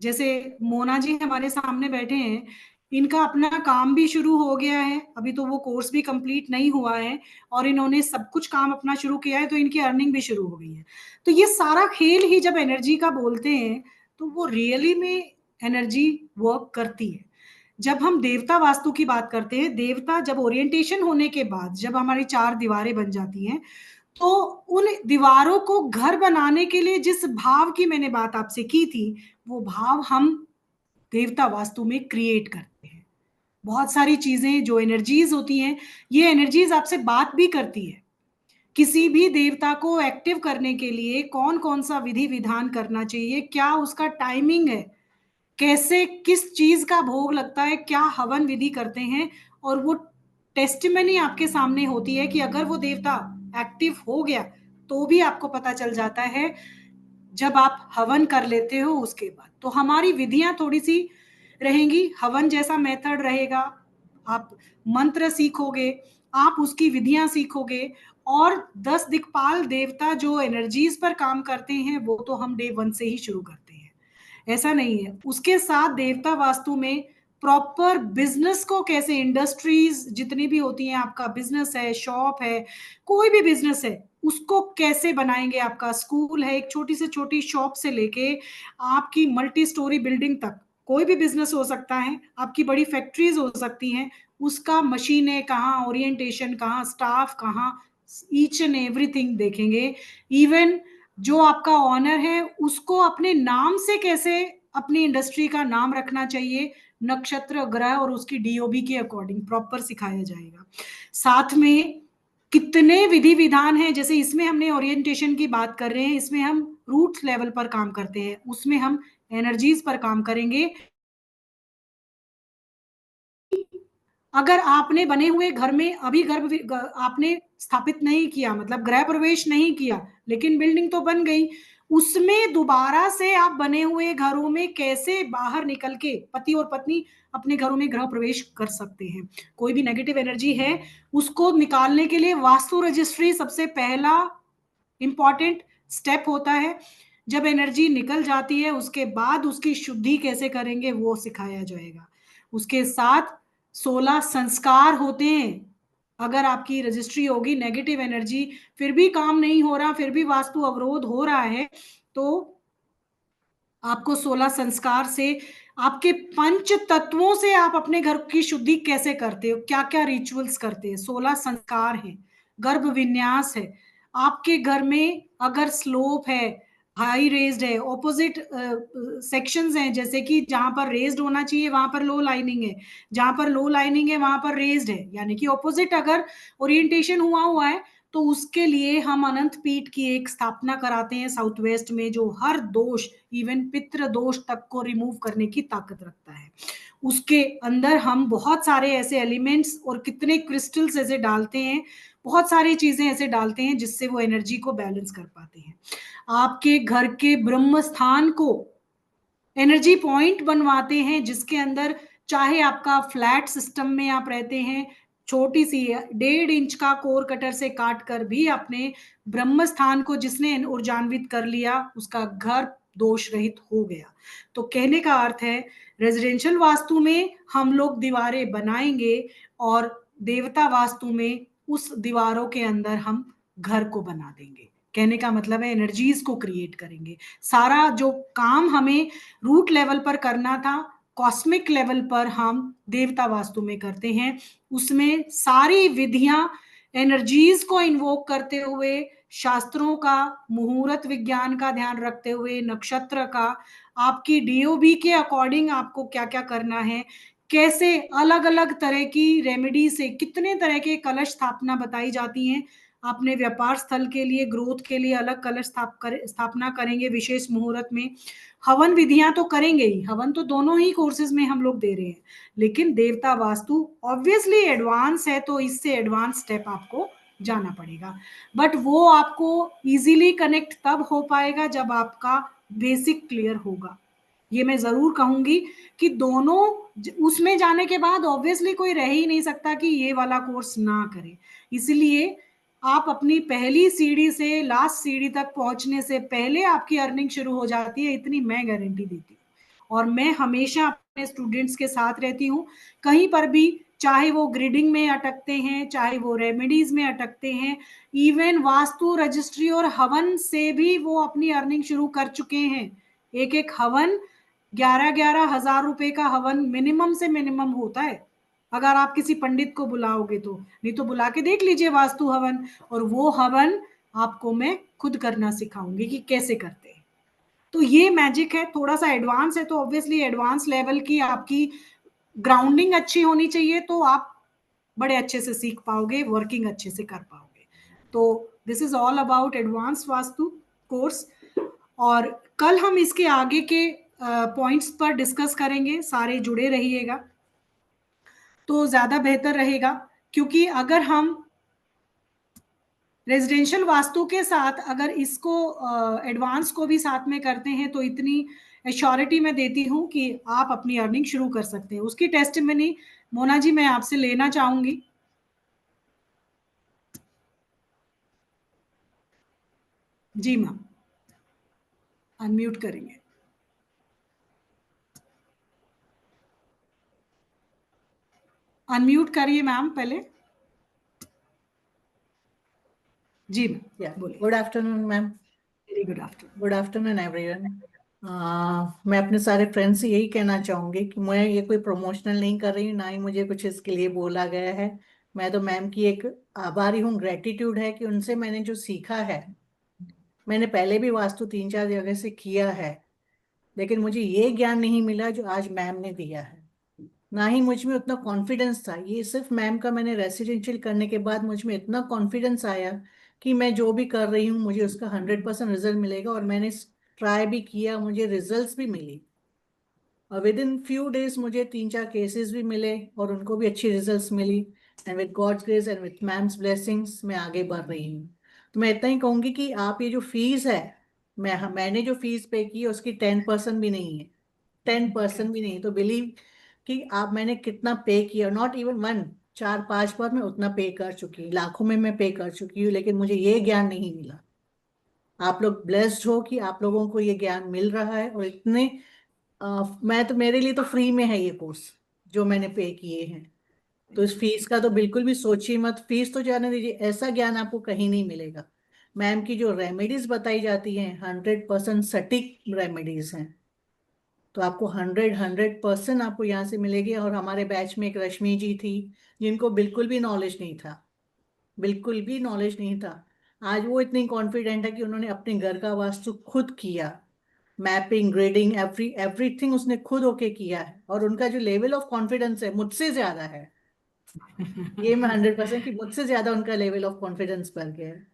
जैसे मोना जी हमारे सामने बैठे हैं, इनका अपना काम भी शुरू हो गया है। अभी तो वो कोर्स भी कंप्लीट नहीं हुआ है और इन्होंने सब कुछ काम अपना शुरू किया है, तो इनकी अर्निंग भी शुरू हो गई है। तो ये सारा खेल ही जब एनर्जी का बोलते हैं तो वो रियली में एनर्जी वर्क करती है। जब हम देवता वास्तु की बात करते हैं, देवता जब ओरिएंटेशन होने के बाद जब हमारी 4 दीवारें बन जाती हैं, तो उन दीवारों को घर बनाने के लिए जिस भाव की मैंने बात आपसे की थी, वो भाव हम देवता वास्तु में क्रिएट करते हैं। बहुत सारी चीजें जो एनर्जीज होती हैं, ये एनर्जीज आपसे बात भी करती है। किसी भी देवता को एक्टिव करने के लिए कौन कौन सा विधि विधान करना चाहिए, क्या उसका टाइमिंग है, कैसे किस चीज का भोग लगता है, क्या हवन विधि करते हैं, और वो टेस्टिमनी आपके सामने होती है कि अगर वो देवता एक्टिव हो गया तो भी आपको पता चल जाता है जब आप हवन कर लेते हो उसके बाद। तो हमारी विधियां थोड़ी सी रहेंगी, हवन जैसा मेथड रहेगा। आप मंत्र सीखोगे, आप उसकी विधियां सीखोगे। और 10 दिक्पाल देवता जो एनर्जीज पर काम करते हैं वो तो हम डे 1 से ही शुरू करते हैं, ऐसा नहीं है। उसके साथ देवता वास्तु में प्रॉपर बिजनेस को कैसे, इंडस्ट्रीज जितनी भी होती हैं, आपका बिजनेस है, शॉप है, कोई भी बिजनेस है, उसको कैसे बनाएंगे। आपका स्कूल है, एक छोटी से छोटी शॉप से लेके आपकी मल्टी स्टोरी बिल्डिंग तक कोई भी बिजनेस हो सकता है। आपकी बड़ी फैक्ट्रीज हो सकती हैं, उसका मशीनें कहाँ, ओरिएंटेशन कहाँ, स्टाफ कहाँ, ईच एंड एवरीथिंग देखेंगे। इवन जो आपका ऑनर है उसको अपने नाम से कैसे अपनी इंडस्ट्री का नाम रखना चाहिए, नक्षत्र, ग्रह और उसकी डीओबी के अकॉर्डिंग प्रॉपर सिखाया जाएगा। साथ में कितने विधि विधान हैं, जैसे इसमें हमने ओरिएंटेशन की बात कर रहे हैं, इसमें हम रूट लेवल पर काम करते हैं, उसमें हम एनर्जीज पर काम करेंगे। अगर आपने बने हुए घर में अभी आपने स्थापित नहीं किया, मतलब गृह प्रवेश नहीं किया, लेकिन बिल्डिंग तो बन गई, उसमें दोबारा से आप बने हुए घरों में कैसे बाहर निकल के पति और पत्नी अपने घरों में गृह प्रवेश कर सकते हैं। कोई भी नेगेटिव एनर्जी है उसको निकालने के लिए वास्तु रजिस्ट्री सबसे पहला इंपॉर्टेंट स्टेप होता है। जब एनर्जी निकल जाती है उसके बाद उसकी शुद्धि कैसे करेंगे वो सिखाया जाएगा। उसके साथ 16 संस्कार होते हैं। अगर आपकी रजिस्ट्री होगी, नेगेटिव एनर्जी फिर भी काम नहीं हो रहा, फिर भी वास्तु अवरोध हो रहा है, तो आपको 16 संस्कार से, आपके पंच तत्वों से आप अपने घर की शुद्धि कैसे करते हो, क्या क्या रिचुअल्स करते हैं, 16 संस्कार हैं, गर्भ विन्यास है। आपके घर में अगर स्लोप है, हाई रेज्ड है, ऑपोजिट सेक्शंस हैं, जैसे कि जहां पर रेज्ड होना चाहिए वहां पर लो लाइनिंग है, जहां पर लो लाइनिंग है वहां पर रेज्ड है, यानी कि ऑपोजिट अगर ओरिएंटेशन हुआ हुआ है, तो उसके लिए हम अनंत पीठ की एक स्थापना कराते हैं साउथ वेस्ट में, जो हर दोष, इवन पितृ दोष तक को रिमूव करने की ताकत रखता है। उसके अंदर हम बहुत सारे ऐसे एलिमेंट्स और कितने क्रिस्टल्स ऐसे डालते हैं, बहुत सारी चीजें ऐसे डालते हैं जिससे वो एनर्जी को बैलेंस कर पाते हैं। आपके घर के ब्रह्म स्थान को एनर्जी पॉइंट बनवाते हैं, जिसके अंदर चाहे आपका फ्लैट सिस्टम में आप रहते हैं, छोटी सी 1.5 इंच का कोर कटर से काट कर भी अपने ब्रह्म स्थान को जिसने ऊर्जान्वित कर लिया, उसका घर दोष रहित हो गया। तो कहने का अर्थ है, रेजिडेंशियल वास्तु में हम लोग दीवारें बनाएंगे और देवता वास्तु में उस दीवारों के अंदर हम घर को बना देंगे। कहने का मतलब है एनर्जीज को क्रिएट करेंगे। सारा जो काम हमें रूट लेवल पर करना था, कॉस्मिक लेवल पर हम देवता वास्तु में करते हैं। उसमें सारी विधियां एनर्जीज को इन्वोक करते हुए, शास्त्रों का, मुहूर्त विज्ञान का ध्यान रखते हुए, नक्षत्र का, आपकी डीओबी के अकॉर्डिंग आपको क्या क्या करना है, कैसे अलग अलग तरह की रेमेडी से कितने तरह के कलश स्थापना बताई जाती हैं। अपने व्यापार स्थल के लिए, ग्रोथ के लिए अलग कलश स्थापना करेंगे विशेष मुहूर्त में। हवन विधियां तो करेंगे ही, हवन तो दोनों ही कोर्सेज में हम लोग दे रहे हैं, लेकिन देवता वास्तु ऑब्वियसली एडवांस है, तो इससे एडवांस स्टेप आपको जाना पड़ेगा। बट वो आपको इजीली कनेक्ट तब हो पाएगा जब आपका बेसिक क्लियर होगा। ये मैं जरूर कहूंगी कि दोनों उसमें जाने के बाद ऑब्वियसली कोई रह ही नहीं सकता कि ये वाला कोर्स ना करे। इसलिए आप अपनी पहली सीढ़ी से लास्ट सीढ़ी तक पहुंचने से पहले आपकी अर्निंग शुरू हो जाती है, इतनी मैं गारंटी देती हूँ। और मैं हमेशा अपने स्टूडेंट्स के साथ रहती हूँ, कहीं पर भी, चाहे वो ग्रिडिंग में अटकते हैं, चाहे वो रेमेडीज में अटकते हैं, इवन वास्तु रजिस्ट्री और हवन से भी वो अपनी अर्निंग शुरू कर चुके हैं। एक एक हवन 11-11 हजार रुपए का हवन मिनिमम से मिनिमम होता है, अगर आप किसी पंडित को बुलाओगे तो। नहीं तो बुला के देख लीजिए वास्तु हवन, और वो हवन आपको मैं खुद करना सिखाऊंगी कि कैसे करते हैं। तो ये मैजिक है, थोड़ा सा एडवांस है, तो ऑब्वियसली एडवांस लेवल की आपकी ग्राउंडिंग अच्छी होनी चाहिए, तो आप बड़े अच्छे से सीख पाओगे, वर्किंग अच्छे से कर पाओगे। तो this is all about advance vastu course. और कल हम इसके आगे के पॉइंट्स पर डिस्कस करेंगे, सारे जुड़े रहिएगा तो ज्यादा बेहतर रहेगा। क्योंकि अगर हम रेजिडेंशियल वास्तु के साथ अगर इसको एडवांस को भी साथ में करते हैं, तो इतनी एश्योरिटी मैं देती हूं कि आप अपनी अर्निंग शुरू कर सकते हैं। उसकी टेस्टिमनी मोना जी मैं आपसे लेना चाहूंगी। जी मैम, अनम्यूट करेंगे। अनम्यूट करिए मैम पहले। जी मैम बोलिए। Good afternoon ma'am. Very good afternoon. Good afternoon everyone. मैं अपने सारे फ्रेंड्स से यही कहना चाहूंगी कि मैं ये कोई प्रमोशनल नहीं कर रही हूँ, ना ही मुझे कुछ इसके लिए बोला गया है। मैं तो मैम की एक आभारी हूँ, ग्रेटिट्यूड है कि उनसे मैंने जो सीखा है। मैंने पहले भी वास्तु 3-4 जगह से किया है, लेकिन मुझे ये ज्ञान नहीं मिला जो आज मैम ने दिया है। ना ही मुझ में उतना कॉन्फिडेंस था। ये सिर्फ मैम का मैंने रेसिडेंशियल करने के बाद मुझ में इतना कॉन्फिडेंस आया कि मैं जो भी कर रही हूँ मुझे उसका 100% रिजल्ट मिलेगा। और मैंने ट्राई भी किया, मुझे रिजल्ट्स भी मिली। और विद इन फ्यू डेज मुझे 3-4 केसेस भी मिले और उनको भी अच्छी रिजल्ट्स मिली। And with God's grace and with ma'am's blessings मैं आगे बढ़ रही हूँ। तो मैं इतना ही कहूंगी कि आप ये जो फीस है, मैंने जो फीस पे की है उसकी 10% भी नहीं है। 10% भी नहीं। तो बिलीव कि आप मैंने कितना पे किया, नॉट इवन वन, 4-5 बार मैं उतना पे कर चुकी हूँ, लाखों में मैं पे कर चुकी हूँ, लेकिन मुझे ये ज्ञान नहीं मिला। आप लोग ब्लेस्ड हो कि आप लोगों को ये ज्ञान मिल रहा है। और इतने मैं तो, मेरे लिए तो फ्री में है ये कोर्स जो मैंने पे किए हैं। तो इस फीस का तो बिल्कुल भी सोचिए मत। फीस तो जाने दीजिए, ऐसा ज्ञान आपको कहीं नहीं मिलेगा। मैम की जो रेमेडीज बताई जाती हैं 100% सटीक रेमेडीज हैं। तो आपको 100% आपको यहाँ से मिलेगी। और हमारे बैच में एक रश्मि जी थी जिनको बिल्कुल भी नॉलेज नहीं था, बिल्कुल भी नॉलेज नहीं था। आज वो इतनी कॉन्फिडेंट है कि उन्होंने अपने घर का वास्तु खुद किया। मैपिंग, ग्रेडिंग, एवरीथिंग उसने खुद होके किया है। और उनका जो लेवल ऑफ कॉन्फिडेंस है मुझसे ज्यादा है। ये मैं 100% कि मुझसे ज्यादा उनका लेवल ऑफ कॉन्फिडेंस बढ़ गया है।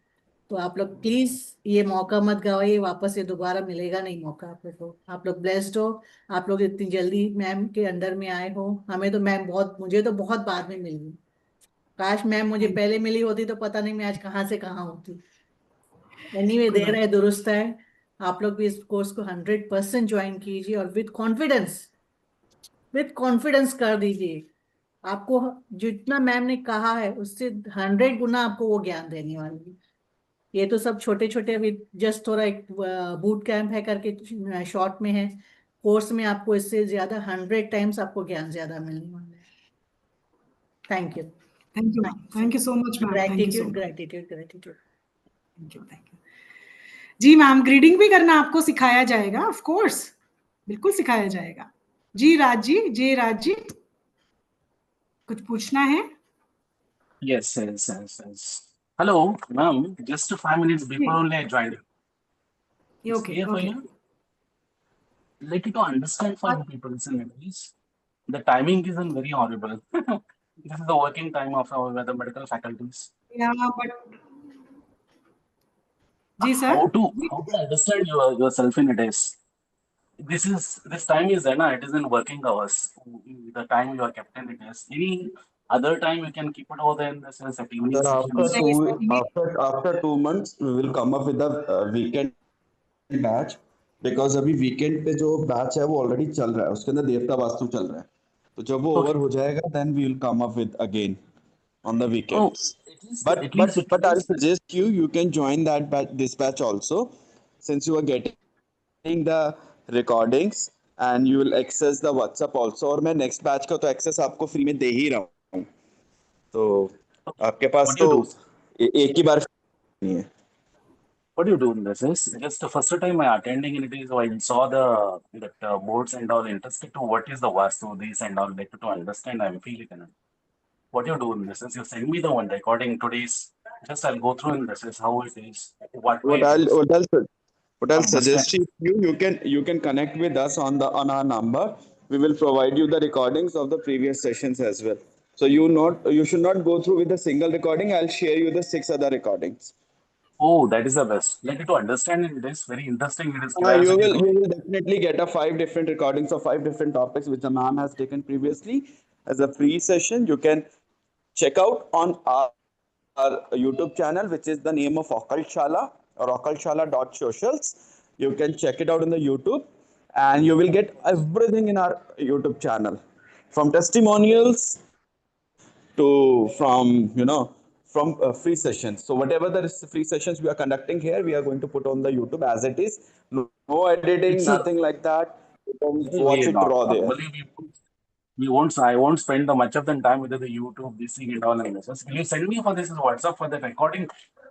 तो आप लोग प्लीज ये मौका मत गवाइए, वापस ये दोबारा मिलेगा नहीं मौका आप लोग को। आप लोग ब्लेस्ड हो। आप लोग इतनी जल्दी मैम के अंडर में आए हो। हमें तो मैम बहुत, मुझे तो बहुत बाद में मिली। काश मैम मुझे थैंक पहले मिली होती तो पता नहीं मैं आज कहाँ से कहाँ होती। एनीवे, कोई देर बात है दुरुस्त है। आप लोग भी इस कोर्स को 100% ज्वाइन कीजिए और विद कॉन्फिडेंस कर दीजिए। आपको जितना मैम ने कहा है उससे 100 गुना आपको वो ज्ञान देने वाली है। ये तो सब छोटे छोटे, अभी जस्ट थोड़ा एक बूट कैंप है करके शॉर्ट में है। कोर्स में आपको इससे ज्यादा 100 टाइम्स आपको ज्ञान ज्यादा मिलने वाला है। Thank you. Thank you ma'am, thank you. Thank you so much ma'am, thank you so gratitude, much. Gratitude, gratitude. Thank you, thank you. जी मैम, ग्रीडिंग भी करना आपको सिखाया जाएगा, ऑफ कोर्स, बिल्कुल सिखाया जाएगा। जी राज जी, जय राज जी, कुछ पूछना है? Yes, yes, yes, yes. Hello, ma'am. Just 5 minutes before जी, only I joined. It's okay clear for okay. you? Like to understand for you people, listen, please. The timing isn't very horrible. This is the working time of our the medical faculties. या बट जी sir. How to understand yourself in a days. This time is na, it is in working hours. The time you are kept in it is. Any other time you can keep it over there in the sense that evening Sir, session. नहीं सर, ये after 2 months, we will come up with a weekend batch, because अभी वीकेंड पे जो बैच है वो ऑलरेडी चल रहा है, उसके अंदर देवता वास्तु चल रहा है। तो जब वो ओवर Okay. हो जाएगा then we will come up with again on the Oh, weekends. at least but at but least at but I'll least suggest you can join that this batch also, since you are getting the recordings and you will access the WhatsApp also। और मैं नेक्स्ट बैच का तो एक्सेस आपको फ्री में दे ही रहा हूँ, तो आपके पास what do तो you do? एक ही बार नहीं है। What do you do in this? Is just the first time I attending and it is I saw the that boards and all interested to what is the vastu this and all like to understand I'm feeling it. What do you do in this? Is you send me the one recording today's just I'll go through in this is how it is, what way What it I'll is. what I'll what I'll Understand? suggest you can connect with us on our number. We will provide you the recordings of the previous sessions as well. So you should not go through with a single recording. I'll share you the 6 other recordings. Oh, that is the best. Like to understand it is very interesting. It is You curiosity will to you me. will definitely get a 5 different recordings of 5 different topics which the ma'am has taken previously as a free session. You can check out on our YouTube channel, which is the name of Occult Shala or occultshala.socials. You can check it out in the YouTube, and you will get everything in our YouTube channel, from testimonials to from free sessions. So whatever the free sessions we are conducting here, we are going to put on the YouTube as it is. No editing, It's a nothing like that. You can it is watch very it raw there. normally we won't I won't spend the much of the time with the YouTube this thing and all and this. Will you send me for this WhatsApp for the recording?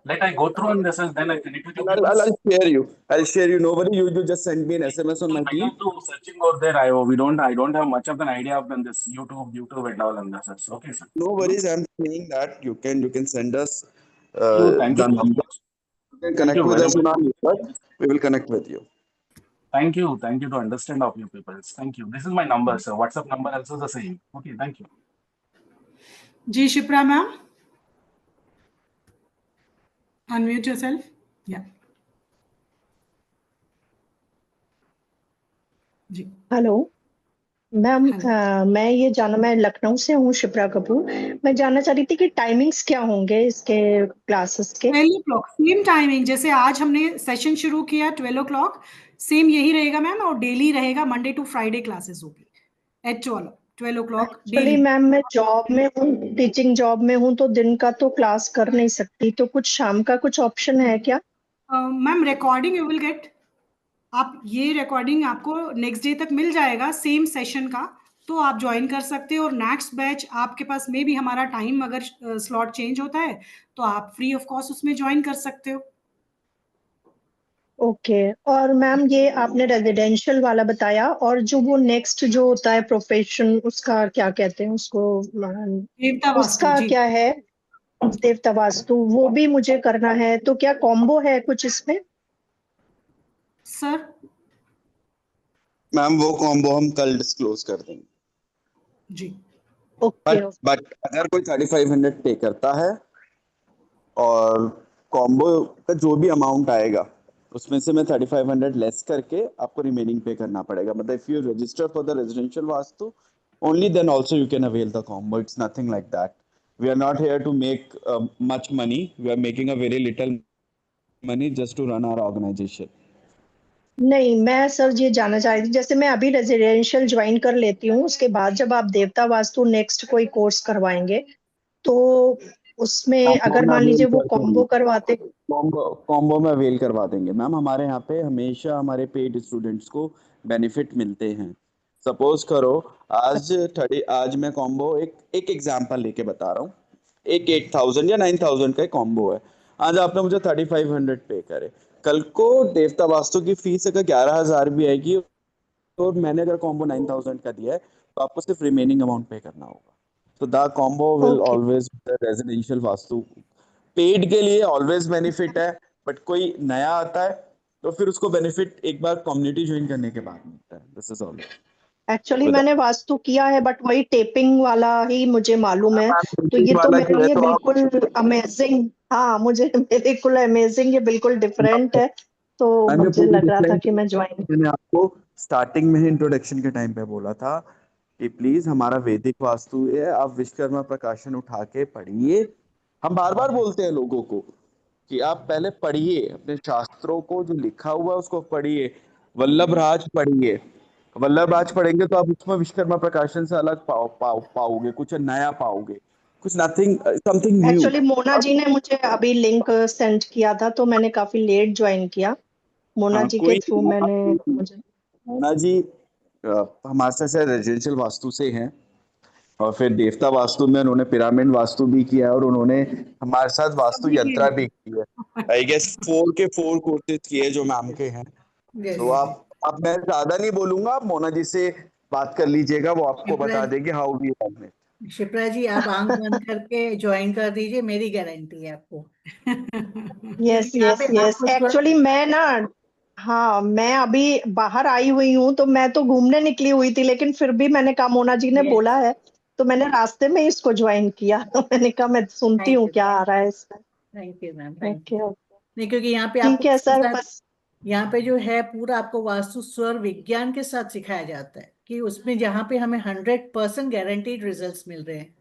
let I go through and this is then I connect with you I'll, people. I'll share you. I'll share you. Nobody, you just send me an SMS on So my I team. have to searching over there. I don't have much of an idea of this YouTube and all and this. Okay, sir. No worries. I'm saying that you can send us Thank you the so number. much. You can Thank connect you with very us much. on our network. We will connect with you. Thank you to understand of you people. Thank you. This is my number, sir. WhatsApp number also the same. Okay, thank you. जी Shipra ma'am, unmute yourself. Yeah. जी हेलो मैम, हेलो। मैं लखनऊ से हूँ, शिप्रा कपूर। मैं जानना चाह रही थी कि टाइमिंग्स क्या होंगे इसके क्लासेस के। 12 o'clock सेम टाइमिंग, जैसे आज हमने सेशन शुरू किया 12 o'clock, सेम यही रहेगा मैम, और डेली रहेगा, मंडे टू फ्राइडे क्लासेस होगी at 12 o'clock actually daily. Ma'am मैं जॉब में हूँ, टीचिंग जॉब में हूँ, तो दिन का तो क्लास कर नहीं सकती, तो कुछ शाम का कुछ ऑप्शन है क्या? Ma'am recording you will gate, आप ये रिकॉर्डिंग आपको नेक्स्ट डे तक मिल जाएगा सेम सेशन का, तो आप ज्वाइन कर सकते हो। और नेक्स्ट बैच आपके पास में भी हमारा टाइम अगर स्लॉट चेंज होता है तो आप फ्री ऑफ कॉस्ट उसमें ज्वाइन कर सकते हो। ओके। और मैम ये आपने रेजिडेंशियल वाला बताया, और जो वो नेक्स्ट जो होता है प्रोफेशन, उसका क्या कहते हैं उसको, देवता वास्तु उसका जी। क्या है? देवता वास्तु, वो भी मुझे करना है, तो क्या कॉम्बो है कुछ इसमें? सर मैम वो कॉम्बो हम कल डिस्क्लोज कर देंगे। जी ओके। बट अगर कोई 3500 पे करता है और कॉम्बो का जो भी अमाउंट आएगा उसमें से मैं 3500 लेस करके आपको रिमेनिंग पे करना पड़ेगा। मतलब if you register for the residential vastu only then also you can avail the combo. It's nothing like that. We are not here to make much money. We are making a very little money just to run our organization. नहीं, मैं सर ये जानना चाह रही थी, जैसे मैं अभी रेजिडेंशियल ज्वाइन कर लेती हूँ, उसके बाद जब आप देवता वास्तु नेक्स्ट कोई कोर्स करवाएंगे, तो उसमें अगर मान लीजिए वो कॉम्बो करवाते। कॉम्बो में अवेल करवा देंगे मैम। हमारे यहाँ पे हमेशा हमारे पेड स्टूडेंट्स को बेनिफिट मिलते हैं। सपोज करो आज मैं कॉम्बो एक एग्जांपल लेके बता रहा हूँ। एक 8000 या 9000 का कॉम्बो है। आज आपने मुझे 3500 पे करे, कल को देवता वास्तु की फीस अगर 11000 भी आएगी और मैंने अगर कॉम्बो 9000 का दिया है तो आपको सिर्फ रिमेनिंग अमाउंट पे करना होगा। So the combo will okay. always be the residential vastu. Paid के लिए ऑलवेज बेनिफिट है, बट कोई नया आता है तो फिर उसको बेनिफिट एक बार कम्युनिटी ज्वाइन करने के बाद मिलता है। This is all. एक्चुअली मैंने वास्तु किया है, बट वही टेपिंग वाला ही मुझे मालूम है, तो ये तो वाला मेरे किया लिए तो आप बिल्कुल अमेजिंग। हाँ, मुझे बिल्कुल अमेजिंग, ये बिल्कुल डिफरेंट है, तो मैंने मुझे पूरी लग रहा था डिफरेंस कि मैं ज्वाइन। मैंने आपको स्टार्टिंग में ही इंट्रोडक्शन के टाइम पे बोला था कि प्लीज हमारा वैदिक वास्तु है, आप विश्वकर्मा प्रकाशन उठा के पढ़िए। हम बार बार बोलते हैं लोगों को कि आप पहले पढ़िए, अपने शास्त्रों को जो लिखा हुआ है उसको पढ़िए। वल्लभ राज पढ़िए। वल्लभ राज पढ़ेंगे तो आप उसमें विश्वकर्मा प्रकाशन से अलग पाओगे, कुछ नया पाओगे, कुछ nothing something new. Actually Mona ji ने मुझे अभी लिंक सेंड किया था, तो मैंने काफी लेट ज्वाइन किया। मोना हाँ जी के कोई थ्रू मैंने मुझे। मोना जी हमारे से रेजिडेंशियल वास्तु से हैं, और फिर देवता वास्तु में उन्होंने पिरामिड वास्तु भी किया है, और उन्होंने हमारे साथ वास्तु सभी यंत्रा भी के की है। आई गेस 4 कोर्सेज किए जो मैम के हैं। तो यस। आप मैं ज्यादा नहीं बोलूंगा, आप मोना जी से बात कर लीजिएगा, वो आपको शिप्रा बता देंगे how we run it. Shipra ji, आप आंख बंद करके ज्वाइन कर दीजिए, मेरी गारंटी है आपको। यस क्योंकि यहाँ यस पे यस, आपको एक्चुअली मैं ना, हाँ, मैं अभी बाहर आई हुई हूँ, तो मैं तो घूमने निकली हुई थी, लेकिन फिर भी मैंने कहा मोना जी ने यस। बोला है, तो मैंने रास्ते में ही इसको ज्वाइन किया। तो मैंने कहा मैं सुनती थैंक हूँ यू, क्या आ रहा है इसमें। Thank you ma'am, thank you. Okay okay, नहीं, क्योंकि यहाँ पे आपको ठीक है इसके सर, साथ, बस। यहाँ पे जो है पूरा आपको वास्तु स्वर विज्ञान के साथ सिखाया जाता है, कि उसमें जहाँ पे हमें 100% गारंटीड रिजल्ट्स मिल रहे हैं।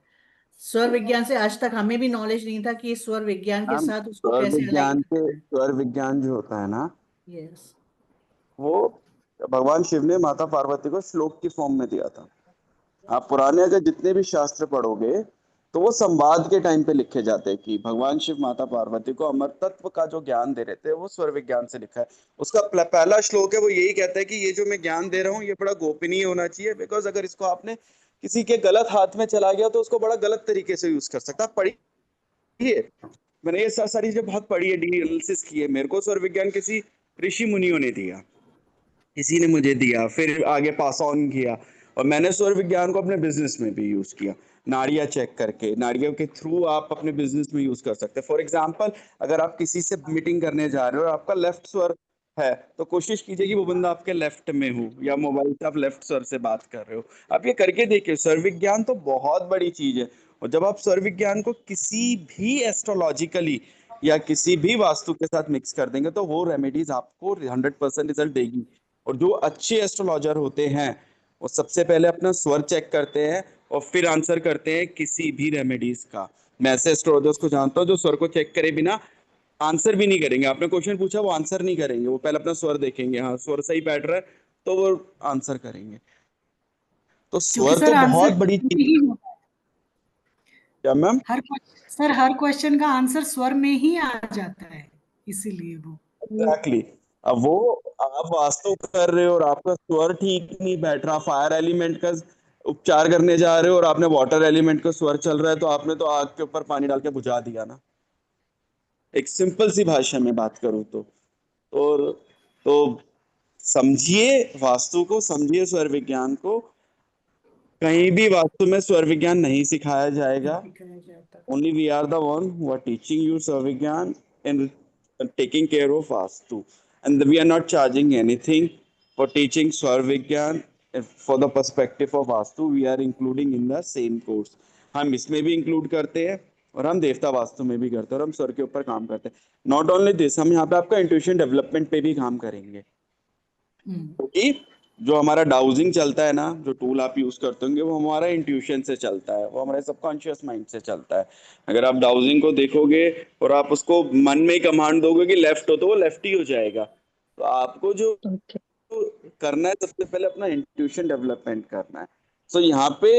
स्वर विज्ञान से आज तक हमें भी नॉलेज नहीं था कि स्वर विज्ञान के मैम साथ उसको कैसे अलाइन करना है। स्वर विज्ञान जो होता है ना, यस। वो भगवान शिव ने माता पार्वती को श्लोक की फॉर्म में दिया था। आप पुराने अगर जितने भी शास्त्र पढ़ोगे तो वो संवाद के टाइम पे लिखे जाते हैं कि भगवान शिव माता पार्वती को अमर तत्व का जो ज्ञान दे रहे थे, वो स्वर विज्ञान से लिखा है। उसका पहला श्लोक है, वो यही कहता है कि ये जो मैं ज्ञान दे रहा हूँ ये बड़ा गोपनीय होना चाहिए, बिकॉज अगर इसको आपने किसी के गलत हाथ में चला गया तो उसको बड़ा गलत तरीके से यूज कर सकता है। पढ़िए, मैंने ये सारी चीजें बहुत पढ़ी है, डी एनालिसिस की है। मेरे को स्वर विज्ञान किसी ऋषि मुनियों ने दिया, किसी ने मुझे दिया, फिर आगे पास ऑन किया, और मैंने स्वर विज्ञान को अपने बिजनेस में भी यूज किया। नाड़ियां चेक करके, नाड़ियों के थ्रू आप अपने बिजनेस में यूज कर सकते हैं। फॉर एग्जांपल, अगर आप किसी से मीटिंग करने जा रहे हो और आपका लेफ्ट स्वर है, तो कोशिश कीजिए कि वो बंदा आपके लेफ्ट में हो, या मोबाइल से आप लेफ्ट स्वर से बात कर रहे हो। आप ये करके देखिए। स्वर विज्ञान तो बहुत बड़ी चीज है, और जब आप स्वर विज्ञान को किसी भी एस्ट्रोलॉजिकली या किसी भी वास्तु के साथ मिक्स कर देंगे, तो वो रेमेडीज आपको 100% रिजल्ट देगी। और जो अच्छे एस्ट्रोलॉजर होते हैं, वो सबसे पहले अपना स्वर चेक करते हैं और फिर आंसर करते हैं किसी भी रेमेडीज का। मैं ऐसे एस्ट्रोलॉजर्स को जानता हूँ जो स्वर को चेक करे बिना आंसर भी नहीं करेंगे। आपने क्वेश्चन पूछा, वो आंसर नहीं करेंगे, वो पहले अपना स्वर देखेंगे, हाँ स्वर सही बैठ रहा है तो वो आंसर करेंगे। तो क्योंकि स्वर सर तो आंसर बहुत बड़ी चीज ही है। होता है। क्या मैम? सर हर क्वेश्चन का आंसर स्वर में ही आ जाता है, इसीलिए वो एग्जैक्टली। अब वो आप वास्तु कर रहे हो और आपका स्वर ठीक नहीं बैठ रहा, फायर एलिमेंट का उपचार करने जा रहे हो और आपने वाटर एलिमेंट का स्वर चल रहा है, तो आपने तो आग के ऊपर पानी डाल के बुझा दिया ना। एक सिंपल सी भाषा में बात करूं तो। और तो समझिए वास्तु को, समझिए स्वर विज्ञान को। कहीं भी वास्तु में स्वर विज्ञान नहीं सिखाया जाएगा। सिखाया जाता। Only we are the one who are teaching you Savigyan and taking care of Vastu. And we are not charging anything for teaching Swarvigyan for the perspective of Vastu. We are including in the same course. हम इसमें भी इंक्लूड करते हैं, और हम देवता वास्तु में भी करते हैं, और हम स्वर के ऊपर काम करते हैं। नॉट ओनली दिस, हम यहाँ पे आपका इंट्यूशन डेवलपमेंट पे भी काम करेंगे। क्योंकि जो हमारा डाउजिंग चलता है ना, जो टूल आप यूज करते होंगे, वो हमारा इंट्यूशन से चलता है, वो हमारे सबकॉन्शियस माइंड से चलता है। अगर आप डाउजिंग को देखोगे और आप उसको मन में ही कमांड दोगे कि लेफ्ट हो, तो वो लेफ्ट ही हो जाएगा। तो आपको जो ओके। करना है, सबसे पहले अपना इंट्यूशन डेवलपमेंट करना है। सो यहाँ पे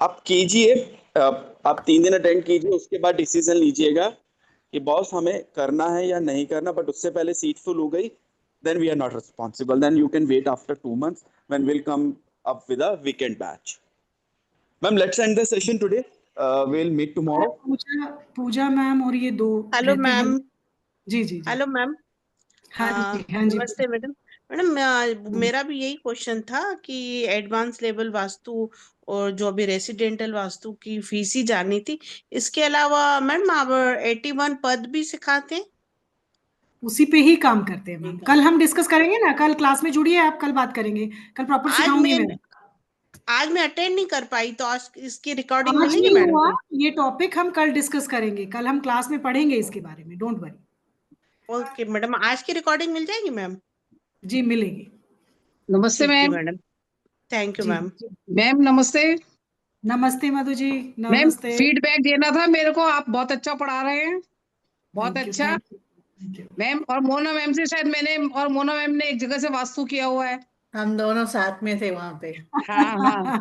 आप कीजिए, आप 3 दिन अटेंड कीजिए, उसके बाद डिसीजन लीजिएगा कि बॉस हमें करना है या नहीं करना। बट उससे पहले सीट फुल हो गई, then we are not responsible. Then you can wait after 2 months when we'll come up with a weekend batch. Ma'am, let's end the session today. We'll meet tomorrow. Pooja Pooja ma'am और ये दो हेलो रहते हैं। मैम। जी जी जी। Hello ma'am. हाँ जी हाँ जी। नमस्ते मैडम। मैडम मेरा भी यही क्वेश्चन था कि एडवांस लेवल वास्तु और जो अभी रेसिडेंटल वास्तु की फीस ही जाननी थी। इसके अलावा मैडम आप 81 पद भी सिखाते हैं? उसी पे ही काम करते हैं मैम। कल हम डिस्कस करेंगे ना, कल क्लास में जुड़िए आप, कल बात करेंगे, कल प्रॉपर सिखाऊंगी मैं। आज मैं अटेंड नहीं कर पाई, तो आज इसकी रिकॉर्डिंग आज मिलेगी नहीं मैडम? हुआ, ये टॉपिक हम कल डिस्कस करेंगे, कल हम क्लास में पढ़ेंगे इसके बारे में, डोंट वरी। ओके मैडम, आज की रिकॉर्डिंग मिल जाएगी मैम? जी मिलेगी। नमस्ते ma'am. Madam thank you ma'am. Ma'am नमस्ते। नमस्ते मधु जी। मैम नमस्ते। फीडबैक देना था मेरे को, आप बहुत अच्छा पढ़ा रहे हैं, बहुत अच्छा। मैम और मोना मैम से शायद मैंने और मोना मैम ने एक जगह से वास्तु किया हुआ है। हम दोनों साथ में थे वहां पे। हाँ हाँ।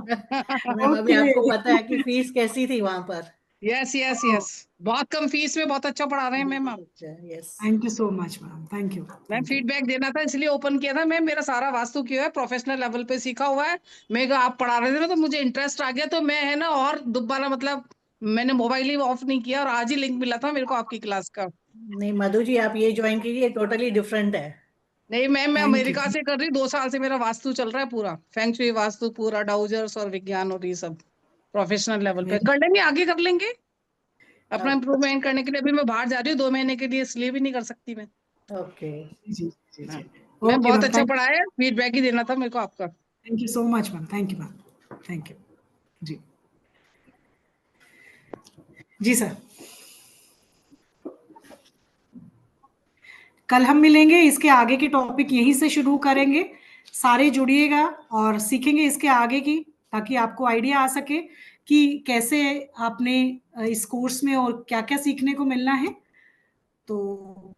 मैम अभी आपको पता है कि फीस कैसी थी वहां पर? यस यस यस, बहुत कम फीस में बहुत अच्छा पढ़ा रहे हैं मैम आप। Yes, thank you so much ma'am, thank you. Ma'am feedback देना था इसलिए ओपन किया था। मैम मेरा सारा वास्तु किया है, प्रोफेशनल लेवल पे सीखा हुआ है। मैं आप पढ़ा रहे थे ना, तो मुझे इंटरेस्ट आ गया, तो मैं है ना और दोबारा मतलब मैंने मोबाइल ही ऑफ नहीं किया, और आज ही लिंक मिला था मेरे को आपकी क्लास का। नहीं मधु जी आप ये ज्वाइन कीजिए, टोटली डिफरेंट है। नहीं मैम, मैं अमेरिका से कर रही, 2 साल से मेरा वास्तु चल रहा है पूरा, फेंग शुई वास्तु पूरा, डाउजर्स और विज्ञान और ये सब प्रोफेशनल लेवल पे कर लेंगे, आगे कर लेंगे अपना इम्प्रूवमेंट करने के लिए। अभी मैं बाहर जा रही हूँ 2 महीने के लिए, इसलिए भी नहीं कर सकती मैं। ओके जी जी। मैं बहुत अच्छा पढ़ाया, फीडबैक ही देना था मेरे को आपका। Thank you so much ma'am, thank you ma'am, thank you जी। जी सर, कल हम मिलेंगे, इसके आगे के टॉपिक यहीं से शुरू करेंगे। सारे जुड़िएगा और सीखेंगे इसके आगे की, ताकि आपको आइडिया आ सके कि कैसे आपने इस कोर्स में और क्या क्या सीखने को मिलना है। तो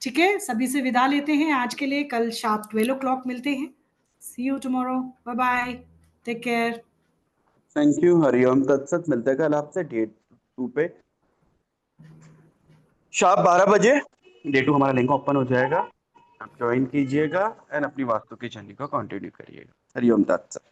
ठीक है, सभी से विदा लेते हैं आज के लिए। कल शार्प 12 o'clock मिलते हैं। See you tomorrow, bye bye, take care. Thank you. हरिओम तत्सत। मिलते हैं कल आपसे डे 2 पे शार्प 12 बजे। डे 2 हमारा लिंक ओपन हो जाएगा, आप ज्वाइन कीजिएगा एंड अपनी वास्तु की जर्नी को कंटिन्यू करिएगा। हरिओम तत्सत।